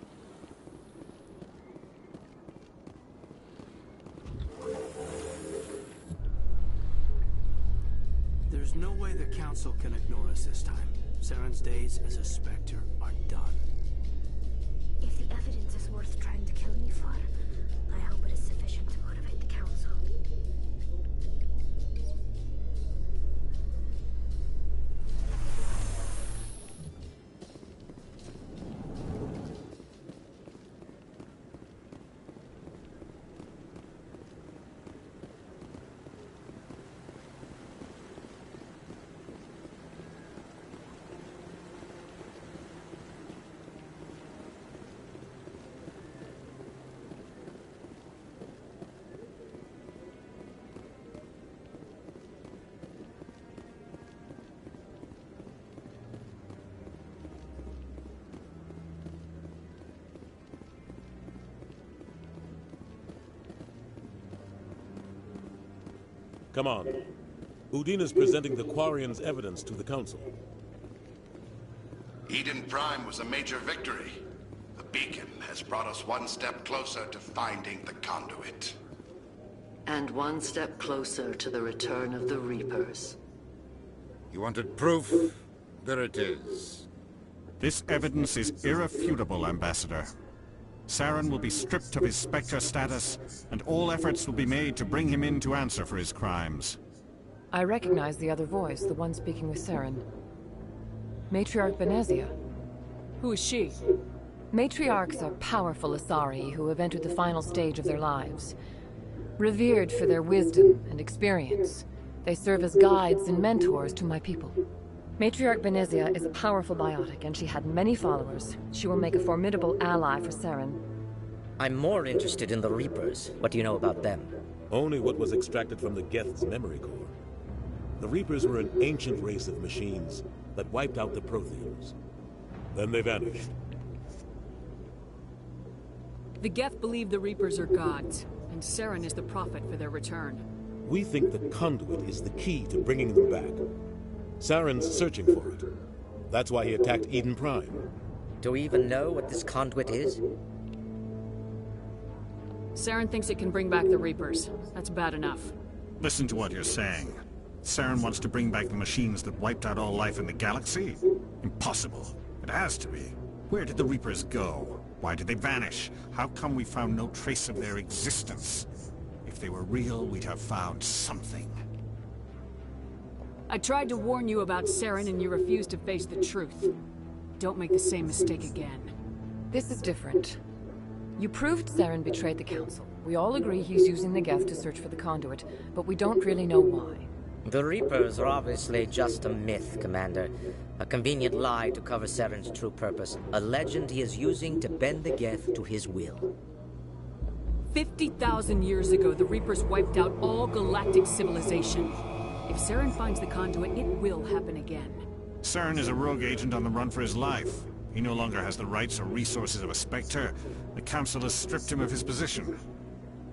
There's no way the Council can ignore us this time. Saren's days as a Spectre are done. If the evidence is worth trying to kill me for, I hope it is sufficient to motivate the Council. Come on. Udina's presenting the Quarians' evidence to the Council. Eden Prime was a major victory. The beacon has brought us one step closer to finding the conduit. And one step closer to the return of the Reapers. You wanted proof? There it is. This evidence is irrefutable, Ambassador. Saren will be stripped of his Spectre status, and all efforts will be made to bring him in to answer for his crimes. I recognize the other voice, the one speaking with Saren. Matriarch Benezia. Who is she? Matriarchs are powerful Asari who have entered the final stage of their lives. Revered for their wisdom and experience, they serve as guides and mentors to my people. Matriarch Benezia is a powerful biotic, and she had many followers. She will make a formidable ally for Saren. I'm more interested in the Reapers. What do you know about them? Only what was extracted from the Geth's memory core. The Reapers were an ancient race of machines that wiped out the Protheans. Then they vanished. The Geth believe the Reapers are gods, and Saren is the prophet for their return. We think the conduit is the key to bringing them back. Saren's searching for it. That's why he attacked Eden Prime. Do we even know what this conduit is? Saren thinks it can bring back the Reapers. That's bad enough. Listen to what you're saying. Saren wants to bring back the machines that wiped out all life in the galaxy? Impossible. It has to be. Where did the Reapers go? Why did they vanish? How come we found no trace of their existence? If they were real, we'd have found something. I tried to warn you about Saren and you refused to face the truth. Don't make the same mistake again. This is different. You proved Saren betrayed the Council. We all agree he's using the Geth to search for the conduit, but we don't really know why. The Reapers are obviously just a myth, Commander. A convenient lie to cover Saren's true purpose. A legend he is using to bend the Geth to his will. 50,000 years ago, the Reapers wiped out all galactic civilization. If Saren finds the conduit, it will happen again. Saren is a rogue agent on the run for his life. He no longer has the rights or resources of a Spectre. The Council has stripped him of his position.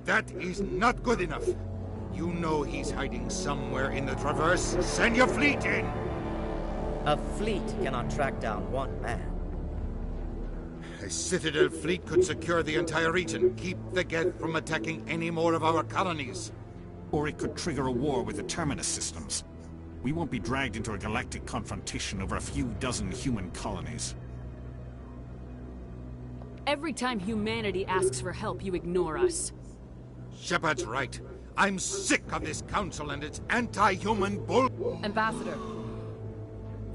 That is not good enough. You know he's hiding somewhere in the Traverse. Send your fleet in! A fleet cannot track down one man. A Citadel fleet could secure the entire region, keep the Geth from attacking any more of our colonies. Or it could trigger a war with the Terminus systems. We won't be dragged into a galactic confrontation over a few dozen human colonies. Every time humanity asks for help, you ignore us. Shepard's right. I'm sick of this council and its anti-human bull... Ambassador,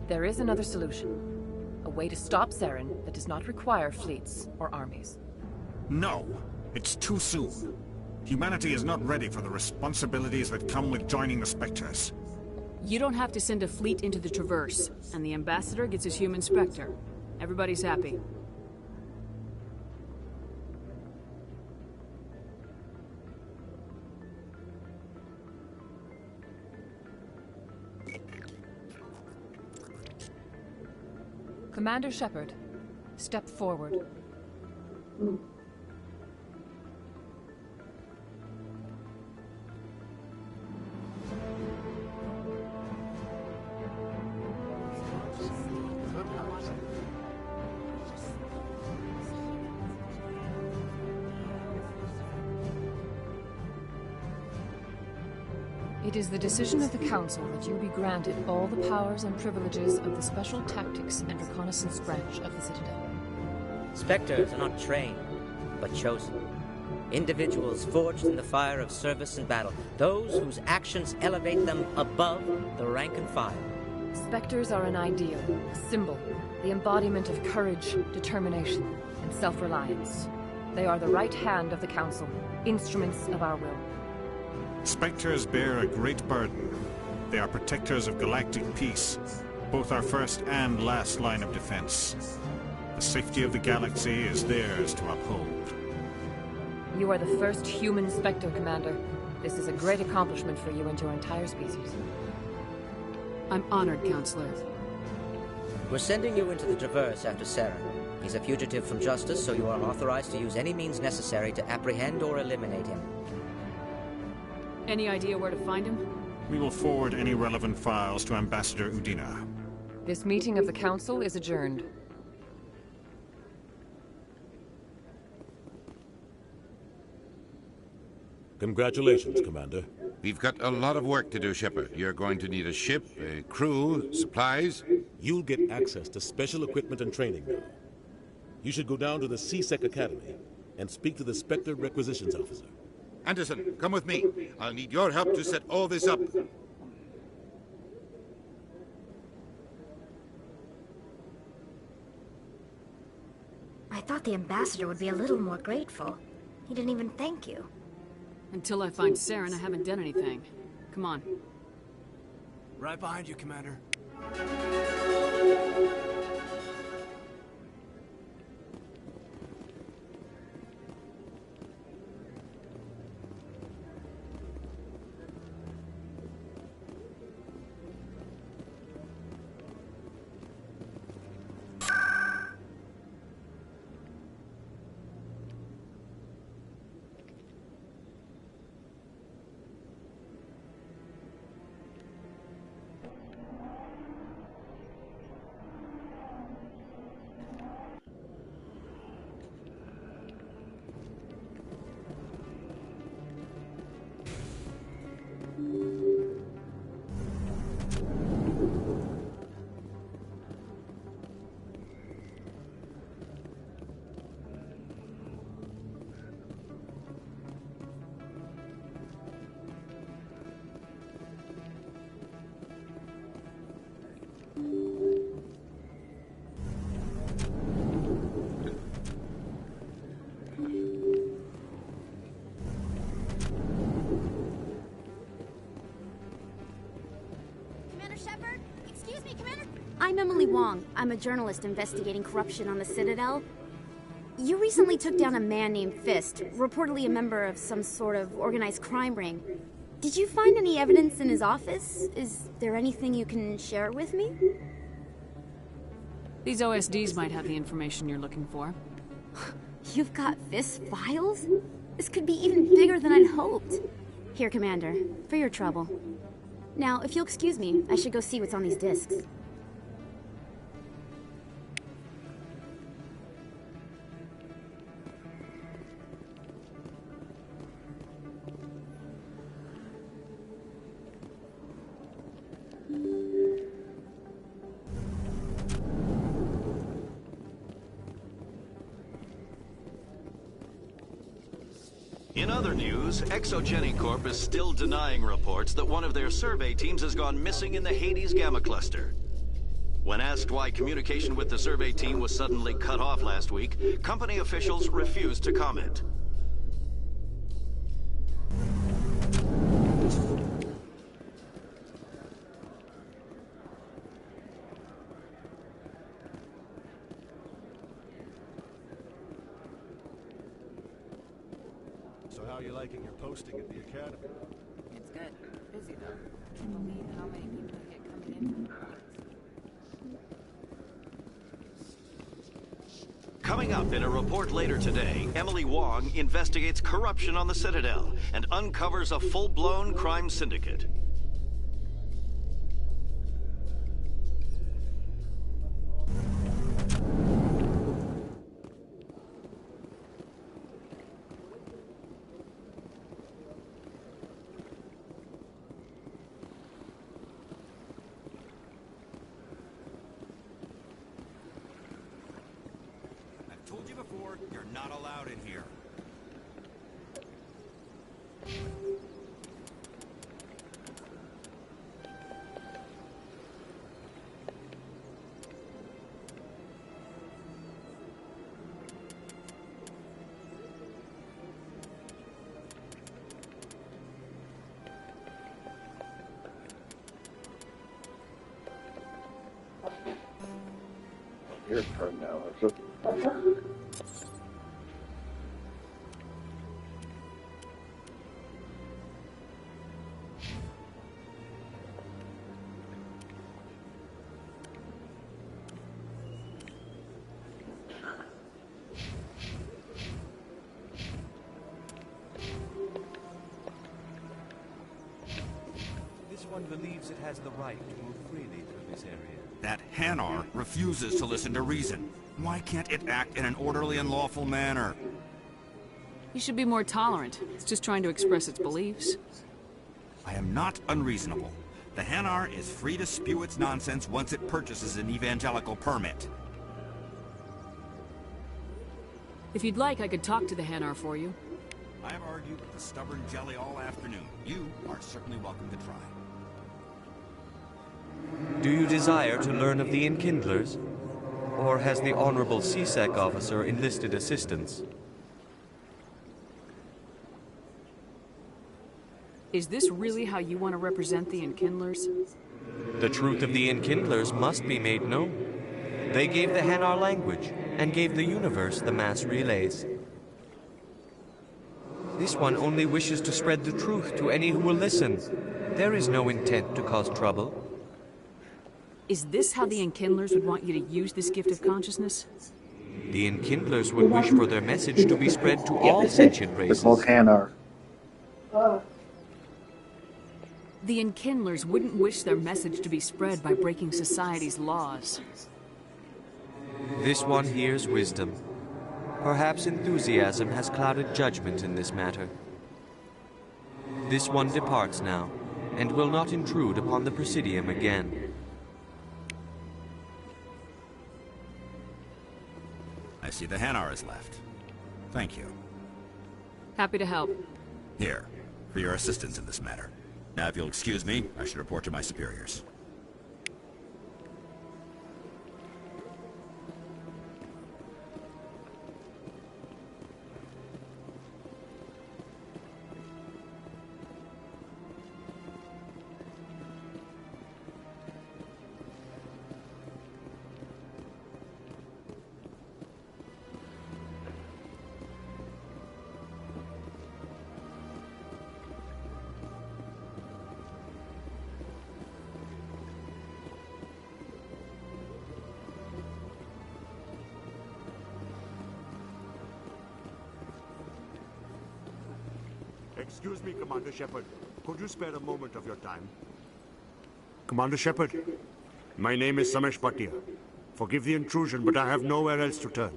there is another solution. A way to stop Saren that does not require fleets or armies. No, it's too soon. Humanity is not ready for the responsibilities that come with joining the Spectres. You don't have to send a fleet into the Traverse, and the Ambassador gets his human Spectre. Everybody's happy. Commander Shepard, step forward. It is the decision of the Council that you be granted all the powers and privileges of the Special Tactics and Reconnaissance branch of the Citadel. Spectres are not trained, but chosen. Individuals forged in the fire of service and battle. Those whose actions elevate them above the rank and file. Spectres are an ideal, a symbol, the embodiment of courage, determination, and self-reliance. They are the right hand of the Council, instruments of our will. Spectres bear a great burden. They are protectors of galactic peace, both our first and last line of defense. The safety of the galaxy is theirs to uphold. You are the first human Spectre, Commander. This is a great accomplishment for you and your entire species. I'm honored, Counselor. We're sending you into the Traverse after Saren. He's a fugitive from justice, so you are authorized to use any means necessary to apprehend or eliminate him. Any idea where to find him? We will forward any relevant files to Ambassador Udina. This meeting of the Council is adjourned. Congratulations, Commander. We've got a lot of work to do, Shepard. You're going to need a ship, a crew, supplies. You'll get access to special equipment and training now. You should go down to the C-Sec Academy and speak to the Spectre Requisitions Officer. Anderson, come with me. I'll need your help to set all this up. I thought the ambassador would be a little more grateful. He didn't even thank you. Until I find Saren, I haven't done anything. Come on. Right behind you, Commander. I'm Emily Wong. I'm a journalist investigating corruption on the Citadel. You recently took down a man named Fist, reportedly a member of some sort of organized crime ring. Did you find any evidence in his office? Is there anything you can share with me? These OSDs might have the information you're looking for. You've got Fist's files? This could be even bigger than I'd hoped. Here, Commander, for your trouble. Now, if you'll excuse me, I should go see what's on these discs. In other news, Exogeny Corp is still denying reports that one of their survey teams has gone missing in the Hades Gamma Cluster. When asked why communication with the survey team was suddenly cut off last week, company officials refused to comment. So how are you liking your posting at the academy? It's good. Busy though. Can't believe how many people I get coming in. Coming up in a report later today, Emily Wong investigates corruption on the Citadel and uncovers a full-blown crime syndicate. Told you before, you're not allowed in here. Your turn now, is it? This believes it has the right to move freely through this area. That Hanar refuses to listen to reason. Why can't it act in an orderly and lawful manner? You should be more tolerant. It's just trying to express its beliefs. I am not unreasonable. The Hanar is free to spew its nonsense once it purchases an evangelical permit. If you'd like, I could talk to the Hanar for you. I have argued with the stubborn jelly all afternoon. You are certainly welcome to try. Do you desire to learn of the Enkindlers? Or has the Honorable CSEC officer enlisted assistance? Is this really how you want to represent the Enkindlers? The truth of the Enkindlers must be made known. They gave the Hanar language, and gave the universe the mass relays. This one only wishes to spread the truth to any who will listen. There is no intent to cause trouble. Is this how the Enkindlers would want you to use this gift of consciousness? The Enkindlers would wish for their message to be spread to all sentient races. They're called Hanar. The Enkindlers wouldn't wish their message to be spread by breaking society's laws. This one hears wisdom. Perhaps enthusiasm has clouded judgment in this matter. This one departs now, and will not intrude upon the Presidium again. I see the Hanar is left. Thank you. Happy to help. Here, for your assistance in this matter. Now, if you'll excuse me, I should report to my superiors. Excuse me, Commander Shepard. Could you spare a moment of your time? Commander Shepard, my name is Samesh Bhatia. Forgive the intrusion, but I have nowhere else to turn.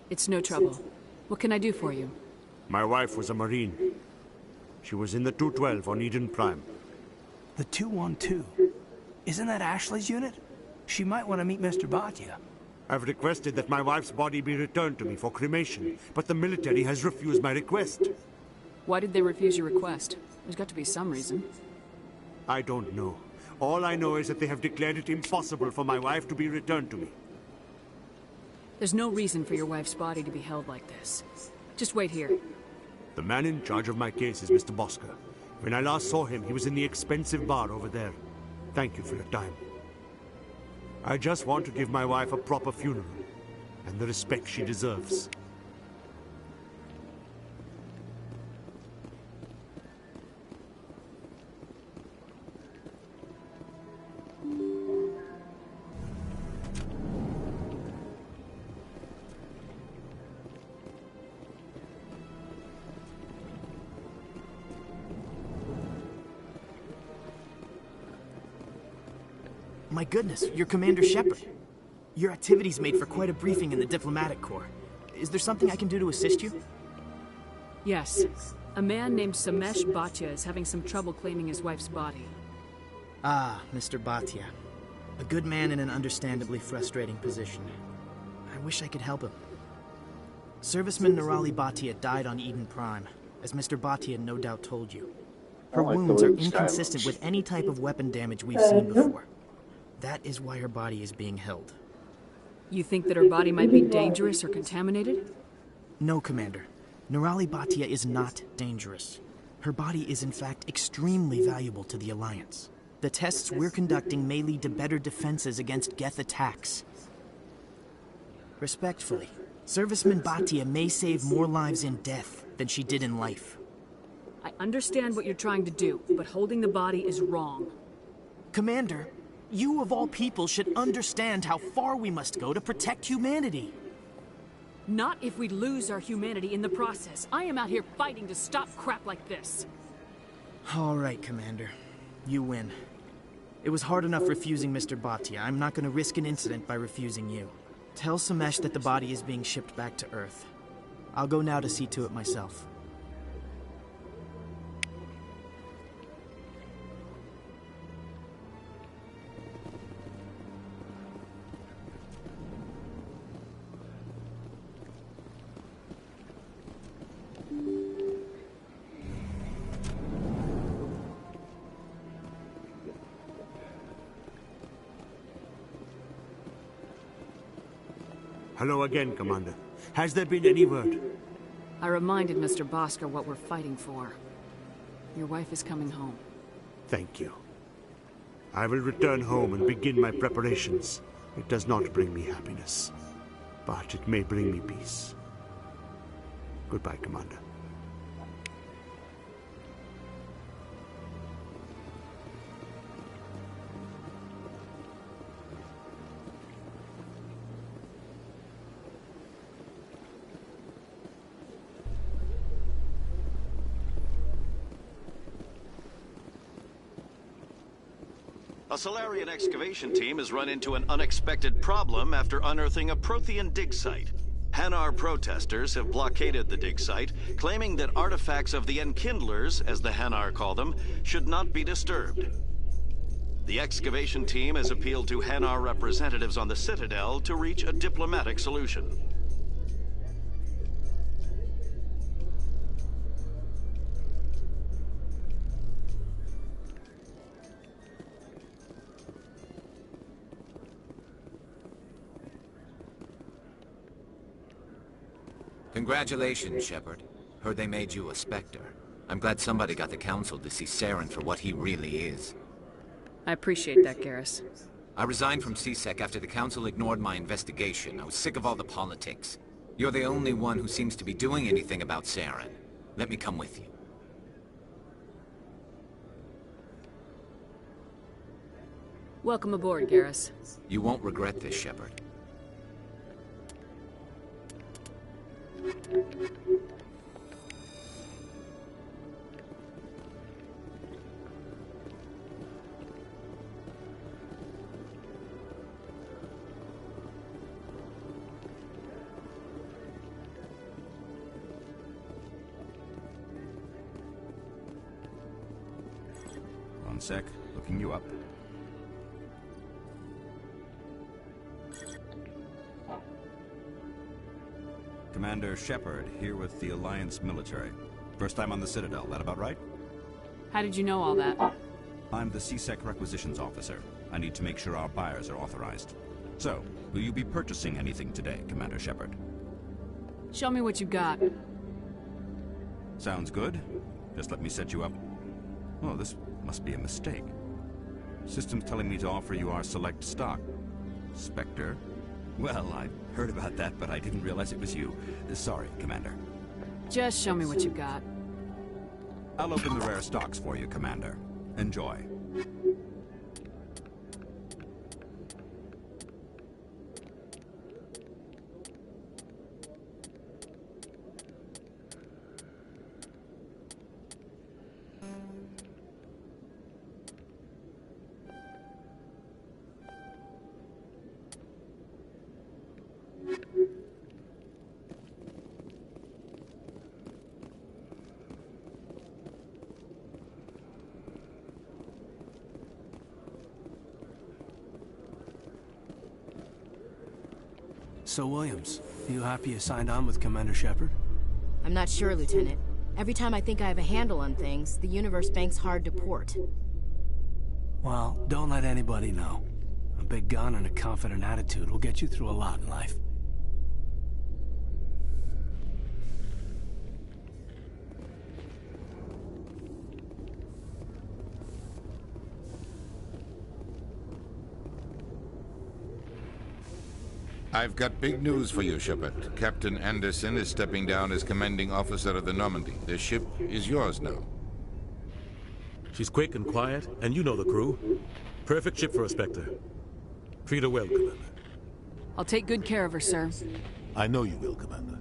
It's no trouble. What can I do for you? My wife was a Marine. She was in the 212 on Eden Prime. The 212? Isn't that Ashley's unit? She might want to meet Mr. Bhatia. I've requested that my wife's body be returned to me for cremation, but the military has refused my request. Why did they refuse your request? There's got to be some reason. I don't know. All I know is that they have declared it impossible for my wife to be returned to me. There's no reason for your wife's body to be held like this. Just wait here. The man in charge of my case is Mr. Bosker. When I last saw him, he was in the expensive bar over there. Thank you for your time. I just want to give my wife a proper funeral, and the respect she deserves. My goodness, you're Commander Shepard. Your activities made for quite a briefing in the Diplomatic Corps. Is there something I can do to assist you? Yes. A man named Samesh Bhatia is having some trouble claiming his wife's body. Ah, Mr. Bhatia. A good man in an understandably frustrating position. I wish I could help him. Serviceman Nirali Bhatia died on Eden Prime, as Mr. Bhatia no doubt told you. Her wounds are inconsistent with any type of weapon damage we've seen before. That is why her body is being held. You think that her body might be dangerous or contaminated? No, Commander. Nirali Bhatia is not dangerous. Her body is in fact extremely valuable to the Alliance. The tests we're conducting may lead to better defenses against Geth attacks. Respectfully, Serviceman Bhatia may save more lives in death than she did in life. I understand what you're trying to do, but holding the body is wrong. Commander, you of all people should understand how far we must go to protect humanity. Not if we lose our humanity in the process. I am out here fighting to stop crap like this. All right, Commander. You win. It was hard enough refusing Mr. Bhatia. I'm not going to risk an incident by refusing you. Tell Samesh that the body is being shipped back to Earth. I'll go now to see to it myself. Hello again, Commander. Has there been any word? I reminded Mr. Bhaskar what we're fighting for. Your wife is coming home. Thank you. I will return home and begin my preparations. It does not bring me happiness, but it may bring me peace. Goodbye, Commander. A Solarian excavation team has run into an unexpected problem after unearthing a Prothean dig site. Hanar protesters have blockaded the dig site, claiming that artifacts of the Enkindlers, as the Hanar call them, should not be disturbed. The excavation team has appealed to Hanar representatives on the Citadel to reach a diplomatic solution. Congratulations, Shepard. Heard they made you a Spectre. I'm glad somebody got the Council to see Saren for what he really is. I appreciate that, Garrus. I resigned from C-Sec after the Council ignored my investigation. I was sick of all the politics. You're the only one who seems to be doing anything about Saren. Let me come with you. Welcome aboard, Garrus. You won't regret this, Shepard. One sec, looking you up. Commander Shepard, here with the Alliance military. First time on the Citadel, that about right? How did you know all that? I'm the C-Sec requisitions officer. I need to make sure our buyers are authorized. So, will you be purchasing anything today, Commander Shepard? Show me what you got. Sounds good. Just let me set you up. Oh, this must be a mistake. System's telling me to offer you our select stock. Spectre? Well, I heard about that, but I didn't realize it was you. Sorry, Commander. Just show me what you got. I'll open the rare stocks for you, Commander. Enjoy. So, Williams, you happy you signed on with Commander Shepard? I'm not sure, Lieutenant. Every time I think I have a handle on things, the Universe Bank's hard to port. Well, don't let anybody know. A big gun and a confident attitude will get you through a lot in life. I've got big news for you, Shepard. Captain Anderson is stepping down as commanding officer of the Normandy. The ship is yours now. She's quick and quiet, and you know the crew. Perfect ship for a Spectre. Treat her well, Commander. I'll take good care of her, sir. I know you will, Commander.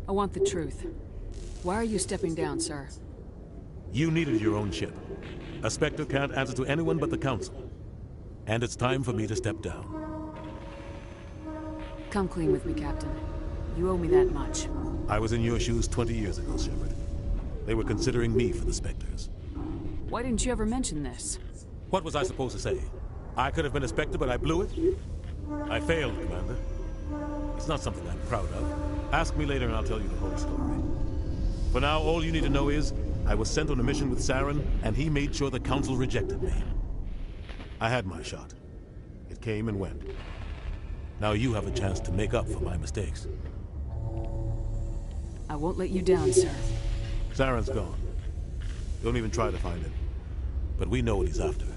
I want the truth. Why are you stepping down, sir? You needed your own ship. A Spectre can't answer to anyone but the Council. And it's time for me to step down. Come clean with me, Captain. You owe me that much. I was in your shoes 20 years ago, Shepard. They were considering me for the Spectres. Why didn't you ever mention this? What was I supposed to say? I could have been a Spectre, but I blew it? I failed, Commander. It's not something I'm proud of. Ask me later and I'll tell you the whole story. For now, all you need to know is, I was sent on a mission with Saren, and he made sure the Council rejected me. I had my shot. It came and went. Now you have a chance to make up for my mistakes. I won't let you down, sir. Saren's gone. Don't even try to find him. But we know what he's after.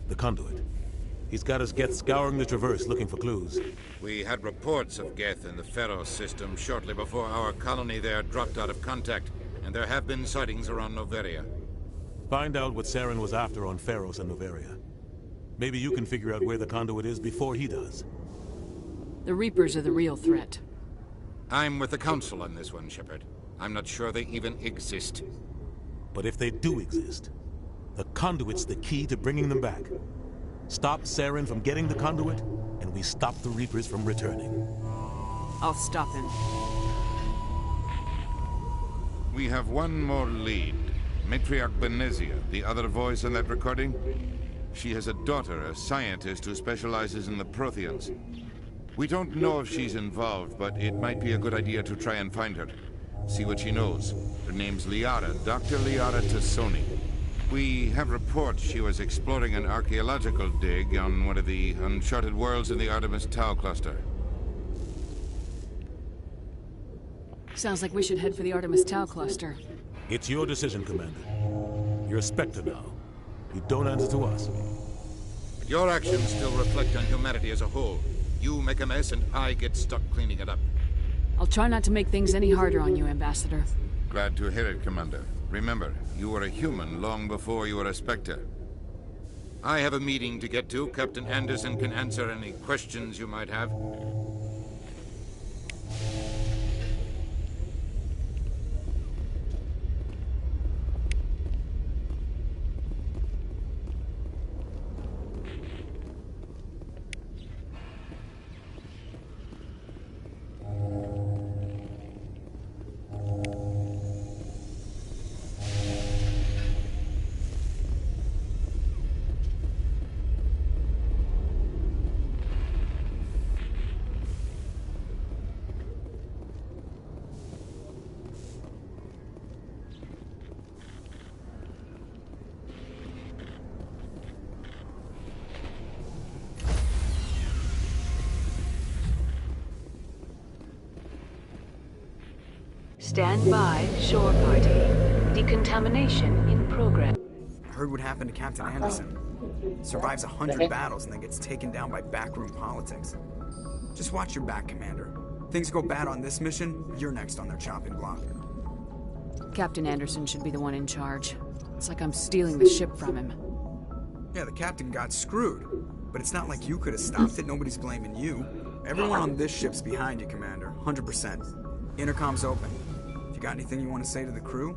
The Conduit. He's got us Geth scouring the Traverse looking for clues. We had reports of Geth in the Pharos system shortly before our colony there dropped out of contact, and there have been sightings around Noveria. Find out what Saren was after on Pharos and Noveria. Maybe you can figure out where the Conduit is before he does. The Reapers are the real threat. I'm with the Council on this one, Shepard. I'm not sure they even exist. But if they do exist, the Conduit's the key to bringing them back. Stop Saren from getting the Conduit, and we stop the Reapers from returning. I'll stop him. We have one more lead. Matriarch Benezia, the other voice in that recording. She has a daughter, a scientist who specializes in the Protheans. We don't know if she's involved, but it might be a good idea to try and find her. See what she knows. Her name's Liara, Dr. Liara Tassoni. We have reports she was exploring an archaeological dig on one of the uncharted worlds in the Artemis Tau cluster. Sounds like we should head for the Artemis Tau cluster. It's your decision, Commander. You're a Spectre now. You don't answer to us. Your actions still reflect on humanity as a whole. You make a mess and I get stuck cleaning it up. I'll try not to make things any harder on you, Ambassador. Glad to hear it, Commander. Remember, you were a human long before you were a Spectre. I have a meeting to get to. Captain Anderson can answer any questions you might have. Stand by, shore party. Decontamination in progress. I heard what happened to Captain Anderson. Survives 100 battles and then gets taken down by backroom politics. Just watch your back, Commander. Things go bad on this mission, you're next on their chopping block. Captain Anderson should be the one in charge. It's like I'm stealing the ship from him. Yeah, the captain got screwed. But it's not like you could have stopped it. Nobody's blaming you. Everyone on this ship's behind you, Commander. 100%. Intercom's open. If you got anything you want to say to the crew,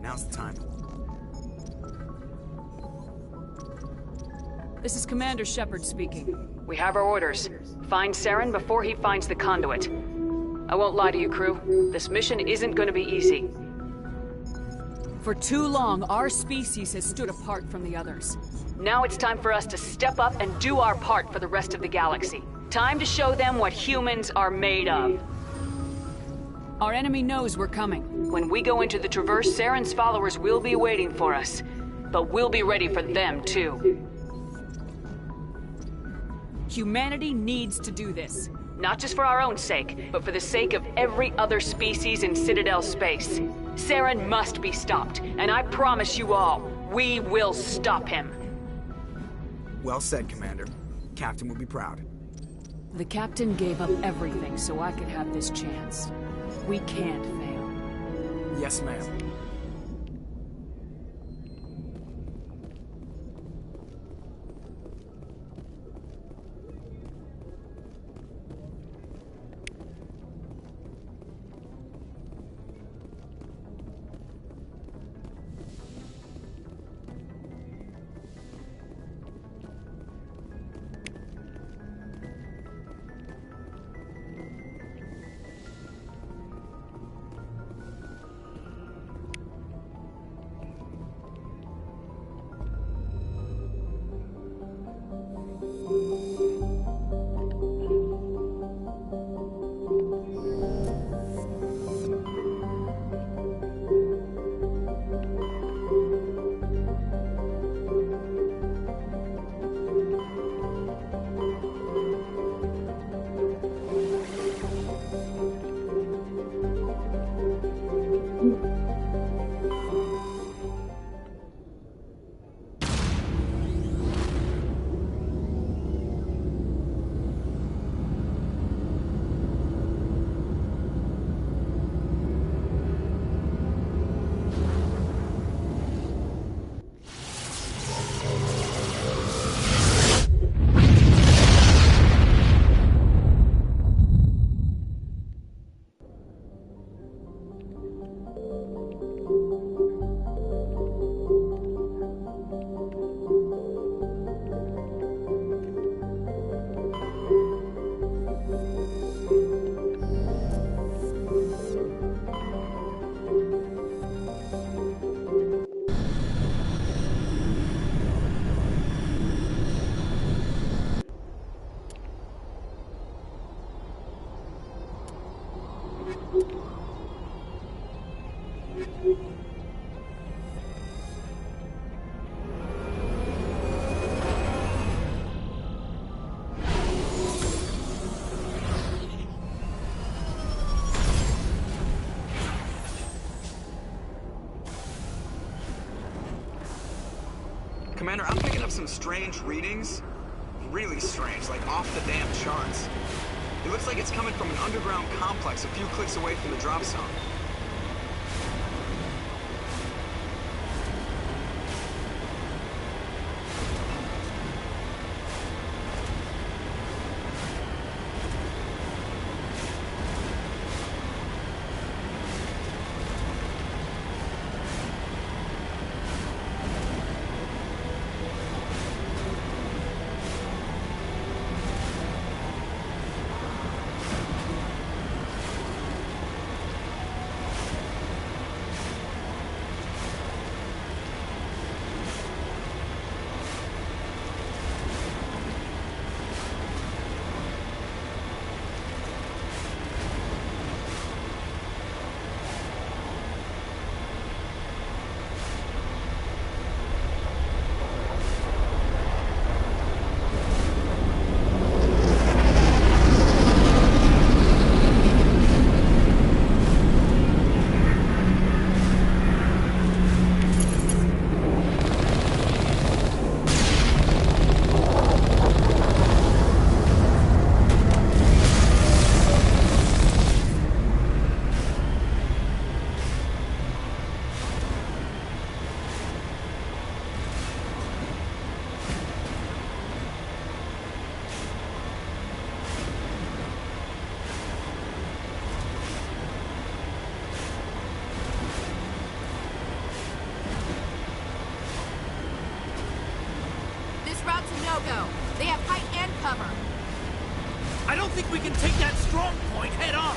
now's the time. This is Commander Shepard speaking. We have our orders. Find Saren before he finds the conduit. I won't lie to you, crew. This mission isn't going to be easy. For too long, our species has stood apart from the others. Now it's time for us to step up and do our part for the rest of the galaxy. Time to show them what humans are made of. Our enemy knows we're coming. When we go into the Traverse, Saren's followers will be waiting for us. But we'll be ready for them, too. Humanity needs to do this. Not just for our own sake, but for the sake of every other species in Citadel space. Saren must be stopped, and I promise you all, we will stop him. Well said, Commander. Captain will be proud. The Captain gave up everything so I could have this chance. We can't fail. Yes, ma'am. Commander, I'm picking up some strange readings. Really strange, like off the damn charts. It looks like it's coming from an underground complex a few clicks away from the drop zone. No-go. They have height and cover. I don't think we can take that strong point head on.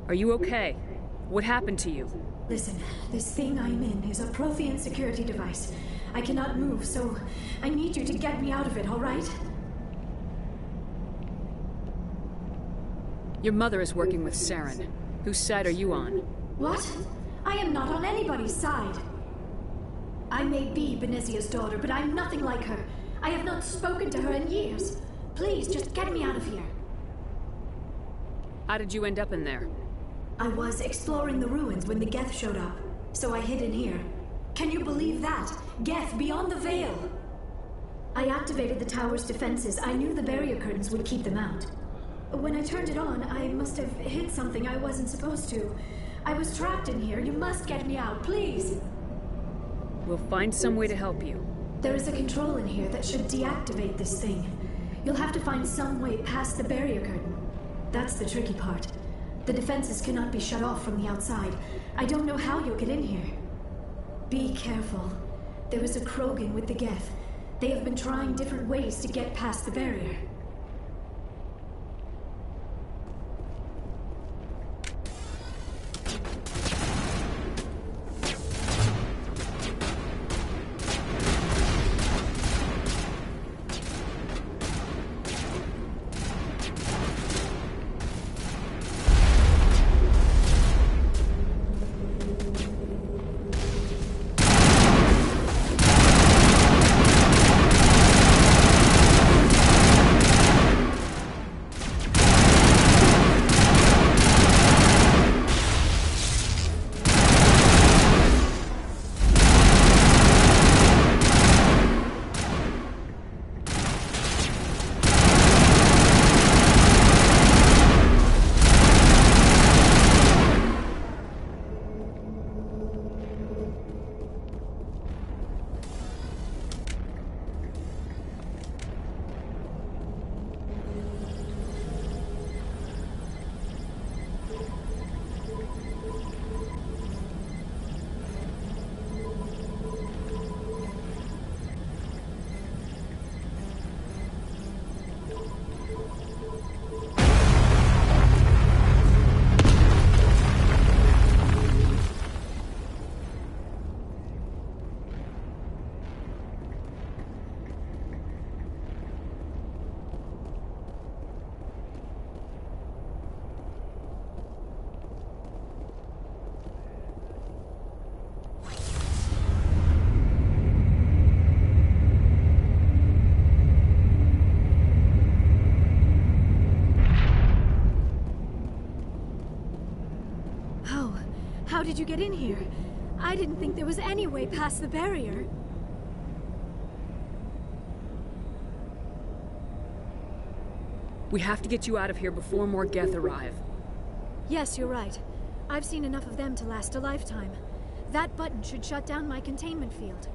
Are you okay? What happened to you? Listen, this thing I'm in is a Prothean security device. I cannot move, so I need you to get me out of it, all right? Your mother is working with Saren. Whose side are you on? What? I am not on anybody's side. I may be Benezia's daughter, but I'm nothing like her. I have not spoken to her in years. Please, just get me out of here. How did you end up in there? I was exploring the ruins when the Geth showed up, so I hid in here. Can you believe that? Geth beyond the veil! I activated the tower's defenses. I knew the barrier curtains would keep them out. When I turned it on, I must have hit something I wasn't supposed to. I was trapped in here. You must get me out, please! We'll find some way to help you. There is a control in here that should deactivate this thing. You'll have to find some way past the barrier curtain. That's the tricky part. The defenses cannot be shut off from the outside. I don't know how you'll get in here. Be careful. There is a Krogan with the Geth. They have been trying different ways to get past the barrier. How did you get in here? I didn't think there was any way past the barrier. We have to get you out of here before more Geth arrive. Yes, you're right. I've seen enough of them to last a lifetime. That button should shut down my containment field.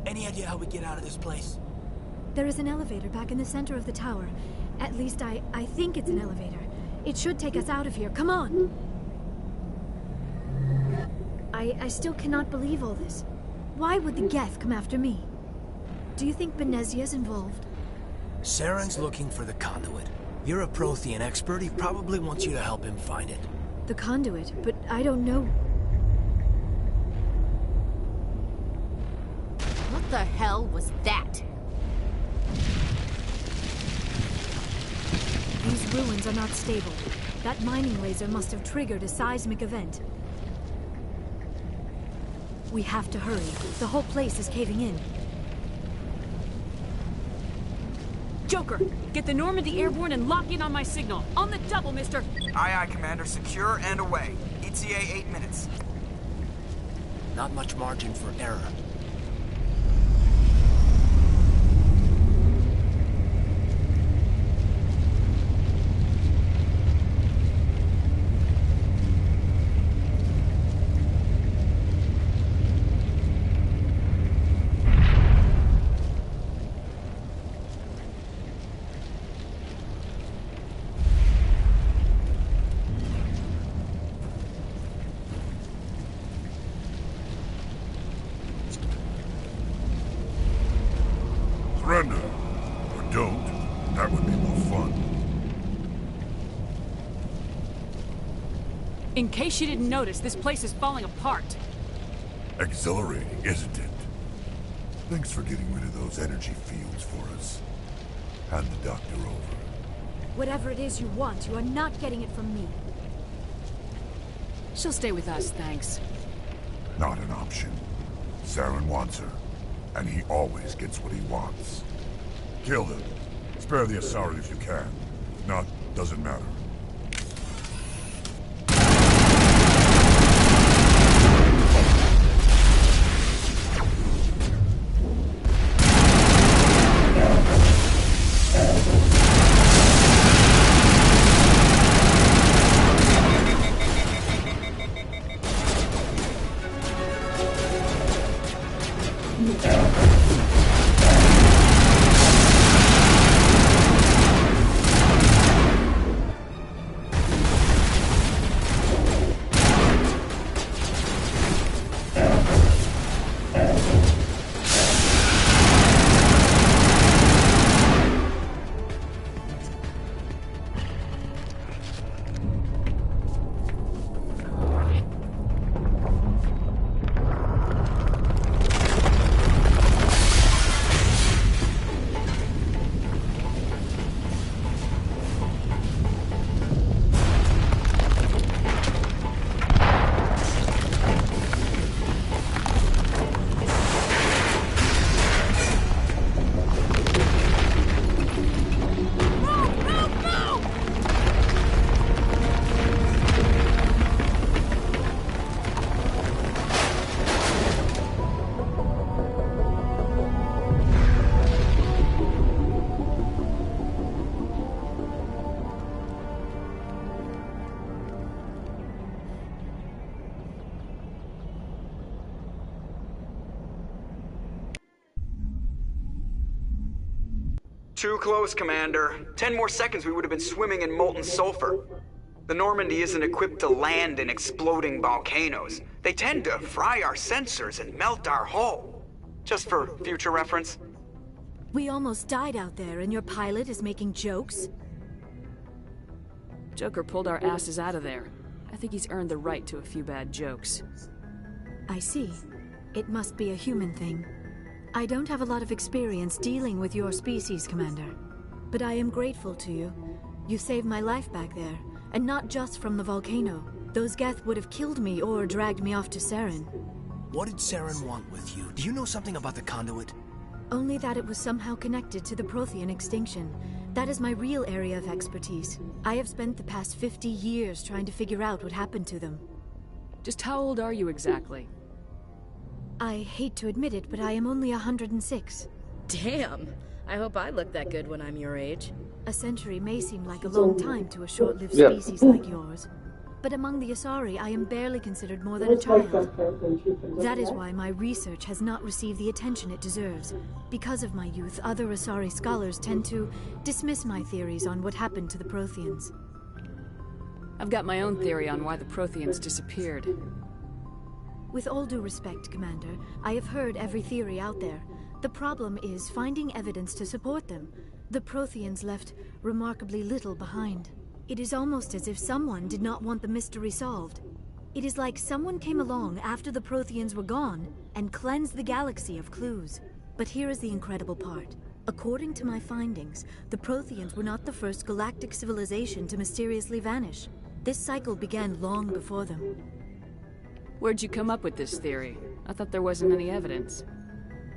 Any idea how we get out of this place? There is an elevator back in the center of the tower. At least I think it's an elevator. It should take us out of here. Come on! I still cannot believe all this. Why would the Geth come after me? Do you think Benezia's involved? Saren's looking for the conduit. You're a Prothean expert. He probably wants you to help him find it. The conduit, but I don't know. What the hell was that? These ruins are not stable. That mining laser must have triggered a seismic event. We have to hurry. The whole place is caving in. Joker, get the Normandy airborne and lock in on my signal. On the double, mister! Aye, aye, Commander. Secure and away. ETA 8 minutes. Not much margin for error. Surrender. Or don't. That would be more fun. In case you didn't notice, this place is falling apart. Exhilarating, isn't it? Thanks for getting rid of those energy fields for us. Hand the doctor over. Whatever it is you want, you are not getting it from me. She'll stay with us, thanks. Not an option. Saren wants her, and he always gets what he wants. Kill him. Spare the Asari if you can. If not, doesn't matter. Too close, Commander. 10 more seconds we would have been swimming in molten sulfur. The Normandy isn't equipped to land in exploding volcanoes. They tend to fry our sensors and melt our hull. Just for future reference. We almost died out there, and your pilot is making jokes? Joker pulled our asses out of there. I think he's earned the right to a few bad jokes. I see. It must be a human thing. I don't have a lot of experience dealing with your species, Commander. But I am grateful to you. You saved my life back there, and not just from the volcano. Those Geth would have killed me or dragged me off to Saren. What did Saren want with you? Do you know something about the conduit? Only that it was somehow connected to the Prothean extinction. That is my real area of expertise. I have spent the past 50 years trying to figure out what happened to them. Just how old are you exactly? I hate to admit it, but I am only 106. Damn! I hope I look that good when I'm your age. A century may seem like a long time to a short-lived species like yours. But among the Asari, I am barely considered more than a child. That is why my research has not received the attention it deserves. Because of my youth, other Asari scholars tend to dismiss my theories on what happened to the Protheans. I've got my own theory on why the Protheans disappeared. With all due respect, Commander, I have heard every theory out there. The problem is finding evidence to support them. The Protheans left remarkably little behind. It is almost as if someone did not want the mystery solved. It is like someone came along after the Protheans were gone and cleansed the galaxy of clues. But here is the incredible part. According to my findings, the Protheans were not the first galactic civilization to mysteriously vanish. This cycle began long before them. Where'd you come up with this theory? I thought there wasn't any evidence.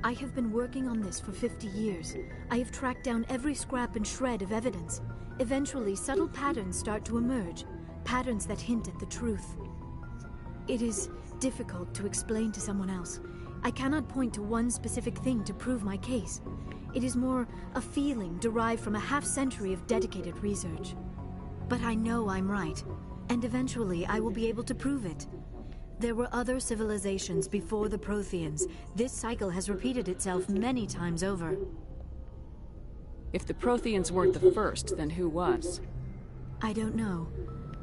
I have been working on this for 50 years. I have tracked down every scrap and shred of evidence. Eventually, subtle patterns start to emerge, patterns that hint at the truth. It is difficult to explain to someone else. I cannot point to one specific thing to prove my case. It is more a feeling derived from a half-century of dedicated research. But I know I'm right, and eventually I will be able to prove it. There were other civilizations before the Protheans. This cycle has repeated itself many times over. If the Protheans weren't the first, then who was? I don't know.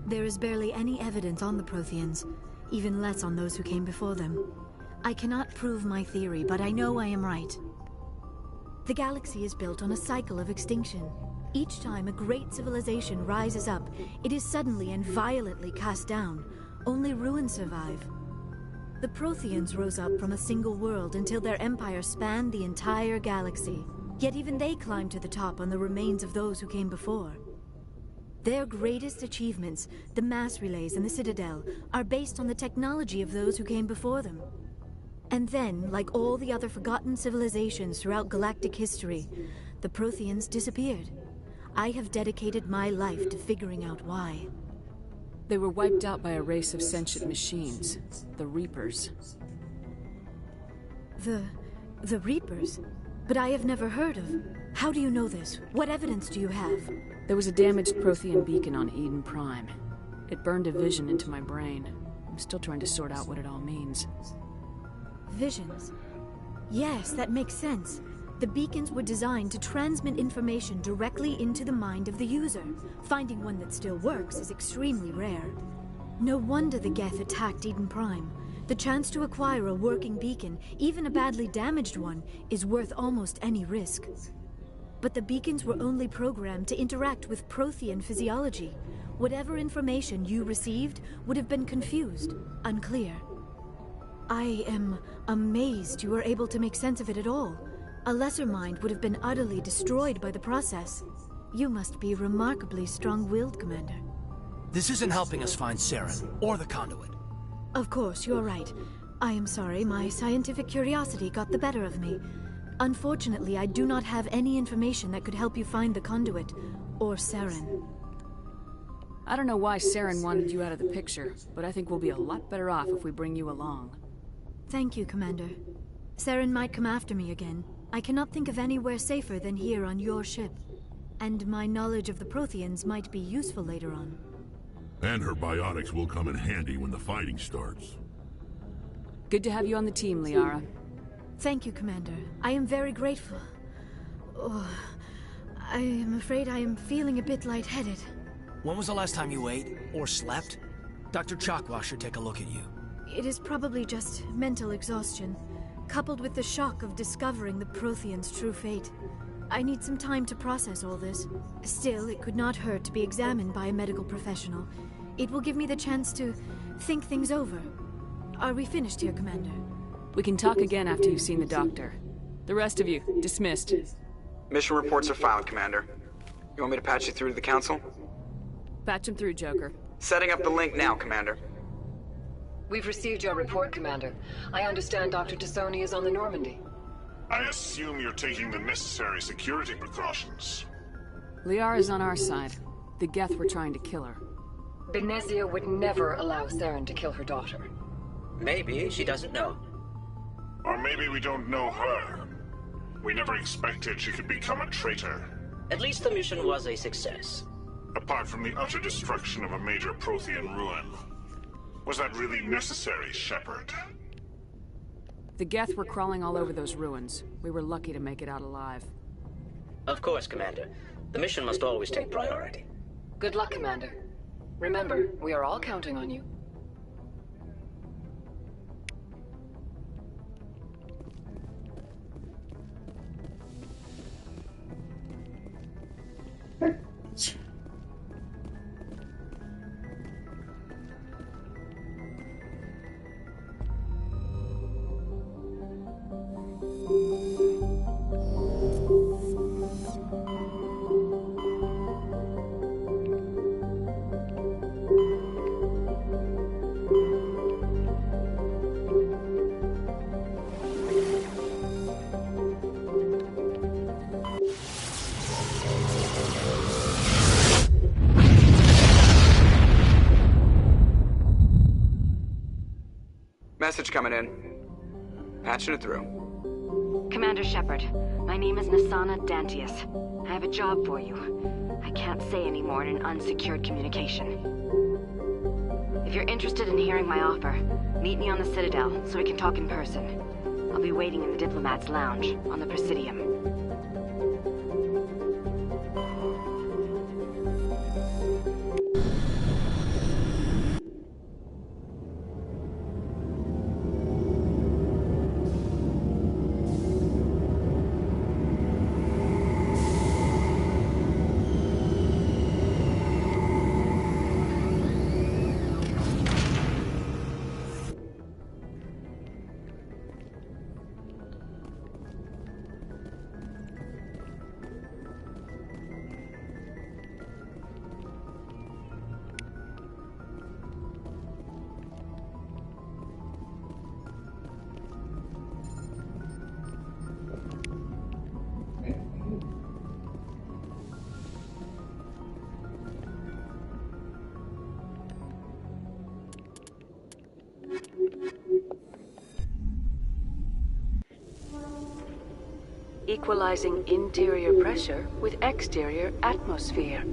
There is barely any evidence on the Protheans, even less on those who came before them. I cannot prove my theory, but I know I am right. The galaxy is built on a cycle of extinction. Each time a great civilization rises up, it is suddenly and violently cast down. Only ruins survive. The Protheans rose up from a single world until their empire spanned the entire galaxy. Yet even they climbed to the top on the remains of those who came before. Their greatest achievements, the mass relays and the Citadel, are based on the technology of those who came before them. And then, like all the other forgotten civilizations throughout galactic history, the Protheans disappeared. I have dedicated my life to figuring out why. They were wiped out by a race of sentient machines, the Reapers. The Reapers? But I have never heard of. How do you know this? What evidence do you have? There was a damaged Prothean beacon on Eden Prime. It burned a vision into my brain. I'm still trying to sort out what it all means. Visions? Yes, that makes sense. The beacons were designed to transmit information directly into the mind of the user. Finding one that still works is extremely rare. No wonder the Geth attacked Eden Prime. The chance to acquire a working beacon, even a badly damaged one, is worth almost any risk. But the beacons were only programmed to interact with Prothean physiology. Whatever information you received would have been confused, unclear. I am amazed you were able to make sense of it at all. A lesser mind would have been utterly destroyed by the process. You must be remarkably strong-willed, Commander. This isn't helping us find Saren, or the Conduit. Of course, you're right. I am sorry, my scientific curiosity got the better of me. Unfortunately, I do not have any information that could help you find the Conduit, or Saren. I don't know why Saren wanted you out of the picture, but I think we'll be a lot better off if we bring you along. Thank you, Commander. Saren might come after me again. I cannot think of anywhere safer than here on your ship. And my knowledge of the Protheans might be useful later on. And her biotics will come in handy when the fighting starts. Good to have you on the team, Liara. Thank you, Commander. I am very grateful. Oh, I am afraid I am feeling a bit lightheaded. When was the last time you ate, or slept? Dr. Chakwa should take a look at you. It is probably just mental exhaustion, coupled with the shock of discovering the Protheans' true fate. I need some time to process all this. Still, it could not hurt to be examined by a medical professional. It will give me the chance to think things over. Are we finished here, Commander? We can talk again after you've seen the doctor. The rest of you, dismissed. Mission reports are filed, Commander. You want me to patch you through to the Council? Patch him through, Joker. Setting up the link now, Commander. We've received your report, Commander. I understand Dr. Tassoni is on the Normandy. I assume you're taking the necessary security precautions. Liara's on our side. The Geth were trying to kill her. Benezia would never allow Saren to kill her daughter. Maybe she doesn't know. Or maybe we don't know her. We never expected she could become a traitor. At least the mission was a success. Apart from the utter destruction of a major Prothean ruin. Was that really necessary, Shepard? The Geth were crawling all over those ruins. We were lucky to make it out alive. Of course, Commander. The mission must always take priority. Good luck, Commander. Remember, we are all counting on you. Message coming in. Patching it through. Commander Shepard, my name is Nasana Dantius. I have a job for you. I can't say any more in an unsecured communication. If you're interested in hearing my offer, meet me on the Citadel so we can talk in person. I'll be waiting in the Diplomat's Lounge on the Presidium. equalizing interior pressure with exterior atmosphere.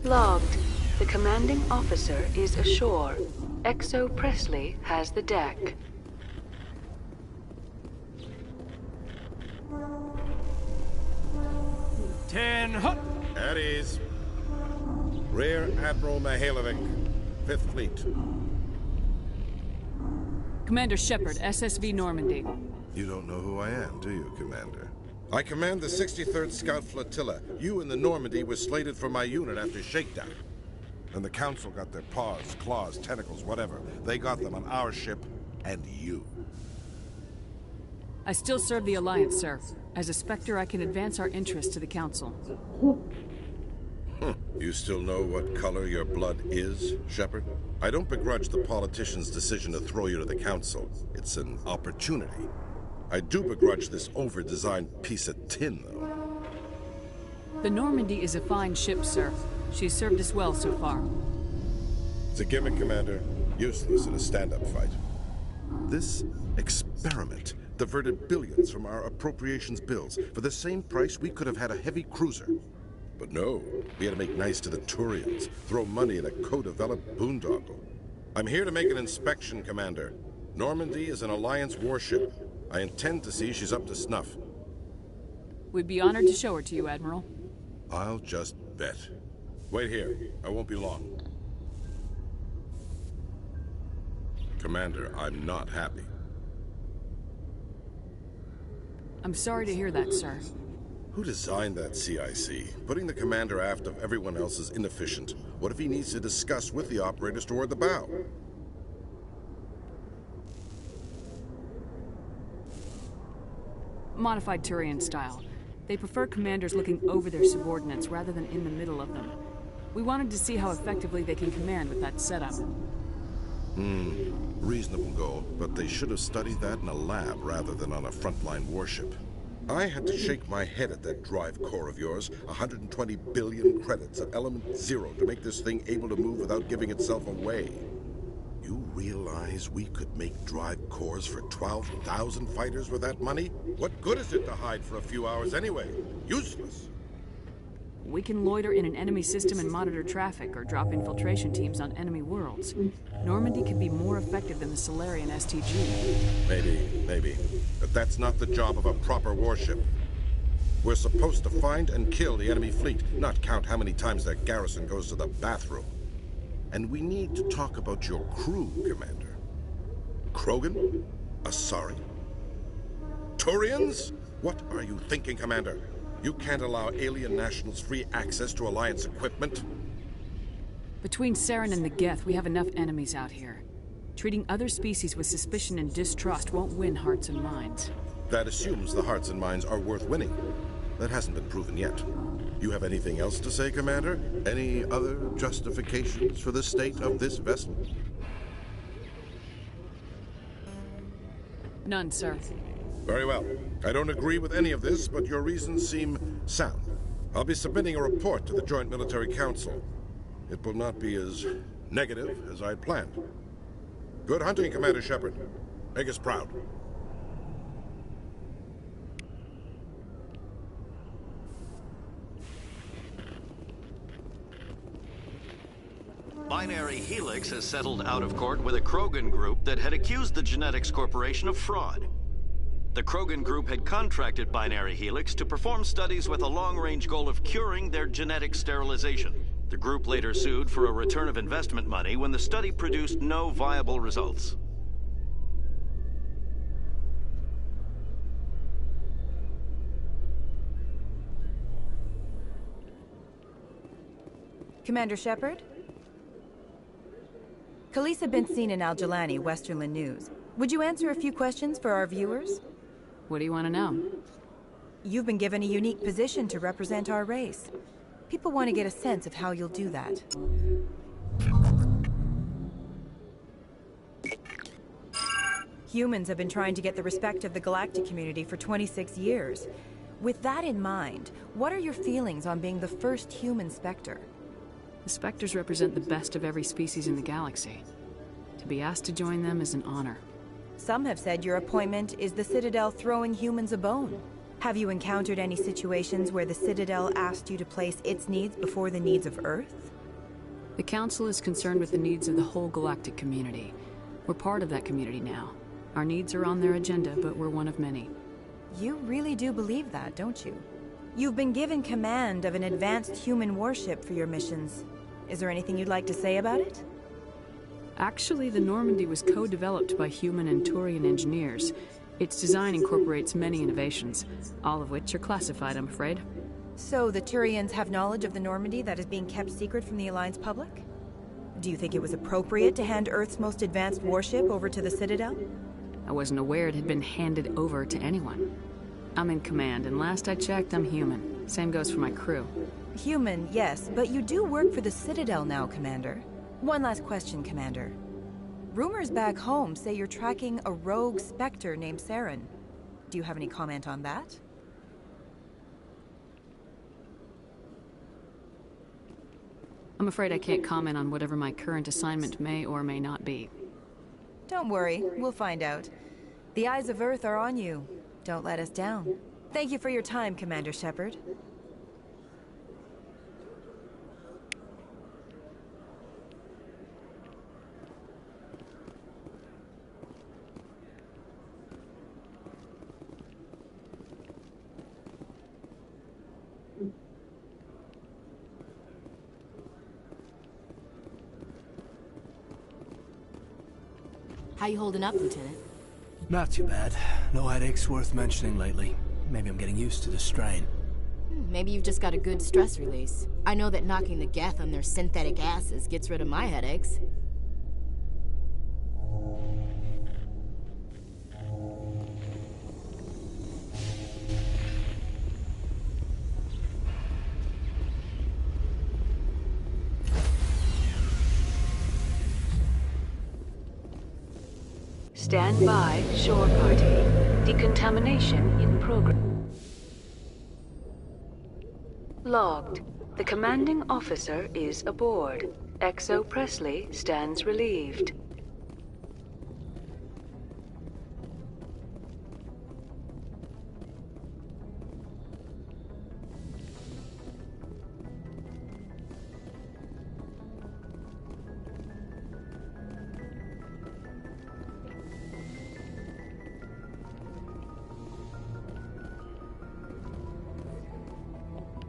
Logged. The commanding officer is ashore. Exo Presley has the deck. At ease. Rear Admiral Mihailovic, 5th Fleet. Commander Shepard, SSV Normandy. You don't know who I am, do you, Commander? I command the 63rd Scout Flotilla. You and the Normandy were slated for my unit after shakedown. And the Council got their paws, claws, tentacles, whatever. They got them on our ship, and you. I still serve the Alliance, sir. As a Spectre, I can advance our interests to the Council. You still know what color your blood is, Shepard? I don't begrudge the politician's decision to throw you to the Council. It's an opportunity. I do begrudge this over-designed piece of tin, though. The Normandy is a fine ship, sir. She's served us well so far. It's a gimmick, Commander. Useless in a stand-up fight. This experiment diverted billions from our appropriations bills. For the same price, we could have had a heavy cruiser. But no, we had to make nice to the Turians, throw money in a co-developed boondoggle. I'm here to make an inspection, Commander. Normandy is an Alliance warship. I intend to see she's up to snuff. We'd be honored to show her to you, Admiral. I'll just bet. Wait here. I won't be long. Commander, I'm not happy. I'm sorry to hear that, sir. Who designed that CIC? Putting the commander aft of everyone else is inefficient. What if he needs to discuss with the operators toward the bow? Modified Turian style. They prefer commanders looking over their subordinates rather than in the middle of them. We wanted to see how effectively they can command with that setup. Reasonable goal, but they should have studied that in a lab rather than on a frontline warship. I had to shake my head at that drive core of yours. 120 billion credits at element 0 to make this thing able to move without giving itself away. You realize we could make drive cores for 12,000 fighters with that money? What good is it to hide for a few hours anyway? Useless. We can loiter in an enemy system and monitor traffic, or drop infiltration teams on enemy worlds. Normandy could be more effective than the Solarian STG. Maybe. But that's not the job of a proper warship. We're supposed to find and kill the enemy fleet, not count how many times their garrison goes to the bathroom. And we need to talk about your crew, Commander. Krogan? Asari? Turians? What are you thinking, Commander? You can't allow alien nationals free access to Alliance equipment? Between Saren and the Geth, we have enough enemies out here. Treating other species with suspicion and distrust won't win hearts and minds. That assumes the hearts and minds are worth winning. That hasn't been proven yet. You have anything else to say, Commander? Any other justifications for the state of this vessel? None, sir. Very well. I don't agree with any of this, but your reasons seem sound. I'll be submitting a report to the Joint Military Council. It will not be as negative as I'd planned. Good hunting, Commander Shepard. Make us proud. Binary Helix has settled out of court with a Krogan group that had accused the Genetics Corporation of fraud. The Krogan group had contracted Binary Helix to perform studies with a long-range goal of curing their genetic sterilization. The group later sued for a return of investment money when the study produced no viable results. Commander Shepard? Khalisah bint Sinan al-Jalani, Westerland News. Would you answer a few questions for our viewers? What do you want to know? You've been given a unique position to represent our race. People want to get a sense of how you'll do that. Humans have been trying to get the respect of the galactic community for 26 years. With that in mind, what are your feelings on being the first human Spectre? The Spectres represent the best of every species in the galaxy. To be asked to join them is an honor. Some have said your appointment is the Citadel throwing humans a bone. Have you encountered any situations where the Citadel asked you to place its needs before the needs of Earth? The Council is concerned with the needs of the whole galactic community. We're part of that community now. Our needs are on their agenda, but we're one of many. You really do believe that, don't you? You've been given command of an advanced human warship for your missions. Is there anything you'd like to say about it? Actually, the Normandy was co-developed by human and Turian engineers. Its design incorporates many innovations, all of which are classified, I'm afraid. So the Turians have knowledge of the Normandy that is being kept secret from the Alliance public? Do you think it was appropriate to hand Earth's most advanced warship over to the Citadel? I wasn't aware it had been handed over to anyone. I'm in command, and last I checked, I'm human. Same goes for my crew. Human, yes, but you do work for the Citadel now, Commander. One last question, Commander. Rumors back home say you're tracking a rogue Spectre named Saren. Do you have any comment on that? I'm afraid I can't comment on whatever my current assignment may or may not be. Don't worry, we'll find out. The eyes of Earth are on you. Don't let us down. Thank you for your time, Commander Shepard. How you holding up, Lieutenant? Not too bad. No headaches worth mentioning lately. Maybe I'm getting used to the strain. Maybe you've just got a good stress release. I know that knocking the Geth on their synthetic asses gets rid of my headaches. Stand by, shore party. Decontamination in progress. Logged. The commanding officer is aboard. XO Presley stands relieved.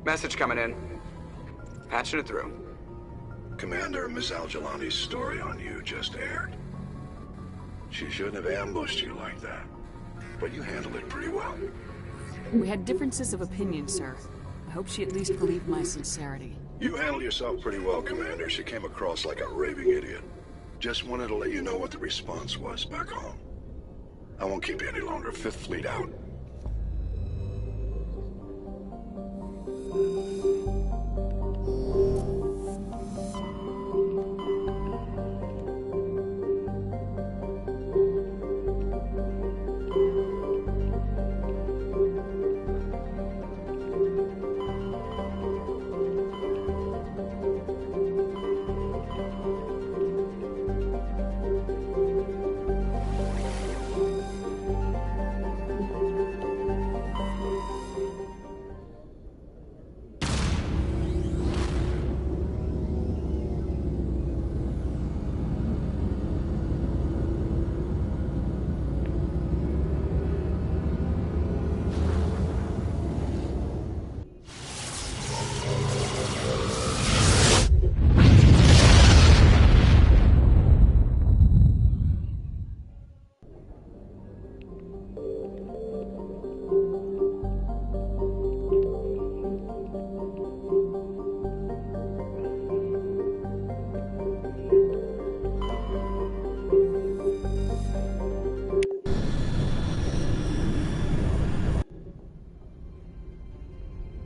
Message coming in. Patching it through. Commander, Miss Al-Jalani's story on you just aired. She shouldn't have ambushed you like that. But you handled it pretty well. We had differences of opinion, sir. I hope she at least believed my sincerity. You handled yourself pretty well, Commander. She came across like a raving idiot. Just wanted to let you know what the response was back home. I won't keep you any longer. Fifth Fleet out.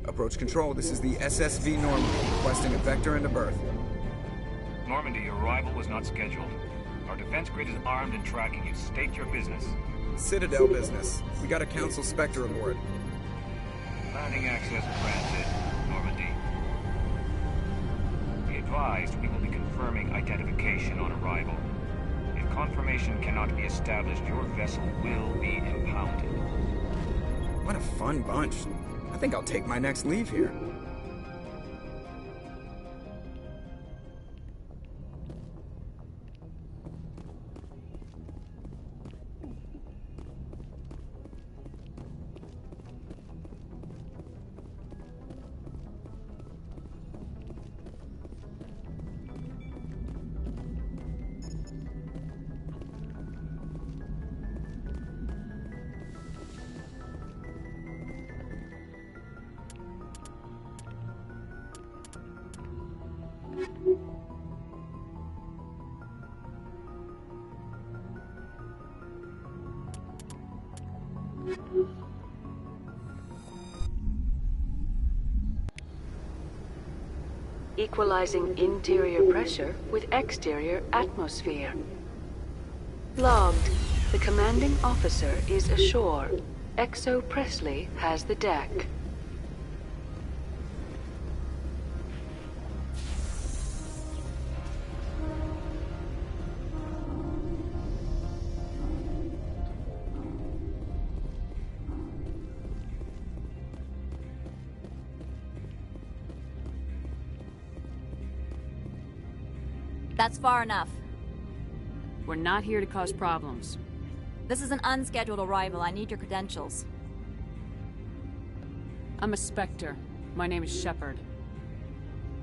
Approach control, this is the SSV Normandy, requesting a vector into berth. Normandy, your arrival was not scheduled. Our defense grid is armed and tracking you. State your business. Citadel business. We got a Council Spectre aboard. Landing access granted, Normandy. Be advised, we will be confirming identification on arrival. If confirmation cannot be established, your vessel will be impounded. What a fun bunch. I think I'll take my next leave here. Equalizing interior pressure with exterior atmosphere. Logged. The commanding officer is ashore. XO Presley has the deck. That's far enough. We're not here to cause problems. This is an unscheduled arrival. I need your credentials. I'm a Spectre. My name is Shepard.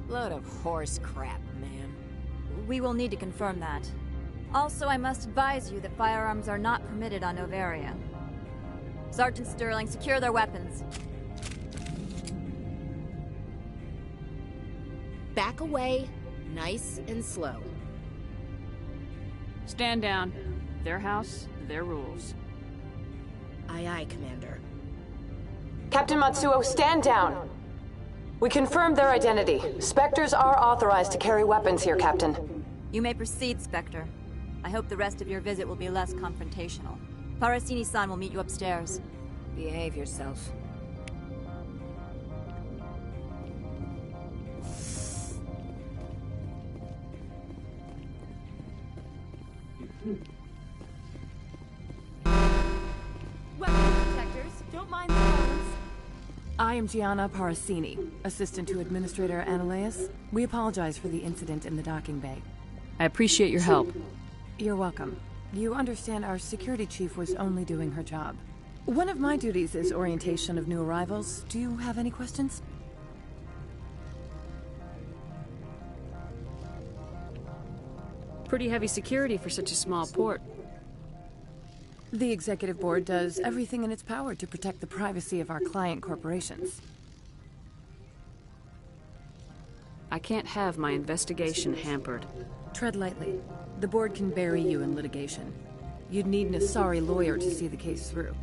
Load of horse crap, man. We will need to confirm that. Also, I must advise you that firearms are not permitted on Noveria. Sergeant Sterling, secure their weapons. Back away, nice and slow. Stand down. Their house, their rules. Aye, aye, Commander. Captain Matsuo, stand down! We confirmed their identity. Spectres are authorized to carry weapons here, Captain. You may proceed, Spectre. I hope the rest of your visit will be less confrontational. Parasini-san will meet you upstairs. Behave yourself. Weapon protectors, don't mind the phones. I am Gianna Parasini, assistant to Administrator Ananias. We apologize for the incident in the docking bay. I appreciate your help. You're welcome. You understand our security chief was only doing her job. One of my duties is orientation of new arrivals. Do you have any questions? Pretty heavy security for such a small port. The Executive Board does everything in its power to protect the privacy of our client corporations. I can't have my investigation hampered. Tread lightly. The Board can bury you in litigation. You'd need an Asari lawyer to see the case through.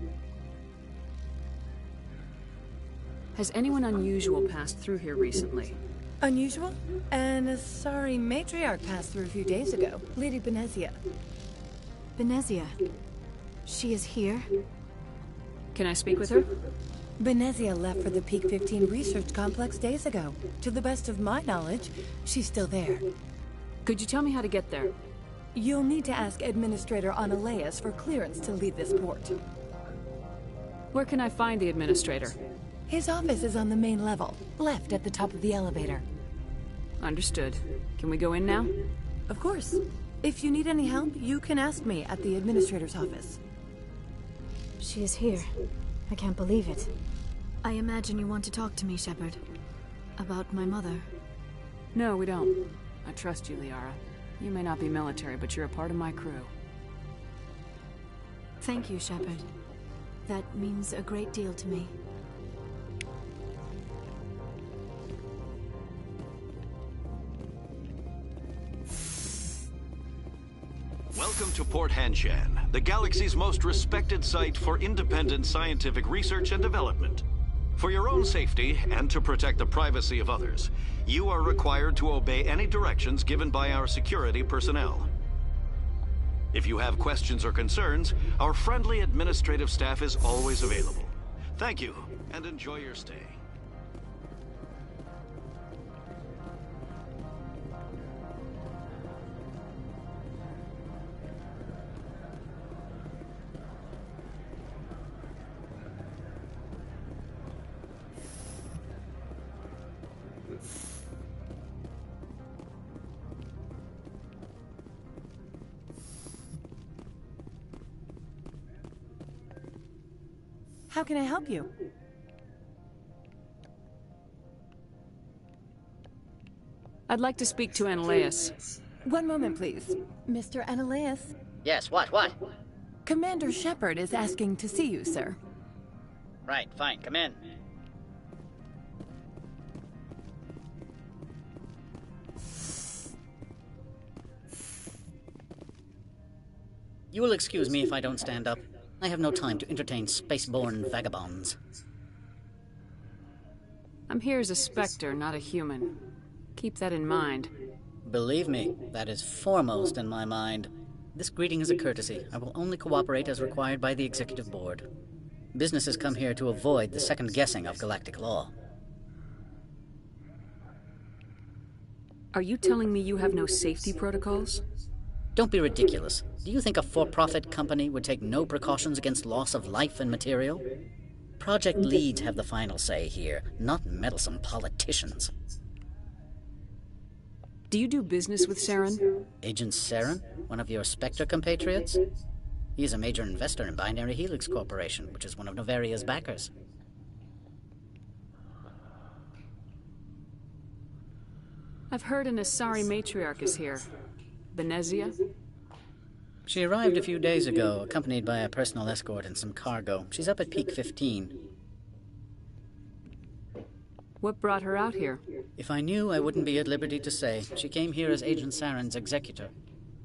Has anyone unusual passed through here recently? Unusual? An Asari matriarch passed through a few days ago. Lady Benezia. Benezia? She is here? Can I speak with her? Benezia left for the Peak 15 research complex days ago. To the best of my knowledge, she's still there. Could you tell me how to get there? You'll need to ask Administrator Ananias for clearance to leave this port. Where can I find the Administrator? His office is on the main level, left at the top of the elevator. Understood. Can we go in now? Of course. If you need any help, you can ask me at the Administrator's office. She is here. I can't believe it. I imagine you want to talk to me, Shepard. About my mother. No, we don't. I trust you, Liara. You may not be military, but you're a part of my crew. Thank you, Shepard. That means a great deal to me. Welcome to Port Hanshan, the galaxy's most respected site for independent scientific research and development. For your own safety, and to protect the privacy of others, you are required to obey any directions given by our security personnel. If you have questions or concerns, our friendly administrative staff is always available. Thank you, and enjoy your stay. How can I help you? I'd like to speak to Analaeus. One moment, please. Mr. Analaeus? Yes, what? Commander Shepard is asking to see you, sir. Right, fine, come in. You will excuse me if I don't stand up. I have no time to entertain spaceborne vagabonds. I'm here as a Spectre, not a human. Keep that in mind. Believe me, that is foremost in my mind. This greeting is a courtesy. I will only cooperate as required by the Executive Board. Businesses come here to avoid the second guessing of galactic law. Are you telling me you have no safety protocols? Don't be ridiculous. Do you think a for-profit company would take no precautions against loss of life and material? Project leads have the final say here, not meddlesome politicians. Do you do business with Saren? Agent Saren? One of your Spectre compatriots? He is a major investor in Binary Helix Corporation, which is one of Novaria's backers. I've heard an Asari matriarch is here. Benezia? She arrived a few days ago, accompanied by a personal escort and some cargo. She's up at Peak 15. What brought her out here? If I knew, I wouldn't be at liberty to say. She came here as Agent Saren's executor.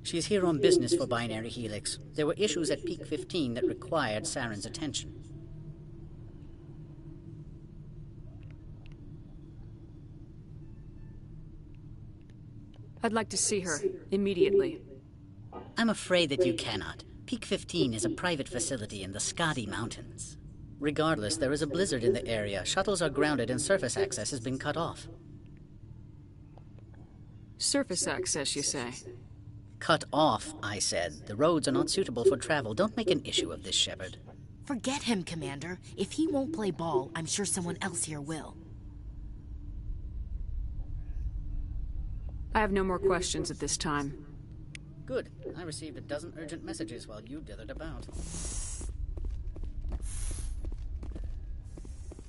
She's here on business for Binary Helix. There were issues at Peak 15 that required Saren's attention. I'd like to see her, immediately. I'm afraid that you cannot. Peak 15 is a private facility in the Skadi Mountains. Regardless, there is a blizzard in the area. Shuttles are grounded and surface access has been cut off. Surface access, you say? Cut off, I said. The roads are not suitable for travel. Don't make an issue of this, Shepard. Forget him, Commander. If he won't play ball, I'm sure someone else here will. I have no more questions at this time. Good. I received a dozen urgent messages while you dithered about.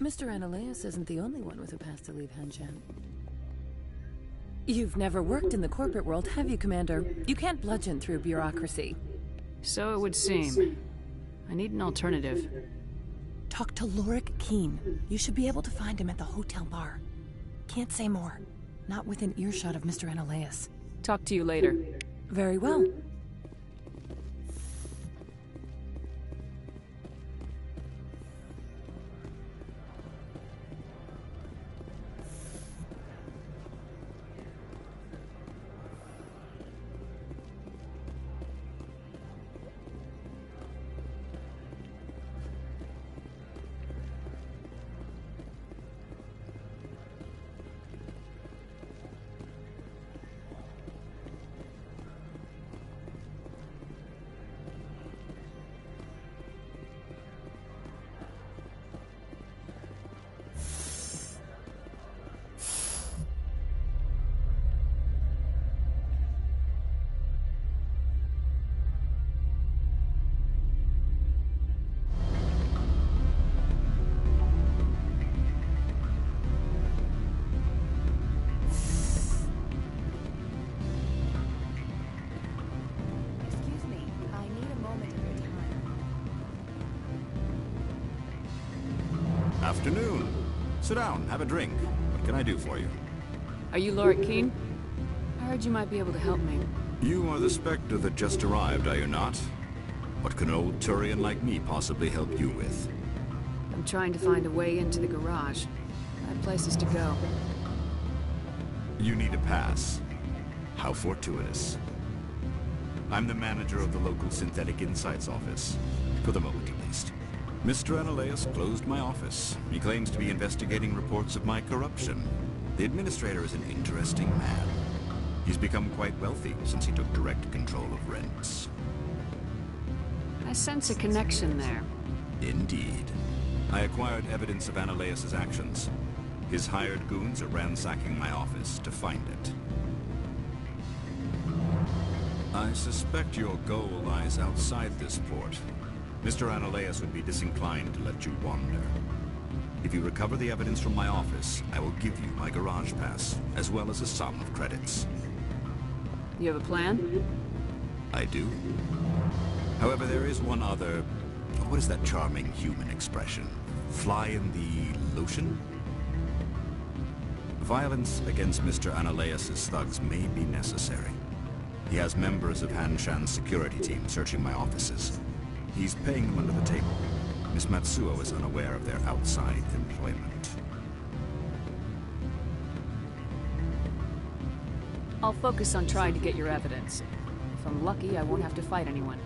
Mr. Analaeus isn't the only one with a path to leave Hanjan. You've never worked in the corporate world, have you, Commander? You can't bludgeon through bureaucracy. So it would seem. I need an alternative. Talk to Lorik Keen. You should be able to find him at the hotel bar. Can't say more. Not within earshot of Mr. Analaeus. Talk to you later. Very well. Afternoon. Sit down, have a drink. What can I do for you? Are you Lorik Keen? I heard you might be able to help me. You are the Spectre that just arrived, are you not? What can an old Turian like me possibly help you with? I'm trying to find a way into the garage. I have places to go. You need a pass. How fortuitous. I'm the manager of the local Synthetic Insights office. For the moment, at least. Mr. Analaeus closed my office. He claims to be investigating reports of my corruption. The administrator is an interesting man. He's become quite wealthy since he took direct control of rents. I sense a connection there. Indeed. I acquired evidence of Analaeus' actions. His hired goons are ransacking my office to find it. I suspect your goal lies outside this port. Mr. Analaeus would be disinclined to let you wander. If you recover the evidence from my office, I will give you my garage pass, as well as a sum of credits. You have a plan? I do. However, there is one other... What is that charming human expression? Fly in the lotion? Violence against Mr. Analaeus' thugs may be necessary. He has members of Han Shan's security team searching my offices. He's paying them under the table. Miss Matsuo is unaware of their outside employment. I'll focus on trying to get your evidence. If I'm lucky, I won't have to fight anyone.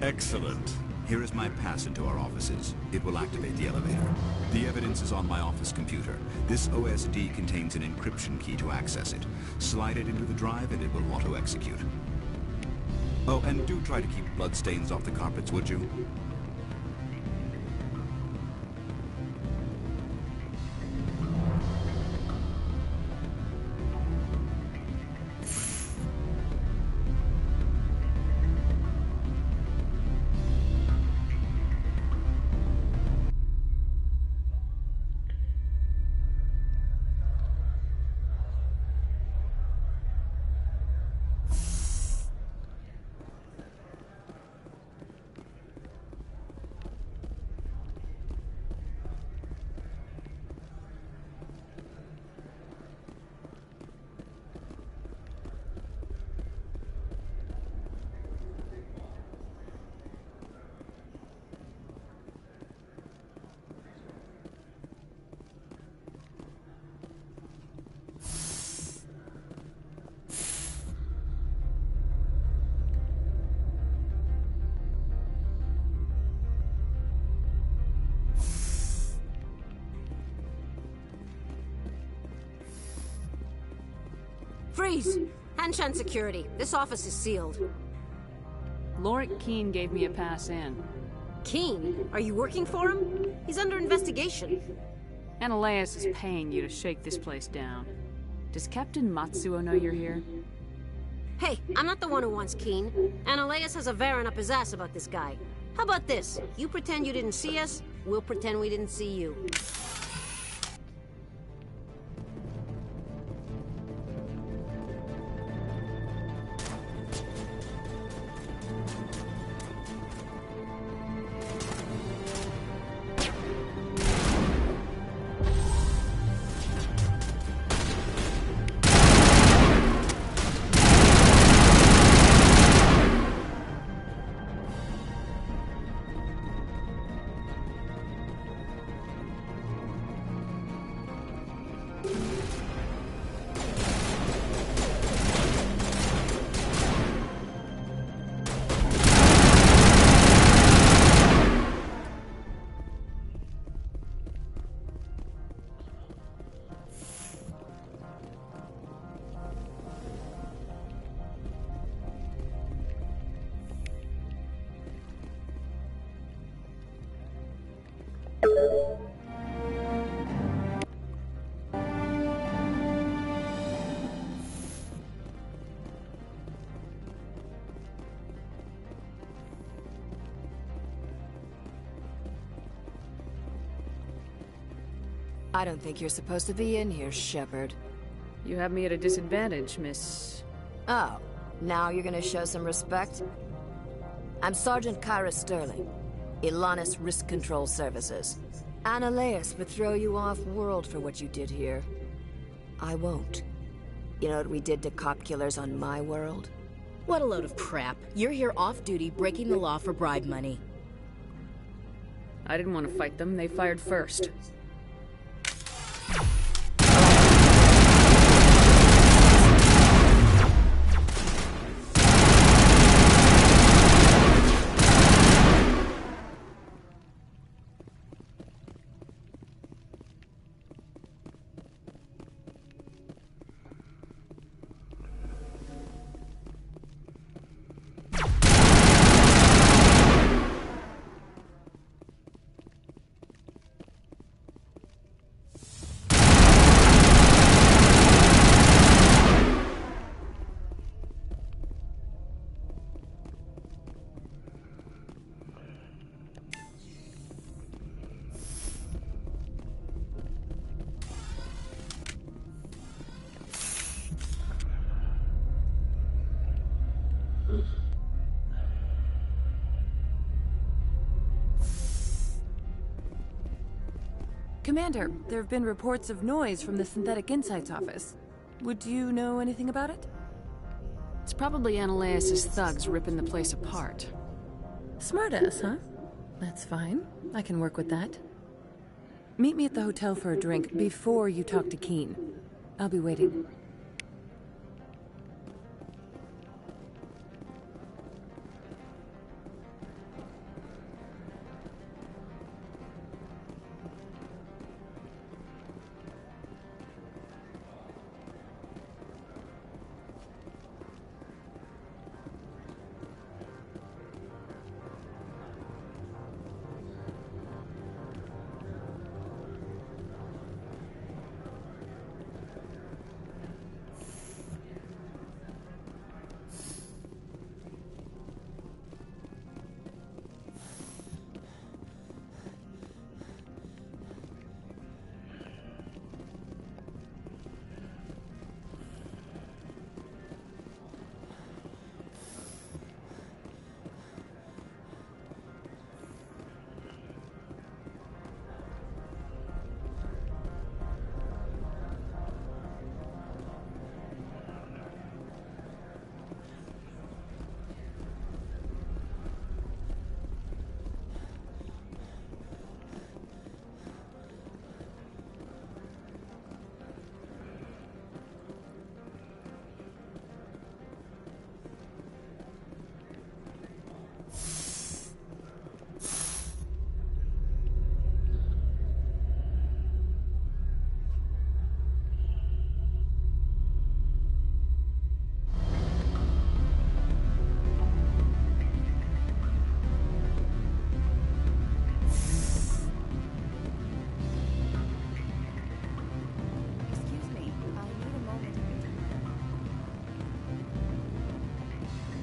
Excellent. Here is my pass into our offices. It will activate the elevator. The evidence is on my office computer. This OSD contains an encryption key to access it. Slide it into the drive and it will auto-execute. Oh, and do try to keep bloodstains off the carpets, would you? Freeze! Han Shan Security. This office is sealed. Lorik Keene gave me a pass in. Keene? Are you working for him? He's under investigation. Analaeus is paying you to shake this place down. Does Captain Matsuo know you're here? Hey, I'm not the one who wants Keene. Analaeus has a Varen up his ass about this guy. How about this? You pretend you didn't see us, we'll pretend we didn't see you. I don't think you're supposed to be in here, Shepard. You have me at a disadvantage, Miss... Oh, now you're gonna show some respect? I'm Sergeant Kyra Sterling, Ilanis Risk Control Services. Analaeus would throw you off-world for what you did here. I won't. You know what we did to cop killers on my world? What a load of crap. You're here off-duty, breaking the law for bribe money. I didn't want to fight them. They fired first. Commander, there have been reports of noise from the Synthetic Insights office. Would you know anything about it? It's probably Ananias' thugs ripping the place apart. Smartass, huh? That's fine. I can work with that. Meet me at the hotel for a drink before you talk to Keen. I'll be waiting.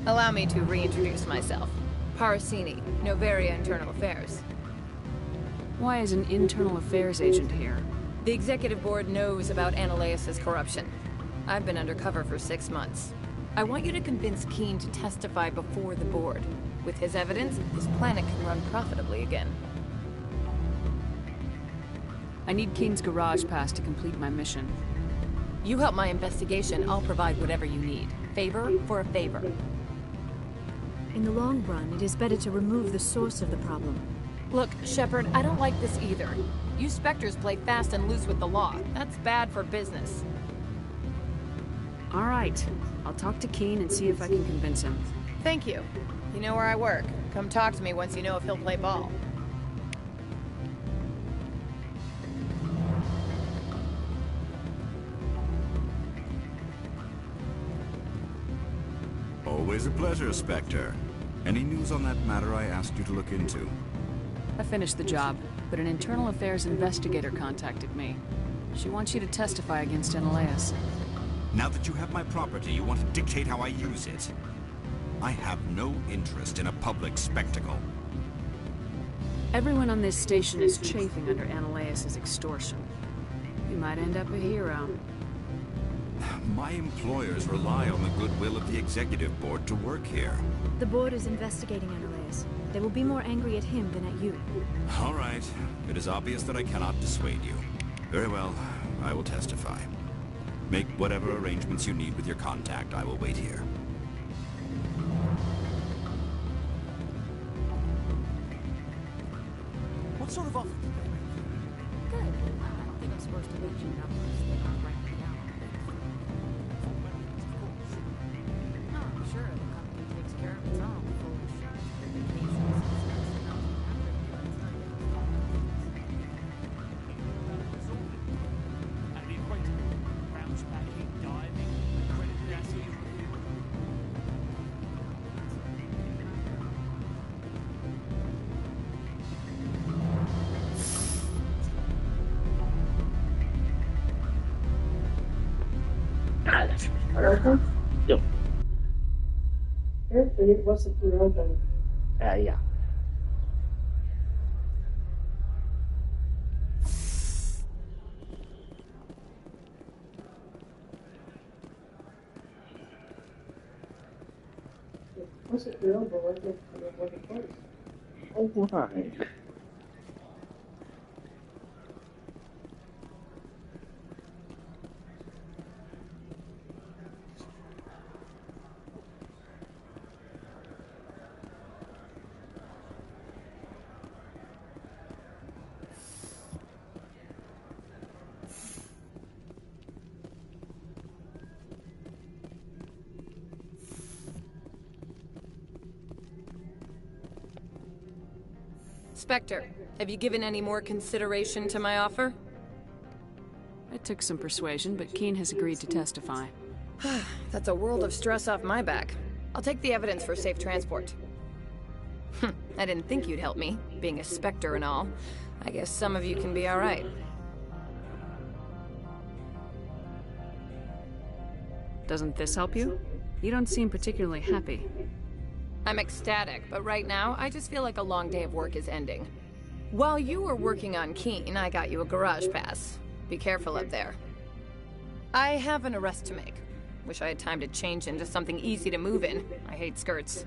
Allow me to reintroduce myself. Parasini, Noveria Internal Affairs. Why is an internal affairs agent here? The executive board knows about Ananias' corruption. I've been undercover for 6 months. I want you to convince Keen to testify before the board. With his evidence, this planet can run profitably again. I need Keen's garage pass to complete my mission. You help my investigation, I'll provide whatever you need. Favor for a favor. In the long run, it is better to remove the source of the problem. Look, Shepard, I don't like this either. You Spectres play fast and loose with the law. That's bad for business. All right. I'll talk to Keen and see if I can convince him. Thank you. You know where I work. Come talk to me once you know if he'll play ball. Always a pleasure, Spectre. Any news on that matter I asked you to look into? I finished the job, but an internal affairs investigator contacted me. She wants you to testify against Ananias. Now that you have my property, you want to dictate how I use it. I have no interest in a public spectacle. Everyone on this station is chafing under Ananias' extortion. You might end up a hero. My employers rely on the goodwill of the executive board to work here. The board is investigating Ananias. They will be more angry at him than at you. All right. It is obvious that I cannot dissuade you. Very well. I will testify. Make whatever arrangements you need with your contact. I will wait here. What sort of offer? Good. I don't think I'm supposed to let you know. They don't write me down. No, I'm sure the company takes care of its own. Full insurance, vacations, Yuk. Proyek was open. Yeah. What's it real, but what the place? Oh, why? Spectre, have you given any more consideration to my offer? It took some persuasion, but Keen has agreed to testify. That's a world of stress off my back. I'll take the evidence for safe transport. I didn't think you'd help me, being a Spectre and all. I guess some of you can be alright. Doesn't this help you? You don't seem particularly happy. I'm ecstatic, but right now, I just feel like a long day of work is ending. While you were working on Keen, I got you a garage pass. Be careful up there. I have an arrest to make. Wish I had time to change into something easy to move in. I hate skirts.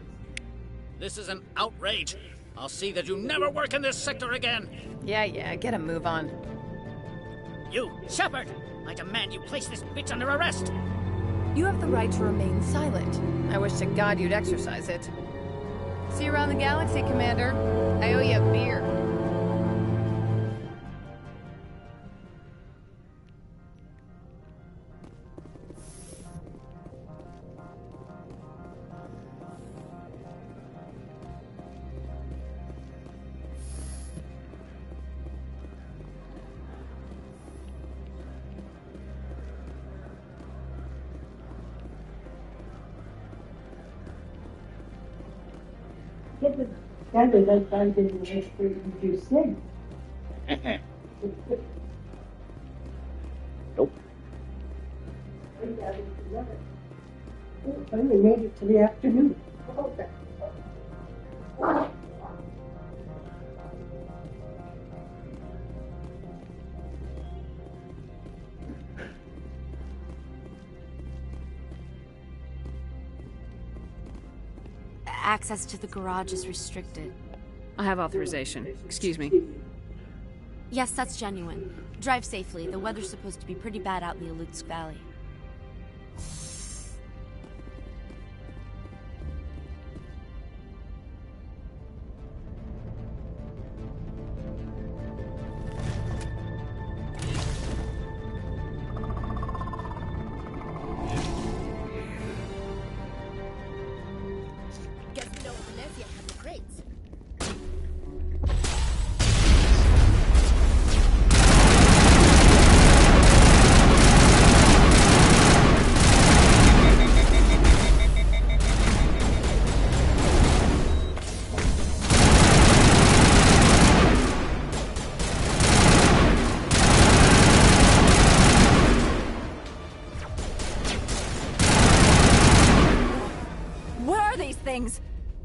This is an outrage. I'll see that you never work in this sector again. Yeah, get a move on. You, Shepard! I demand you place this bitch under arrest! You have the right to remain silent. I wish to God you'd exercise it. See you around the galaxy, Commander. I owe you a beer. Get the standard like I did in the you said. Nope. Finally made it to the afternoon. Access to the garage is restricted. I have authorization. Excuse me. Yes, that's genuine. Drive safely. The weather's supposed to be pretty bad out in the Alutsk Valley.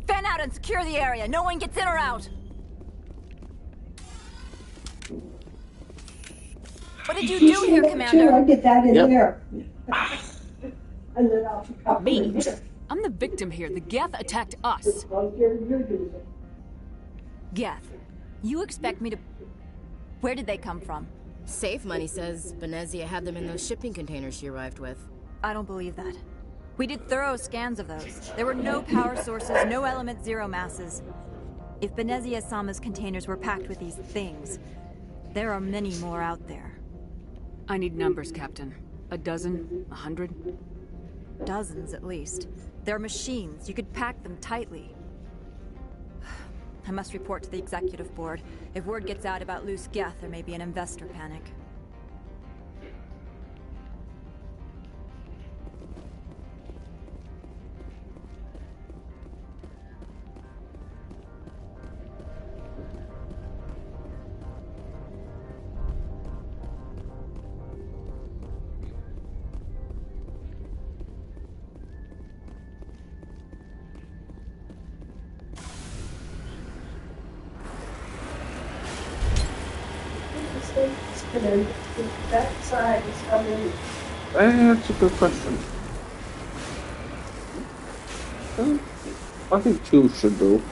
Fan out and secure the area. No one gets in or out. What did you do here, Commander? I'll get that in there. And then I'll Me? I'm the victim here. The Geth attacked us. Geth, you expect me to... Where did they come from? Safe Money says Benezia had them in those shipping containers she arrived with. I don't believe that. We did thorough scans of those. There were no power sources, no element zero masses. If Benezia Sama's containers were packed with these things, there are many more out there. I need numbers, Captain. A dozen? 100? Dozens, at least. They're machines. You could pack them tightly. I must report to the executive board. If word gets out about loose Geth, there may be an investor panic. That side is coming. That's a good question. I think 2 should do.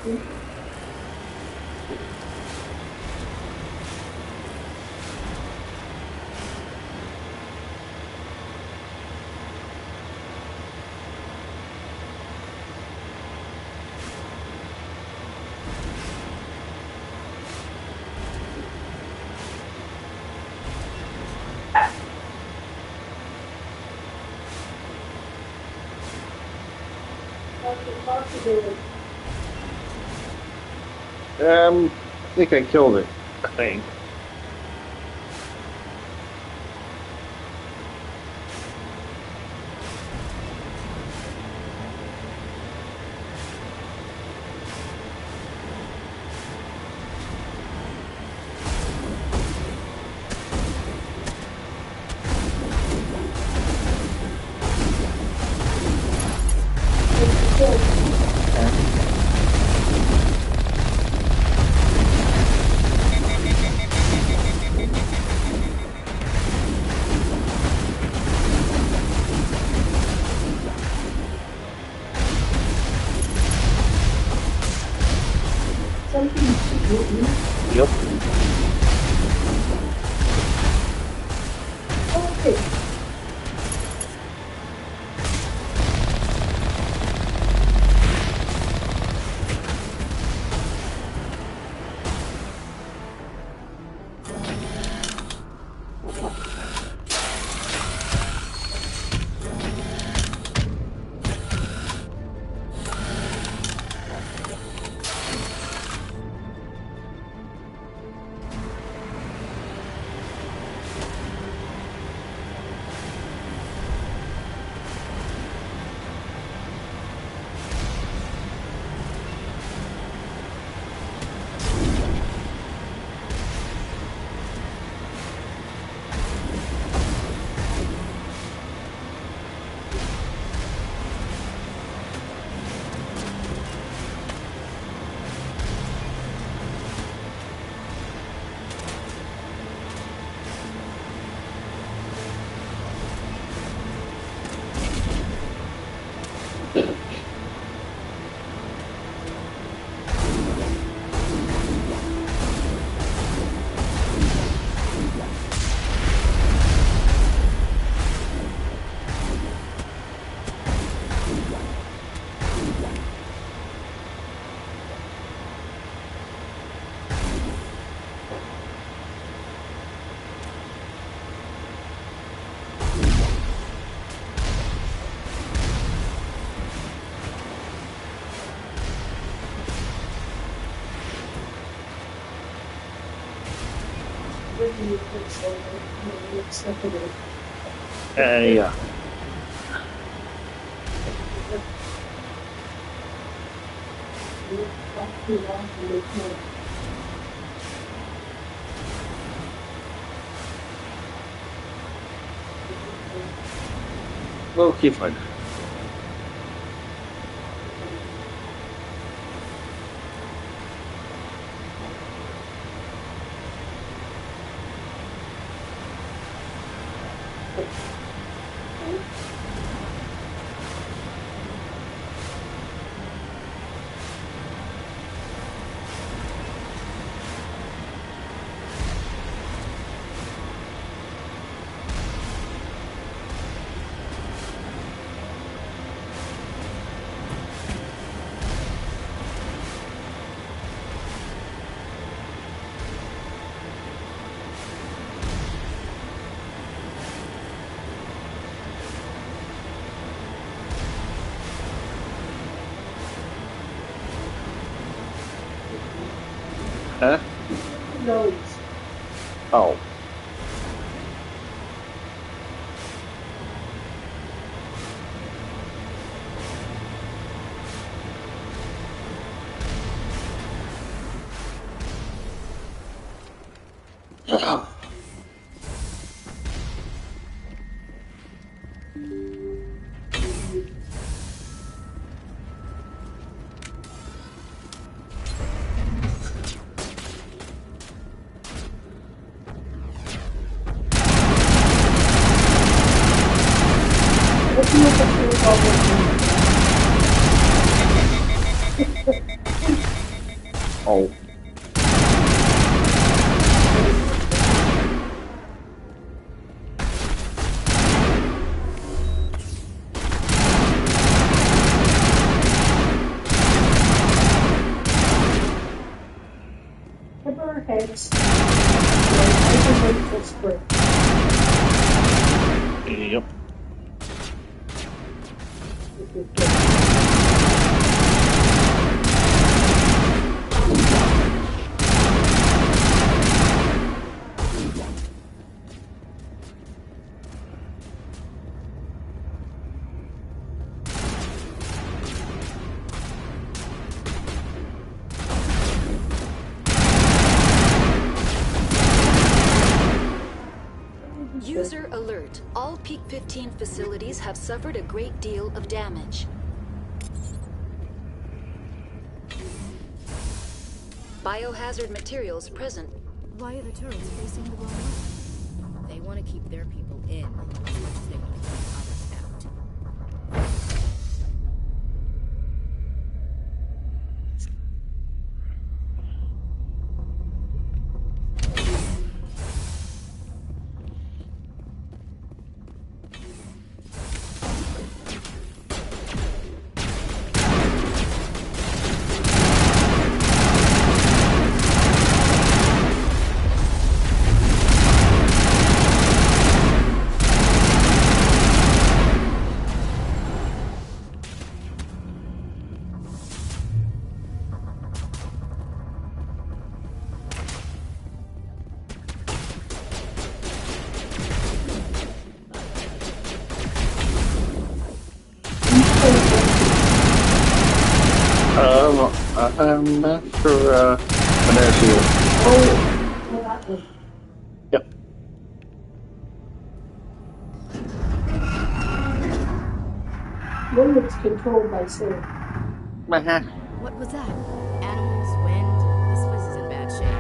think I killed it. I think. Yep. Okay. Yeah. Okay, fine. Huh? Nose. Oh. Oh. Pepper heads. I can wait for spring. Yep. User alert. All Peak 15 facilities have suffered a great deal of damage. Biohazard materials present. Why are the turrets facing the wrong way? They want to keep their people in as much as they want to keep others out. I'm not sure, but there's you. Oh, that one. Yep. One that's controlled by Sarah. What was that? Animals, wind. This place is in bad shape.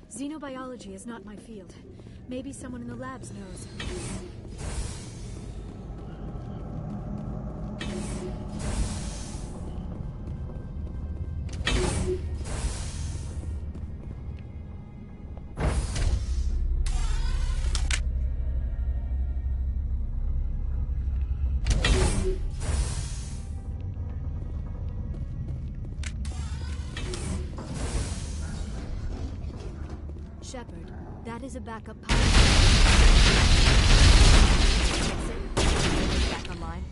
Xenobiology is not my field. Maybe someone in the labs knows. Shepard, that is a backup power. Back online.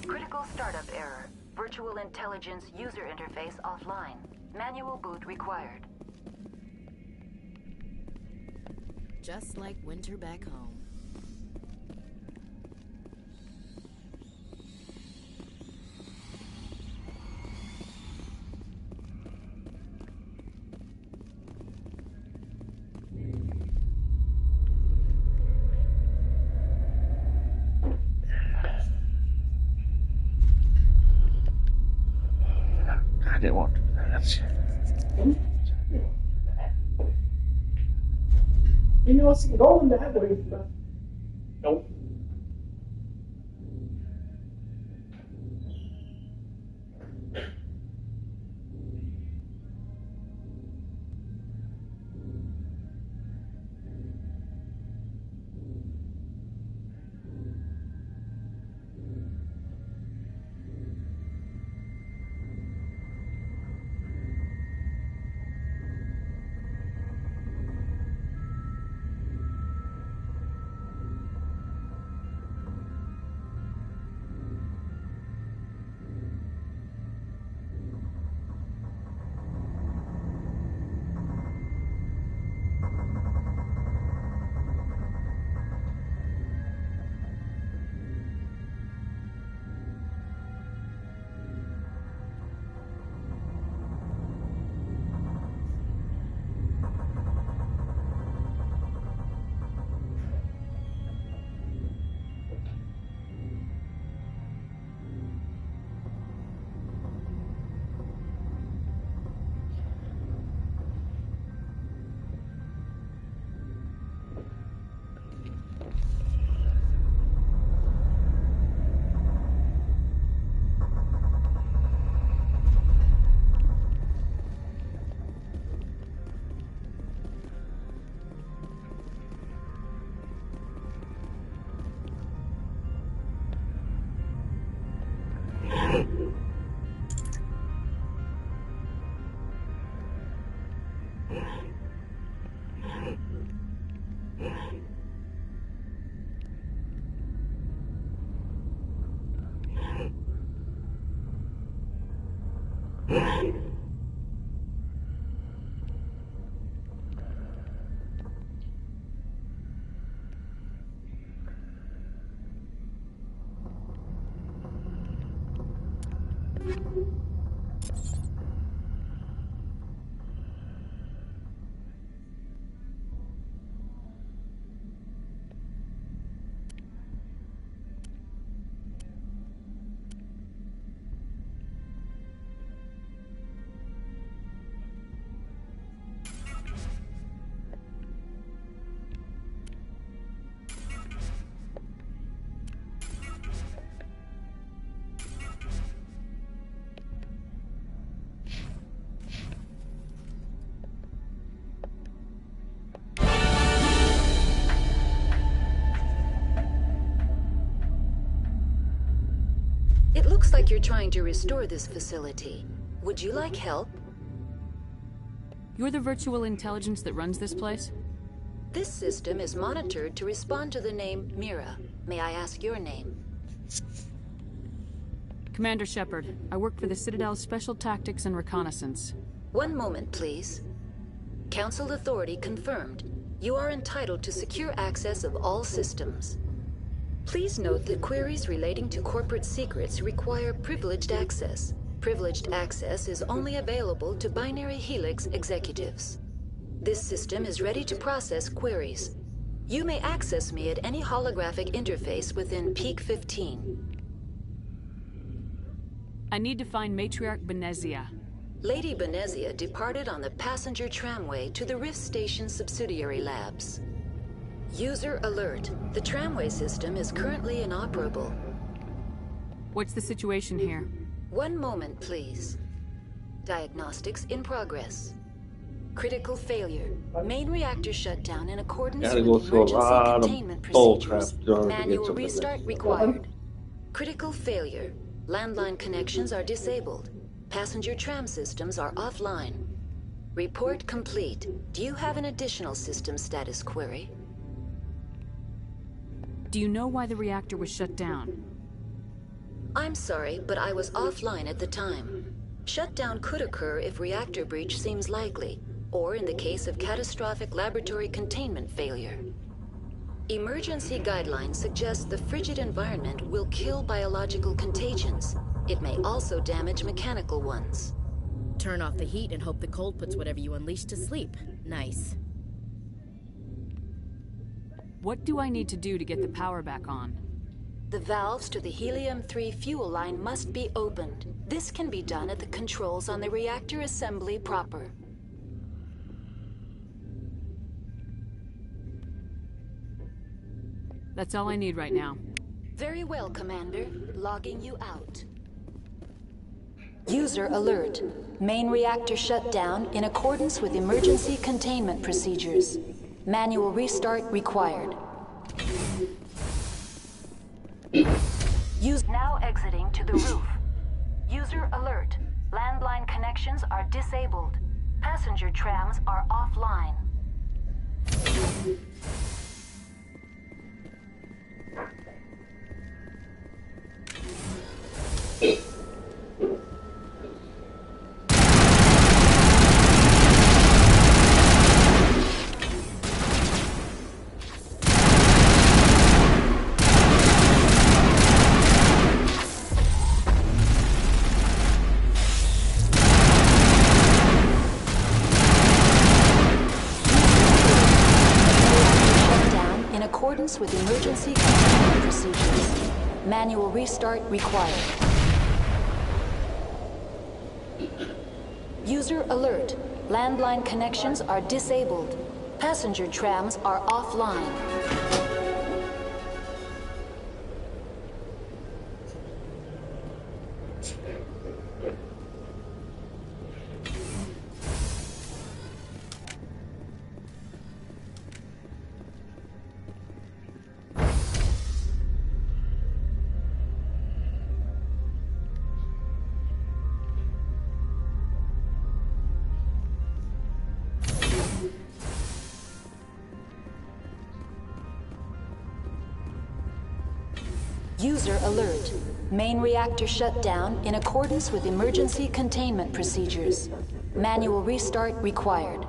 Critical startup error. Virtual intelligence user interface offline. Manual boot required. Just like winter back home. I didn't want that. You know, it's going that way, but nope. It looks like you're trying to restore this facility. Would you like help? You're the virtual intelligence that runs this place? This system is monitored to respond to the name Mira. May I ask your name? Commander Shepard. I work for the Citadel's Special Tactics and Reconnaissance. One moment, please. Council authority confirmed. You are entitled to secure access of all systems. Please note that queries relating to corporate secrets require privileged access. Privileged access is only available to Binary Helix executives. This system is ready to process queries. You may access me at any holographic interface within Peak 15. I need to find Matriarch Benezia. Lady Benezia departed on the passenger tramway to the Rift Station subsidiary labs. User alert. The tramway system is currently inoperable. What's the situation here? One moment, please. Diagnostics in progress. Critical failure. Main reactor shut down in accordance with emergency containment procedures. Manual restart required. Critical failure. Landline connections are disabled. Passenger tram systems are offline. Report complete. Do you have an additional system status query? Do you know why the reactor was shut down? I'm sorry, but I was offline at the time. Shutdown could occur if reactor breach seems likely, or in the case of catastrophic laboratory containment failure. Emergency guidelines suggest the frigid environment will kill biological contagions. It may also damage mechanical ones. Turn off the heat and hope the cold puts whatever you unleash to sleep. Nice. What do I need to do to get the power back on? The valves to the Helium-3 fuel line must be opened. This can be done at the controls on the reactor assembly proper. That's all I need right now. Very well, Commander. Logging you out. User alert. Main reactor shut down in accordance with emergency containment procedures. Manual restart required. Now exiting to the roof. User alert. Landline connections are disabled. Passenger trams are offline. With emergency containment procedures. Manual restart required. User alert. Landline connections are disabled. Passenger trams are offline. User alert. Main reactor shut down in accordance with emergency containment procedures. Manual restart required.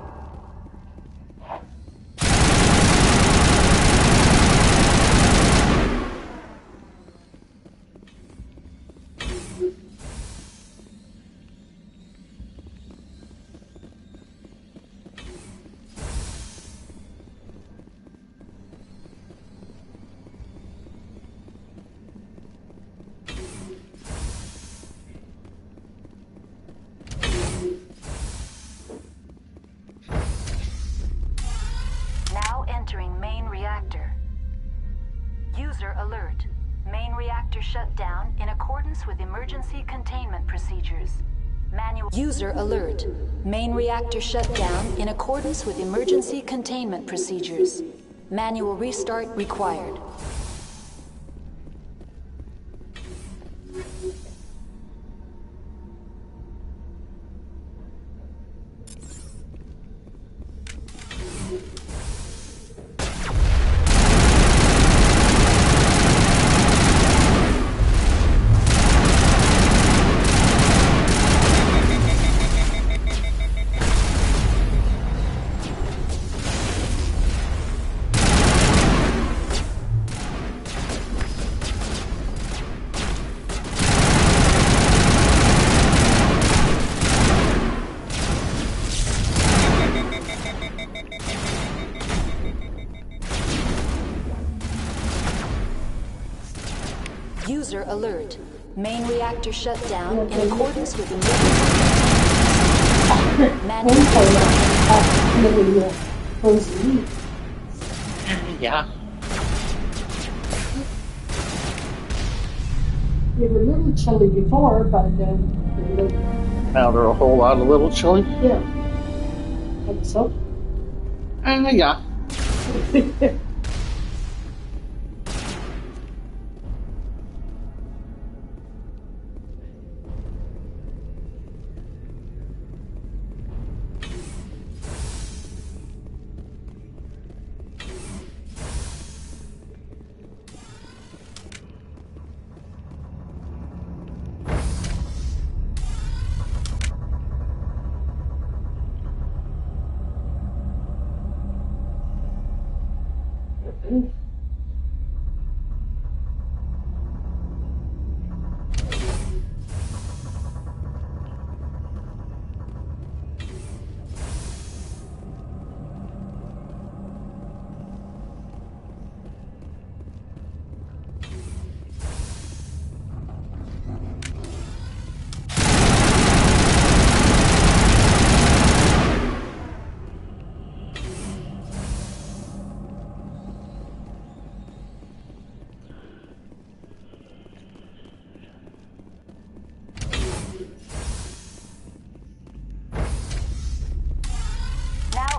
Entering main reactor. User alert. Main reactor shut down in accordance with emergency containment procedures. Manual. User alert. Main reactor shut down in accordance with emergency containment procedures. Manual restart required. User alert. Main reactor shut down in accordance with emergency. Yeah. They were a little chilly before, but Now they're a whole lot a little chilly. yeah. I think so. Yeah.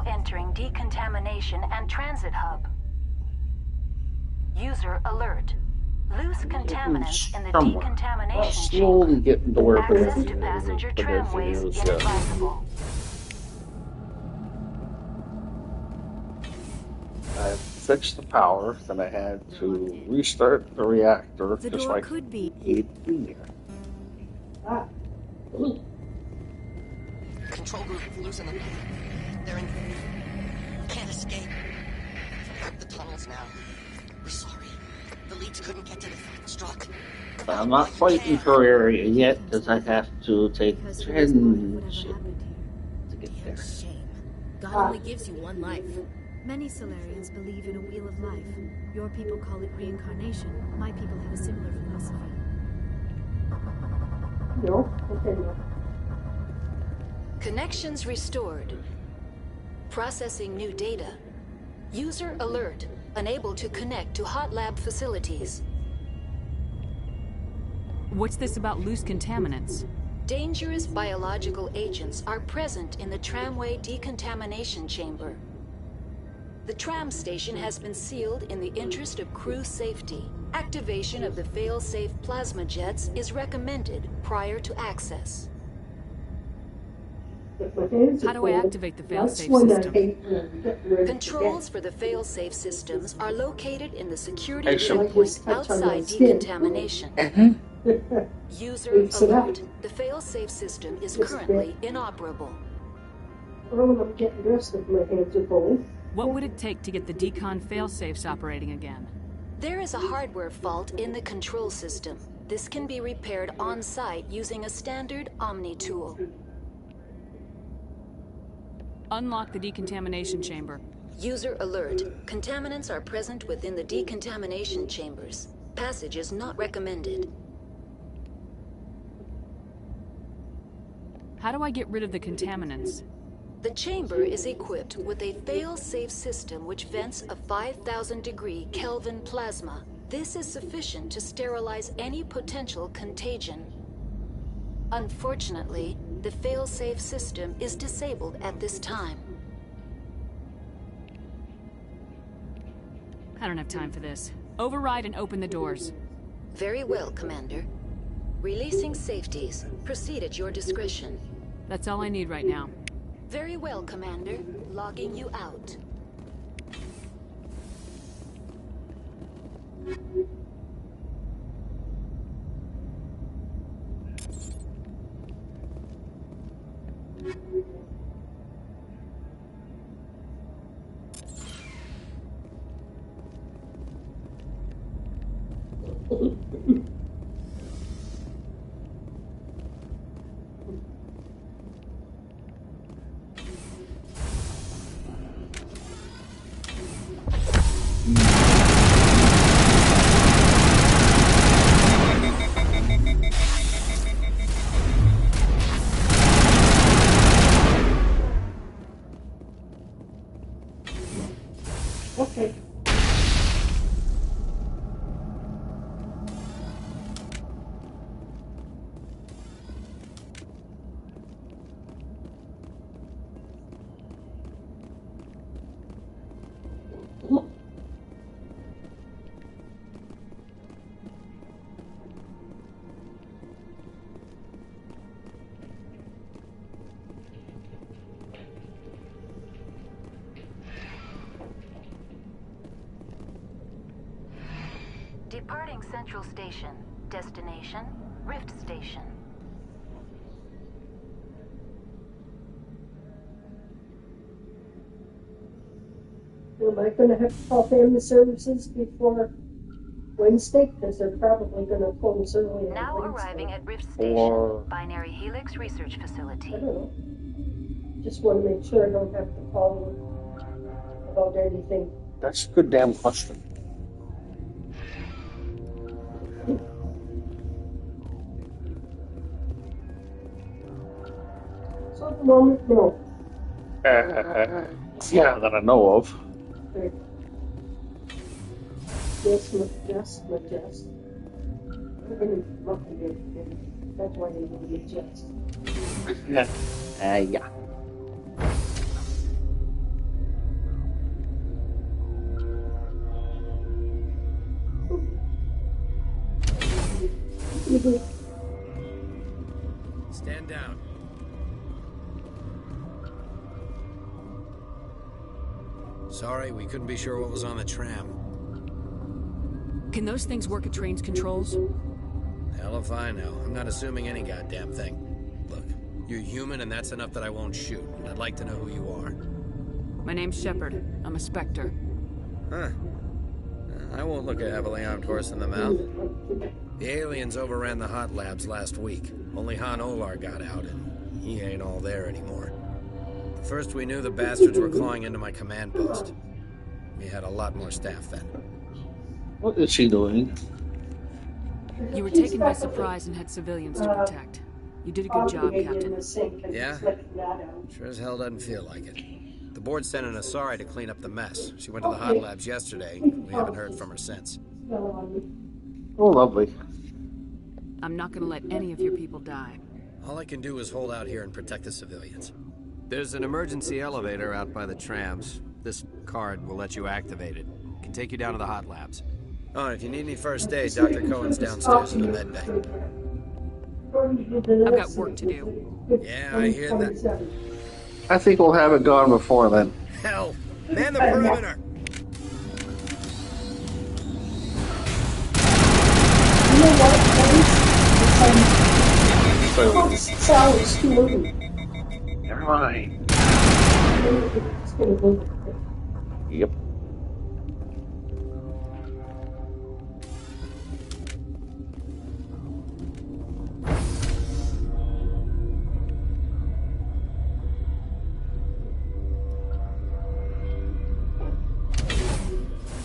Entering decontamination and transit hub. User alert. Loose contaminants in the decontamination slowly chamber. getting to where Access to passenger tramways inadvisable. I fixed the power, then I had to restart the reactor The just door like could be. he'd be there. Control group, loosen them. They're in. Can't escape. The tunnels now. We're sorry. The leads couldn't get to the struck. I'm not fighting for area yet because I have to take transit to get there. God only gives you one life. Many Solarians believe in a wheel of life. Your people call it reincarnation. My people have a similar philosophy. No, okay, no. Connections restored. Processing new data. User alert. Unable to connect to hot lab facilities. What's this about loose contaminants? Dangerous biological agents are present in the tramway decontamination chamber. The tram station has been sealed in the interest of crew safety. Activation of the fail-safe plasma jets is recommended prior to access. How do I activate the fail-safe system? Controls for the fail-safe systems are located in the security Excellent. checkpoint outside decontamination. User alert. The fail-safe system is currently inoperable. Well, I'm getting dressed if my hands are full. What would it take to get the decon fail-safes operating again? There is a hardware fault in the control system. This can be repaired on-site using a standard Omni tool. Unlock the decontamination chamber. User alert. Contaminants are present within the decontamination chambers. Passage is not recommended. How do I get rid of the contaminants? The chamber is equipped with a fail-safe system which vents a 5,000-degree Kelvin plasma. This is sufficient to sterilize any potential contagion. Unfortunately, the fail-safe system is disabled at this time. I don't have time for this. Override and open the doors. Very well, Commander. Releasing safeties. Proceed at your discretion. That's all I need right now. Very well, Commander. Logging you out. Okay. Departing Central Station. Destination, Rift Station. Am I going to have to call family services before Wednesday? Because they're probably going to close early. Now arriving at Rift Station, Binary Helix Research Facility. I don't know. Just want to make sure I don't have to call them about anything. That's a good damn question. So at the moment, no. Yeah, that I know of. Okay. Yes, Majest. I'm going to look at it. That's why they will be just. Yeah. Stand down. Sorry, we couldn't be sure what was on the tram. Can those things work at train's controls? Hell if I know. I'm not assuming any goddamn thing. Look, you're human and that's enough that I won't shoot. And I'd like to know who you are. My name's Shepard. I'm a Spectre. Huh. I won't look a heavily armed horse in the mouth. The aliens overran the hot labs last week. Only Han Olar got out, and he ain't all there anymore. The first we knew, the bastards were clawing into my command post. We had a lot more staff then. What is she doing? You were taken by surprise and had civilians to protect. You did a good job, Captain. Yeah? Sure as hell doesn't feel like it. The board sent an Asari to clean up the mess. She went to the hot labs yesterday. We haven't heard from her since. Oh, lovely. I'm not gonna let any of your people die. All I can do is hold out here and protect the civilians. There's an emergency elevator out by the trams. This card will let you activate it. It can take you down to the hot labs. Oh, and if you need any first aid, Dr. Cohen's downstairs in the med bay. I've got work to do. Yeah, I hear that. I think we'll have it gone before then. Hell, man the perimeter! You know what, guys? So, Sally, it's too moving. never mind. It's gonna move. Yep.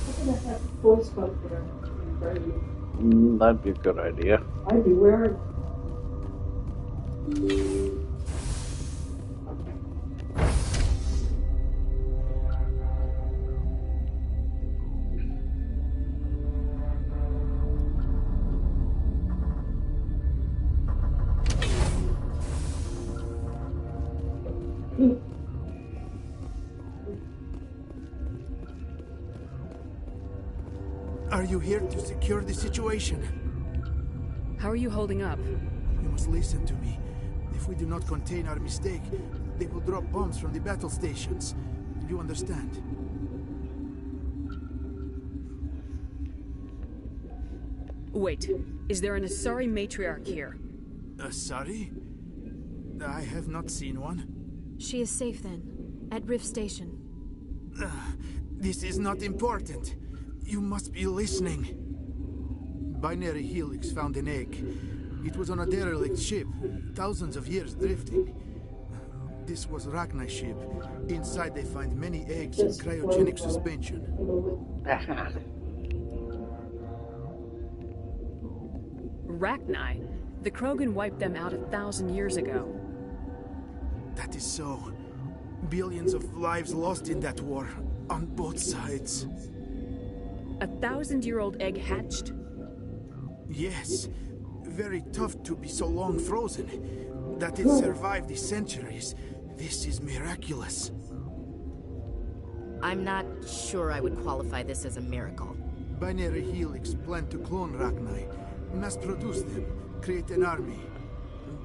I'm gonna have voice bump there. That'd be a good idea. I'd be wearing. Are you here to secure the situation? How are you holding up? You must listen to me. If we do not contain our mistake, they will drop bombs from the battle stations. Do you understand? Wait, is there an Asari matriarch here? Asari? I have not seen one. She is safe then, at Rift Station. This is not important. You must be listening. Binary Helix found an egg. It was on a derelict ship, thousands of years drifting. This was Rachni ship. Inside they find many eggs in cryogenic suspension. Rachni? The Krogan wiped them out 1,000 years ago. That is so. Billions of lives lost in that war, on both sides. 1,000-year-old egg hatched? Yes. Very tough to be so long frozen. That it survived the centuries. This is miraculous. I'm not sure I would qualify this as a miracle. Binary Helix planned to clone Rachni, mass produce them, create an army.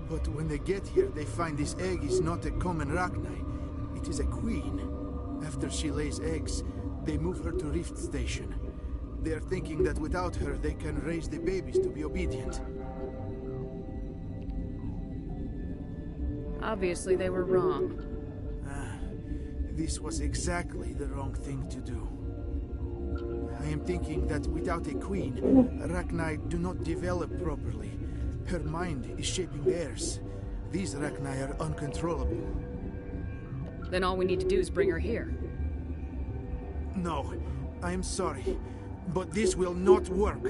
But when they get here, they find this egg is not a common Rachni. It is a queen. After she lays eggs, they move her to Rift Station. They are thinking that without her, they can raise the babies to be obedient. Obviously, they were wrong. This was exactly the wrong thing to do. I am thinking that without a queen, Rachni do not develop properly. Her mind is shaping theirs. These Rachni are uncontrollable. Then all we need to do is bring her here. No, I am sorry, but this will not work.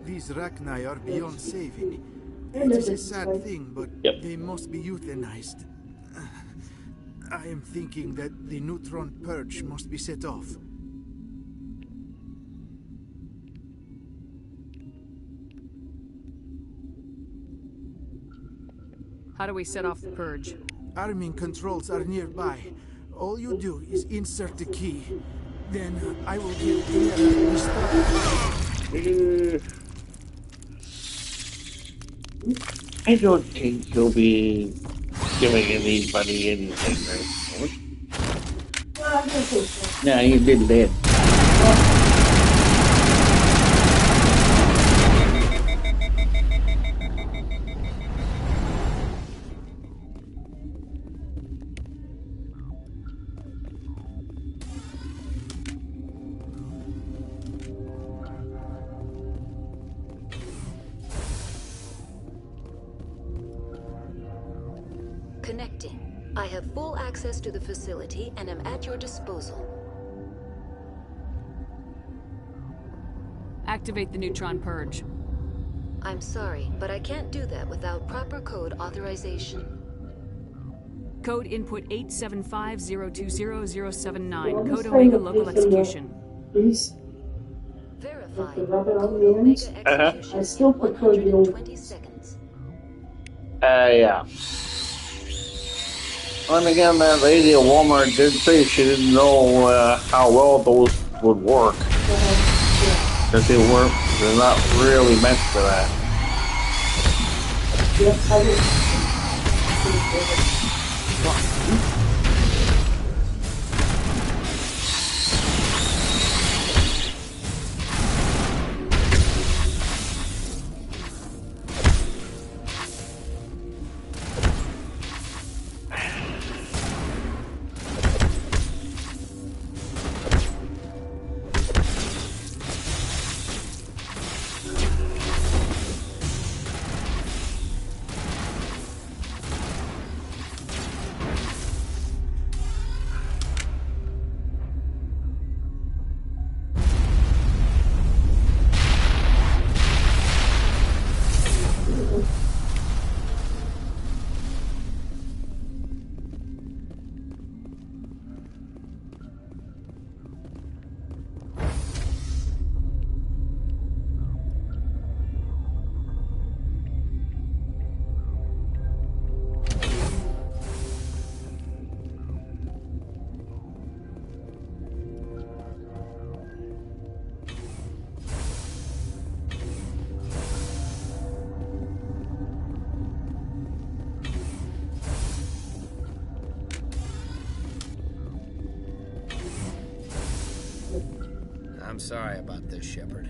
These Rachni are beyond saving. It is a sad thing, but they must be euthanized. I am thinking that the neutron purge must be set off. How do we set off the purge? Arming controls are nearby. All you do is insert the key. Then I will give the I don't think he'll be giving anybody anything, right? Yeah, he did that. Connecting. I have full access to the facility and am at your disposal. Activate the neutron purge. I'm sorry, but I can't do that without proper code authorization. Code input 875020079. Code Omega local execution. Please. Verify. Rub it on the ends. I still prefer the old. 20 seconds. Yeah. And again, that lady at Walmart did say she didn't know how well those would work. Because they're not really meant for that. Yes, I will. I'm sorry about this, Shepard.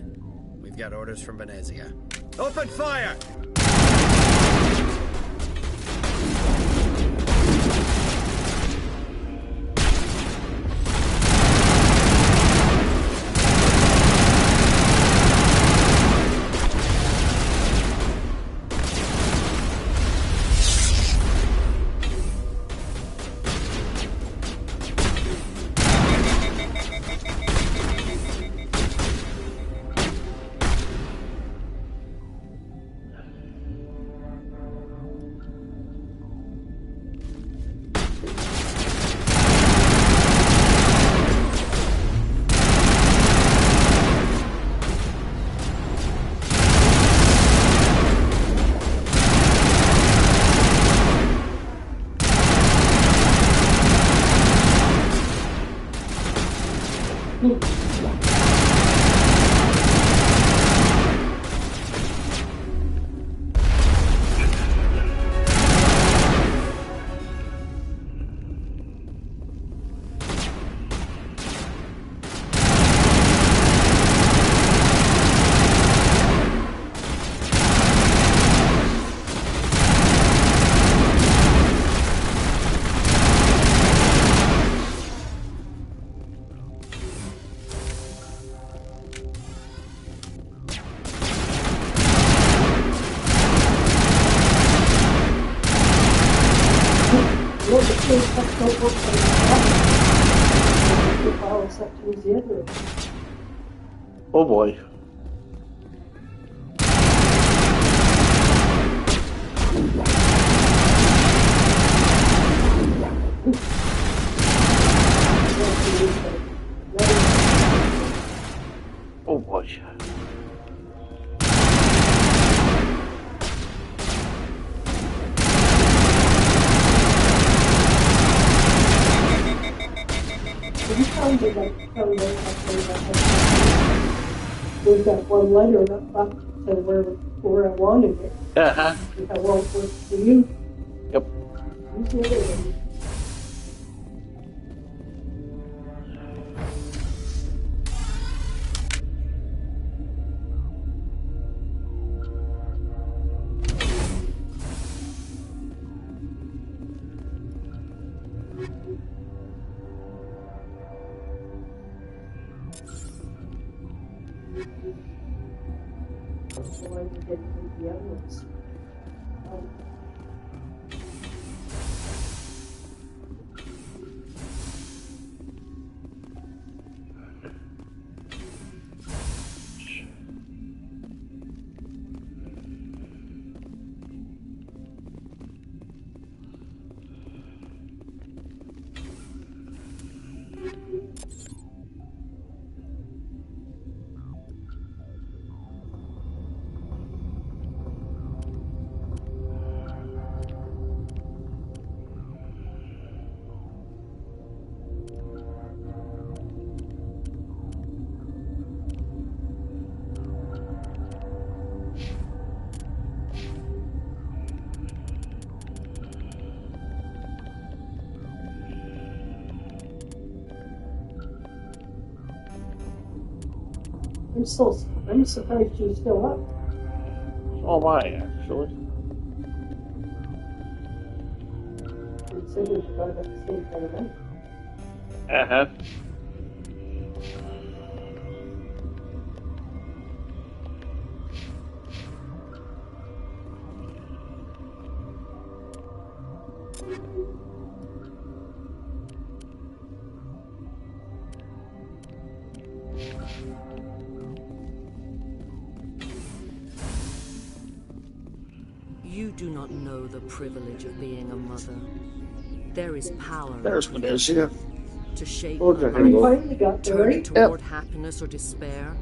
We've got orders from Venezia. Open fire! Oh boy. Oh boy. We've got one letter up to where I wanted it. Uh-huh. I won't work for you. Yep. Use the other one. The other ones. I'm surprised you're still up. So am I, actually. Considered about at the same time. Uh-huh. You do not know the privilege of being a mother. There is power There's Venezia. to shape Oh, her there you life, go. turn it Yep. toward happiness or despair.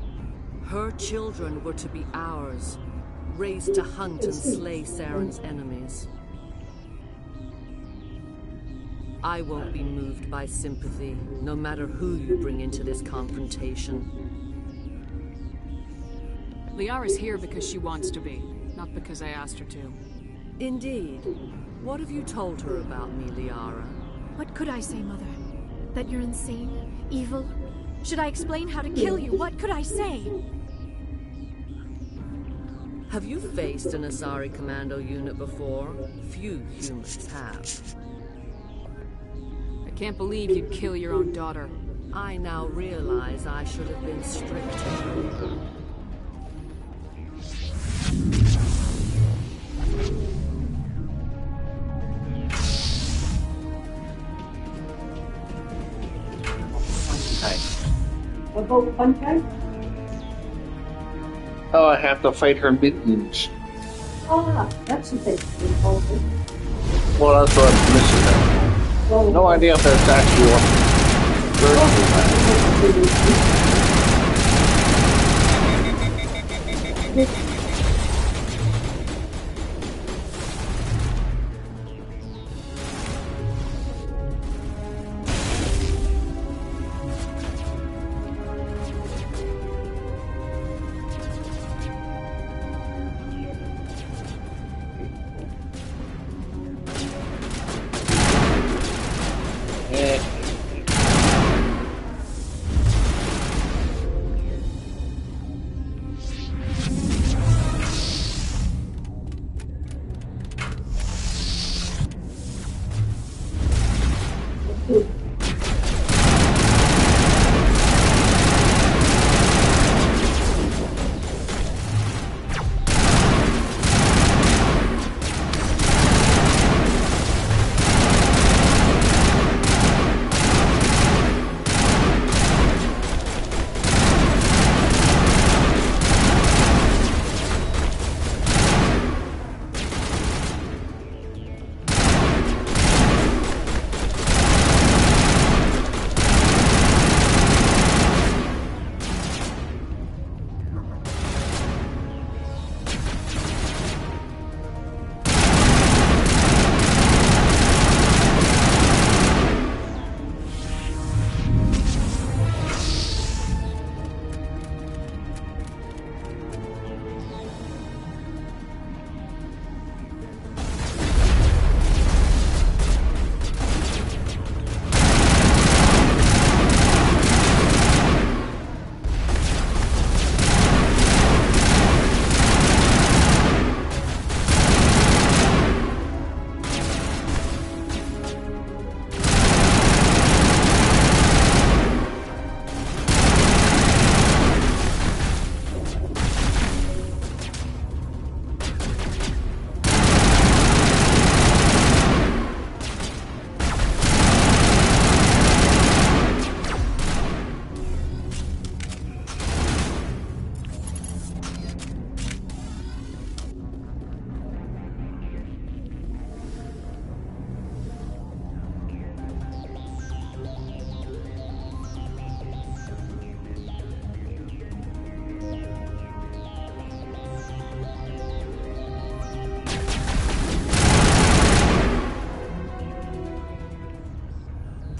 Her children were to be ours, raised to hunt and slay Saren's enemies. I won't be moved by sympathy, no matter who you bring into this confrontation. Liara's here because she wants to be, not because I asked her to. Indeed. What have you told her about me, Liara? What could I say, Mother? That you're insane? Evil? Should I explain how to kill you? What could I say? Have you faced an Asari commando unit before? Few humans have. I can't believe you'd kill your own daughter. I now realize I should have been stricter. About fun time? Oh, I have to fight her mittens. Ah, that's the thing. Well, that's what I'm missing. Oh. No idea if that's actually what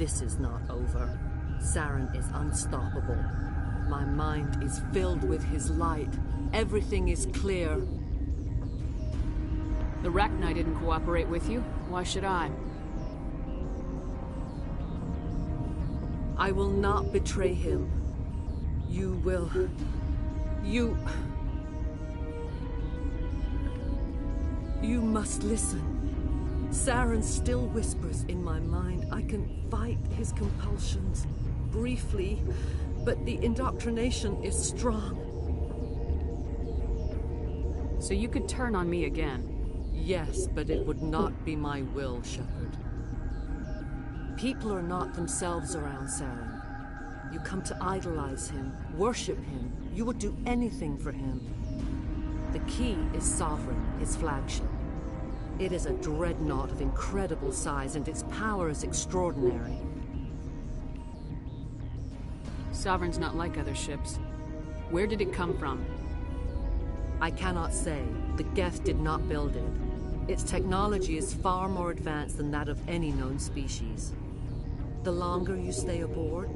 This is not over. Saren is unstoppable. My mind is filled with his light. Everything is clear. The Rachni didn't cooperate with you. Why should I? I will not betray him. You will... You must listen. Saren still whispers in my mind. I can fight his compulsions, briefly, but the indoctrination is strong. So you could turn on me again? Yes, but it would not be my will, Shepard. People are not themselves around Saren. You come to idolize him, worship him. You would do anything for him. The key is Sovereign, his flagship. It is a dreadnought of incredible size, and its power is extraordinary. Sovereign's not like other ships. Where did it come from? I cannot say. The Geth did not build it. Its technology is far more advanced than that of any known species. The longer you stay aboard,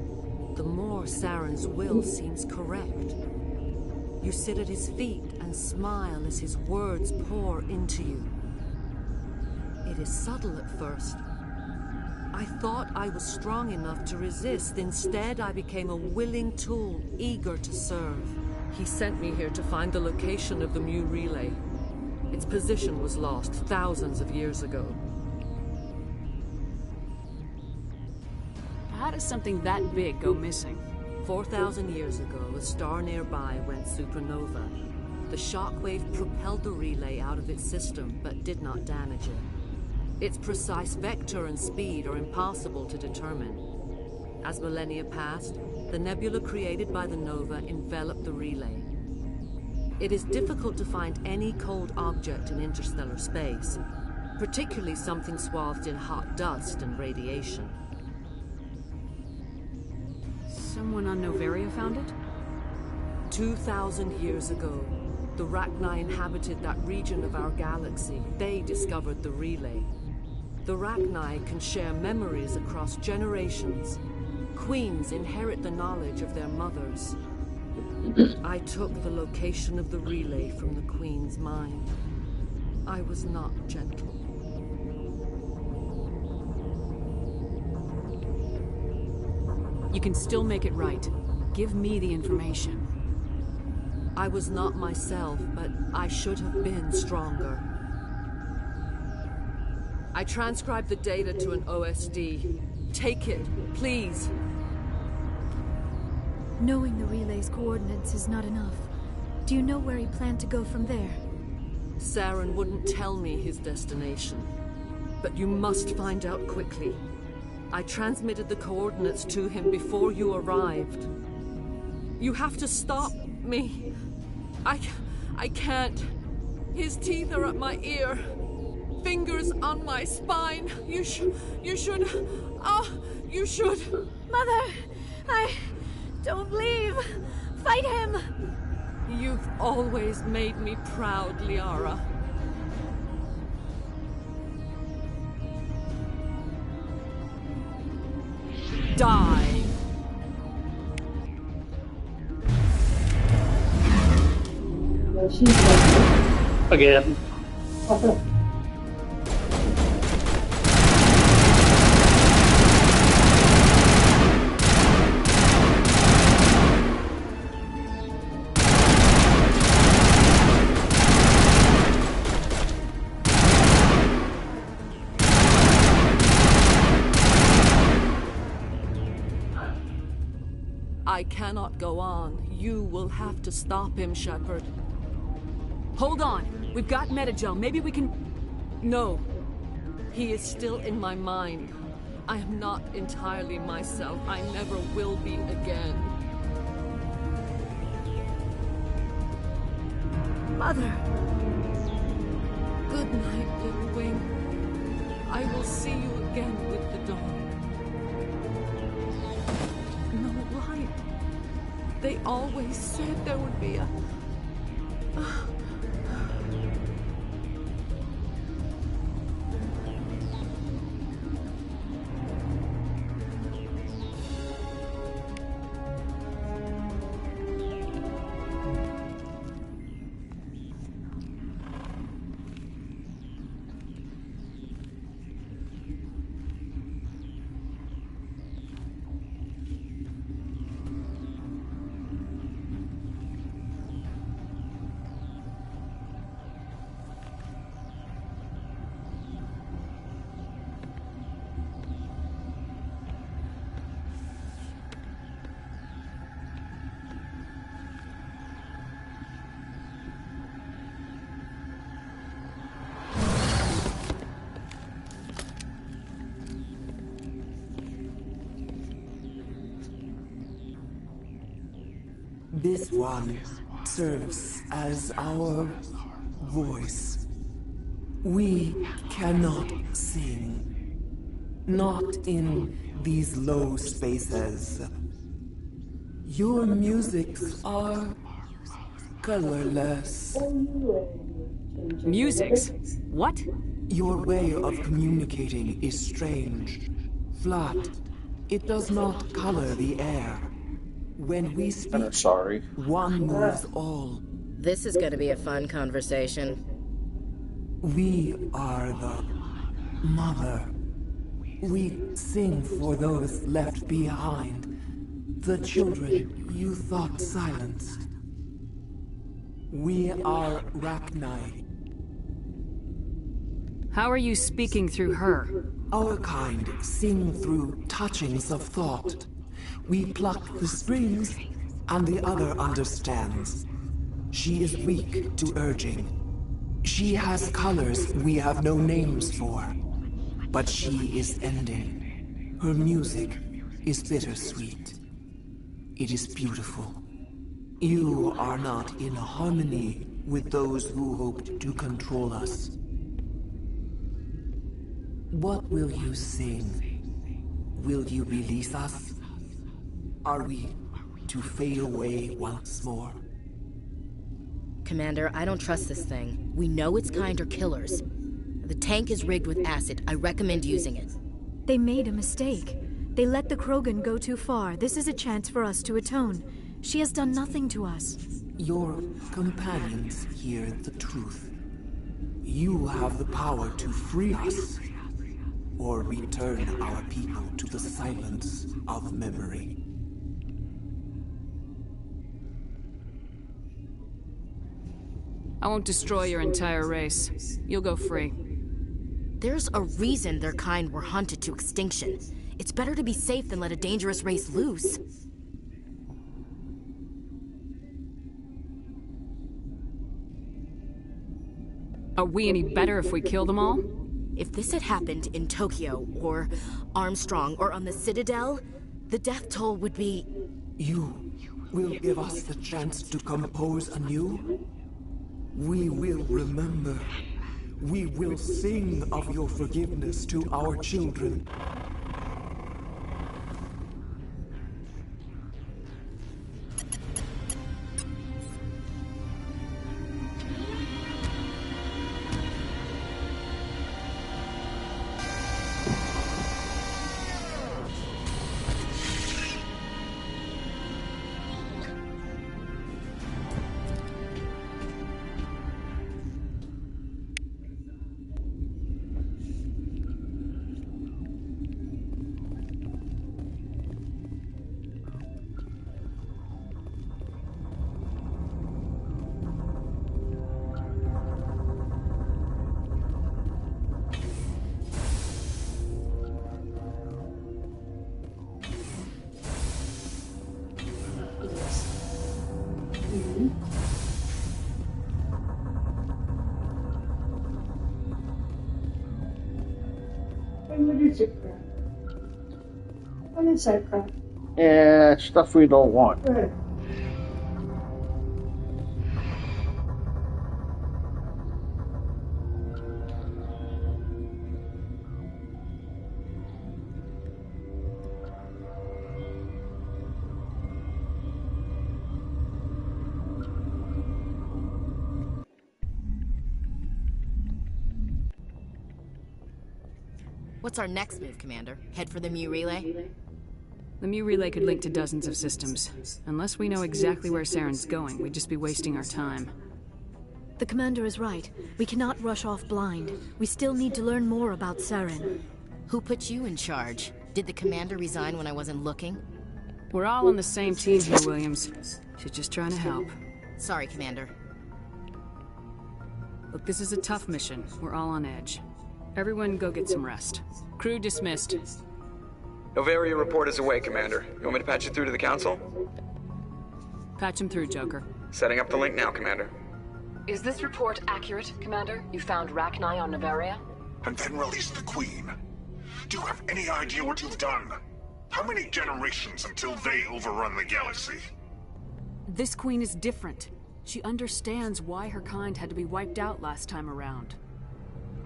the more Saren's will seems correct. You sit at his feet and smile as his words pour into you. It is subtle at first. I thought I was strong enough to resist. Instead, I became a willing tool, eager to serve. He sent me here to find the location of the Mu relay. Its position was lost thousands of years ago. How does something that big go missing? 4,000 years ago, a star nearby went supernova. The shockwave propelled the relay out of its system, but did not damage it. Its precise vector and speed are impossible to determine. As millennia passed, the nebula created by the nova enveloped the relay. It is difficult to find any cold object in interstellar space, particularly something swathed in hot dust and radiation. Someone on Noveria found it? 2,000 years ago, the Rachni inhabited that region of our galaxy. They discovered the relay. The Rachni can share memories across generations. Queens inherit the knowledge of their mothers. I took the location of the relay from the Queen's mind. I was not gentle. You can still make it right. Give me the information. I was not myself, but I should have been stronger. I transcribed the data to an OSD. Take it, please. Knowing the relay's coordinates is not enough. Do you know where he planned to go from there? Saren wouldn't tell me his destination. But you must find out quickly. I transmitted the coordinates to him before you arrived. You have to stop me. I can't. His teeth are at my ear. Fingers on my spine. You should. Oh, you should. Mother, don't leave. Fight him. You've always made me proud, Liara. Die. Again. I cannot go on. You will have to stop him, Shepard. Hold on. We've got Metagel. Maybe we can... No. He is still in my mind. I am not entirely myself. I never will be again. Mother. Good night, little wing. I will see you again with the dawn. No light. They always said there would be a... This one serves as our voice. We cannot sing. Not in these low spaces. Your musics are colorless. Musics? What? Your way of communicating is strange. Flat. It does not color the air. When we speak, one moves all. This is going to be a fun conversation. We are the mother. We sing for those left behind, the children you thought silenced. We are Rachni. How are you speaking through her? Our kind sing through touchings of thought. We pluck the strings, and the other understands. She is weak to urging. She has colors we have no names for. But she is ending. Her music is bittersweet. It is beautiful. You are not in harmony with those who hoped to control us. What will you sing? Will you release us? Are we to fade away once more? Commander, I don't trust this thing. We know its kind are killers. The tank is rigged with acid. I recommend using it. They made a mistake. They let the Krogan go too far. This is a chance for us to atone. She has done nothing to us. Your companions hear the truth. You have the power to free us, or return our people to the silence of memory. I won't destroy your entire race. You'll go free. There's a reason their kind were hunted to extinction. It's better to be safe than let a dangerous race loose. Are we any better if we kill them all? If this had happened in Tokyo, or Armstrong, or on the Citadel, the death toll would be... You will give us the chance to compose anew? We will remember. We will sing of your forgiveness to our children. What is that crap? Yeah, stuff we don't want. Right. What's our next move, Commander? Head for the Mu Relay? The Mu Relay could link to dozens of systems. Unless we know exactly where Saren's going, we'd just be wasting our time. The Commander is right. We cannot rush off blind. We still need to learn more about Saren. Who put you in charge? Did the Commander resign when I wasn't looking? We're all on the same team here, Williams. She's just trying to help. Sorry, Commander. Look, this is a tough mission. We're all on edge. Everyone go get some rest. Crew dismissed. Noveria report is away, Commander. You want me to patch you through to the Council? Patch him through, Joker. Setting up the link now, Commander. Is this report accurate, Commander? You found Rachni on Noveria? And then released the Queen. Do you have any idea what you've done? How many generations until they overrun the galaxy? This Queen is different. She understands why her kind had to be wiped out last time around.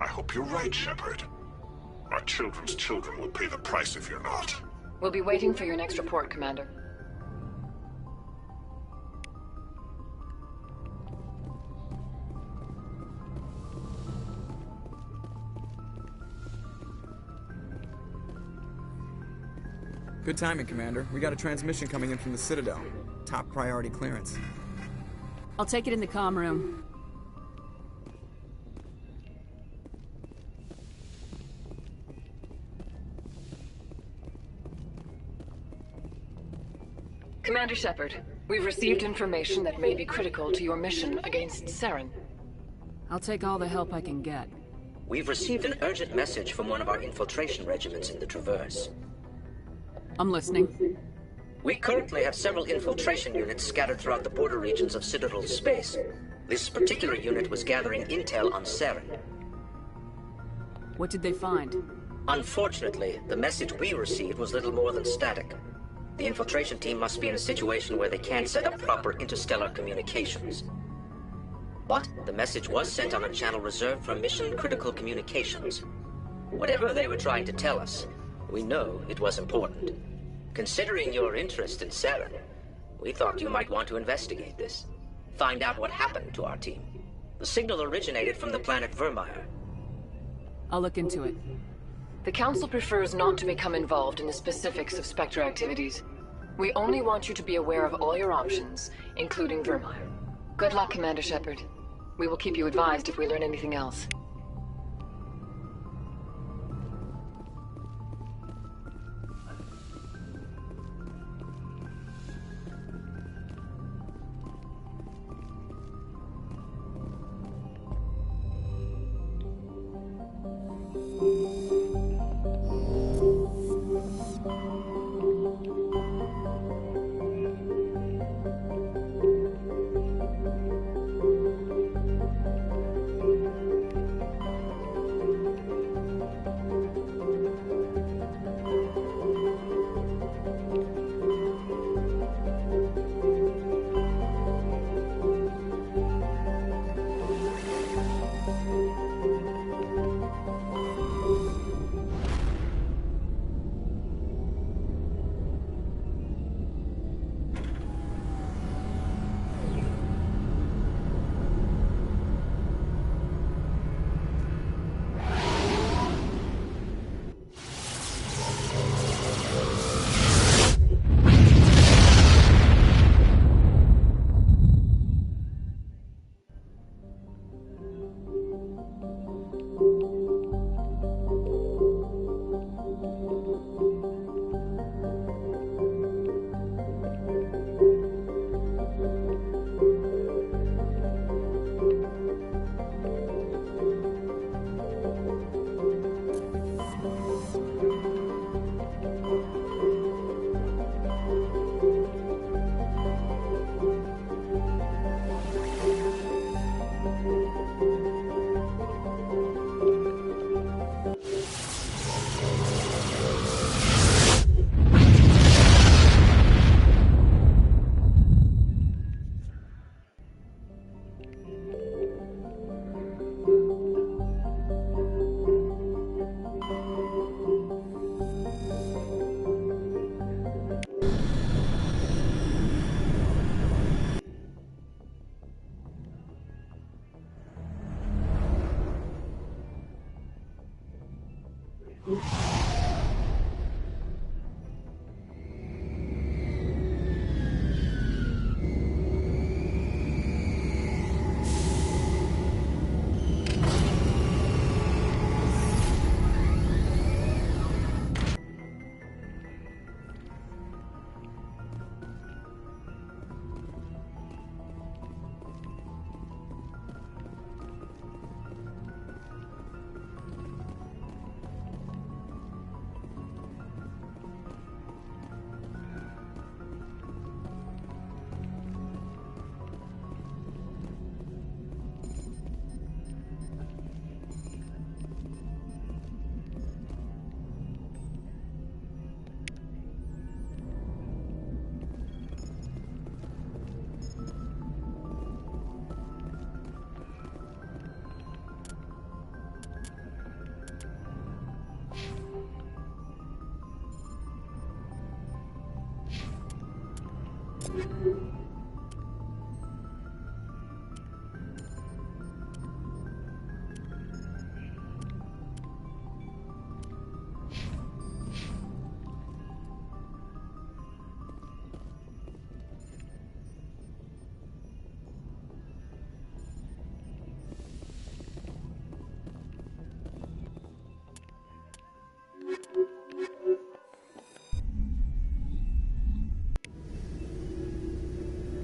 I hope you're right, Shepard. Our children's children will pay the price if you're not. We'll be waiting for your next report, Commander. Good timing, Commander. We got a transmission coming in from the Citadel. Top priority clearance. I'll take it in the comm room. Commander Shepard, we've received information that may be critical to your mission against Saren. I'll take all the help I can get. We've received an urgent message from one of our infiltration regiments in the Traverse. I'm listening. We currently have several infiltration units scattered throughout the border regions of Citadel space. This particular unit was gathering intel on Saren. What did they find? Unfortunately, the message we received was little more than static. The infiltration team must be in a situation where they can't set up proper interstellar communications. But the message was sent on a channel reserved for mission-critical communications. Whatever they were trying to tell us, we know it was important. Considering your interest in Saren, we thought you might want to investigate this. Find out what happened to our team. The signal originated from the planet Vermeer. I'll look into it. The Council prefers not to become involved in the specifics of Spectre activities. We only want you to be aware of all your options, including Vermeer. Good luck, Commander Shepard. We will keep you advised if we learn anything else.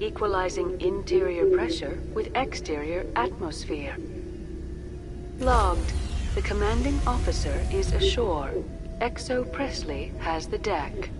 equalizing interior pressure with exterior atmosphere. Logged. The commanding officer is ashore. Exo Presley has the deck.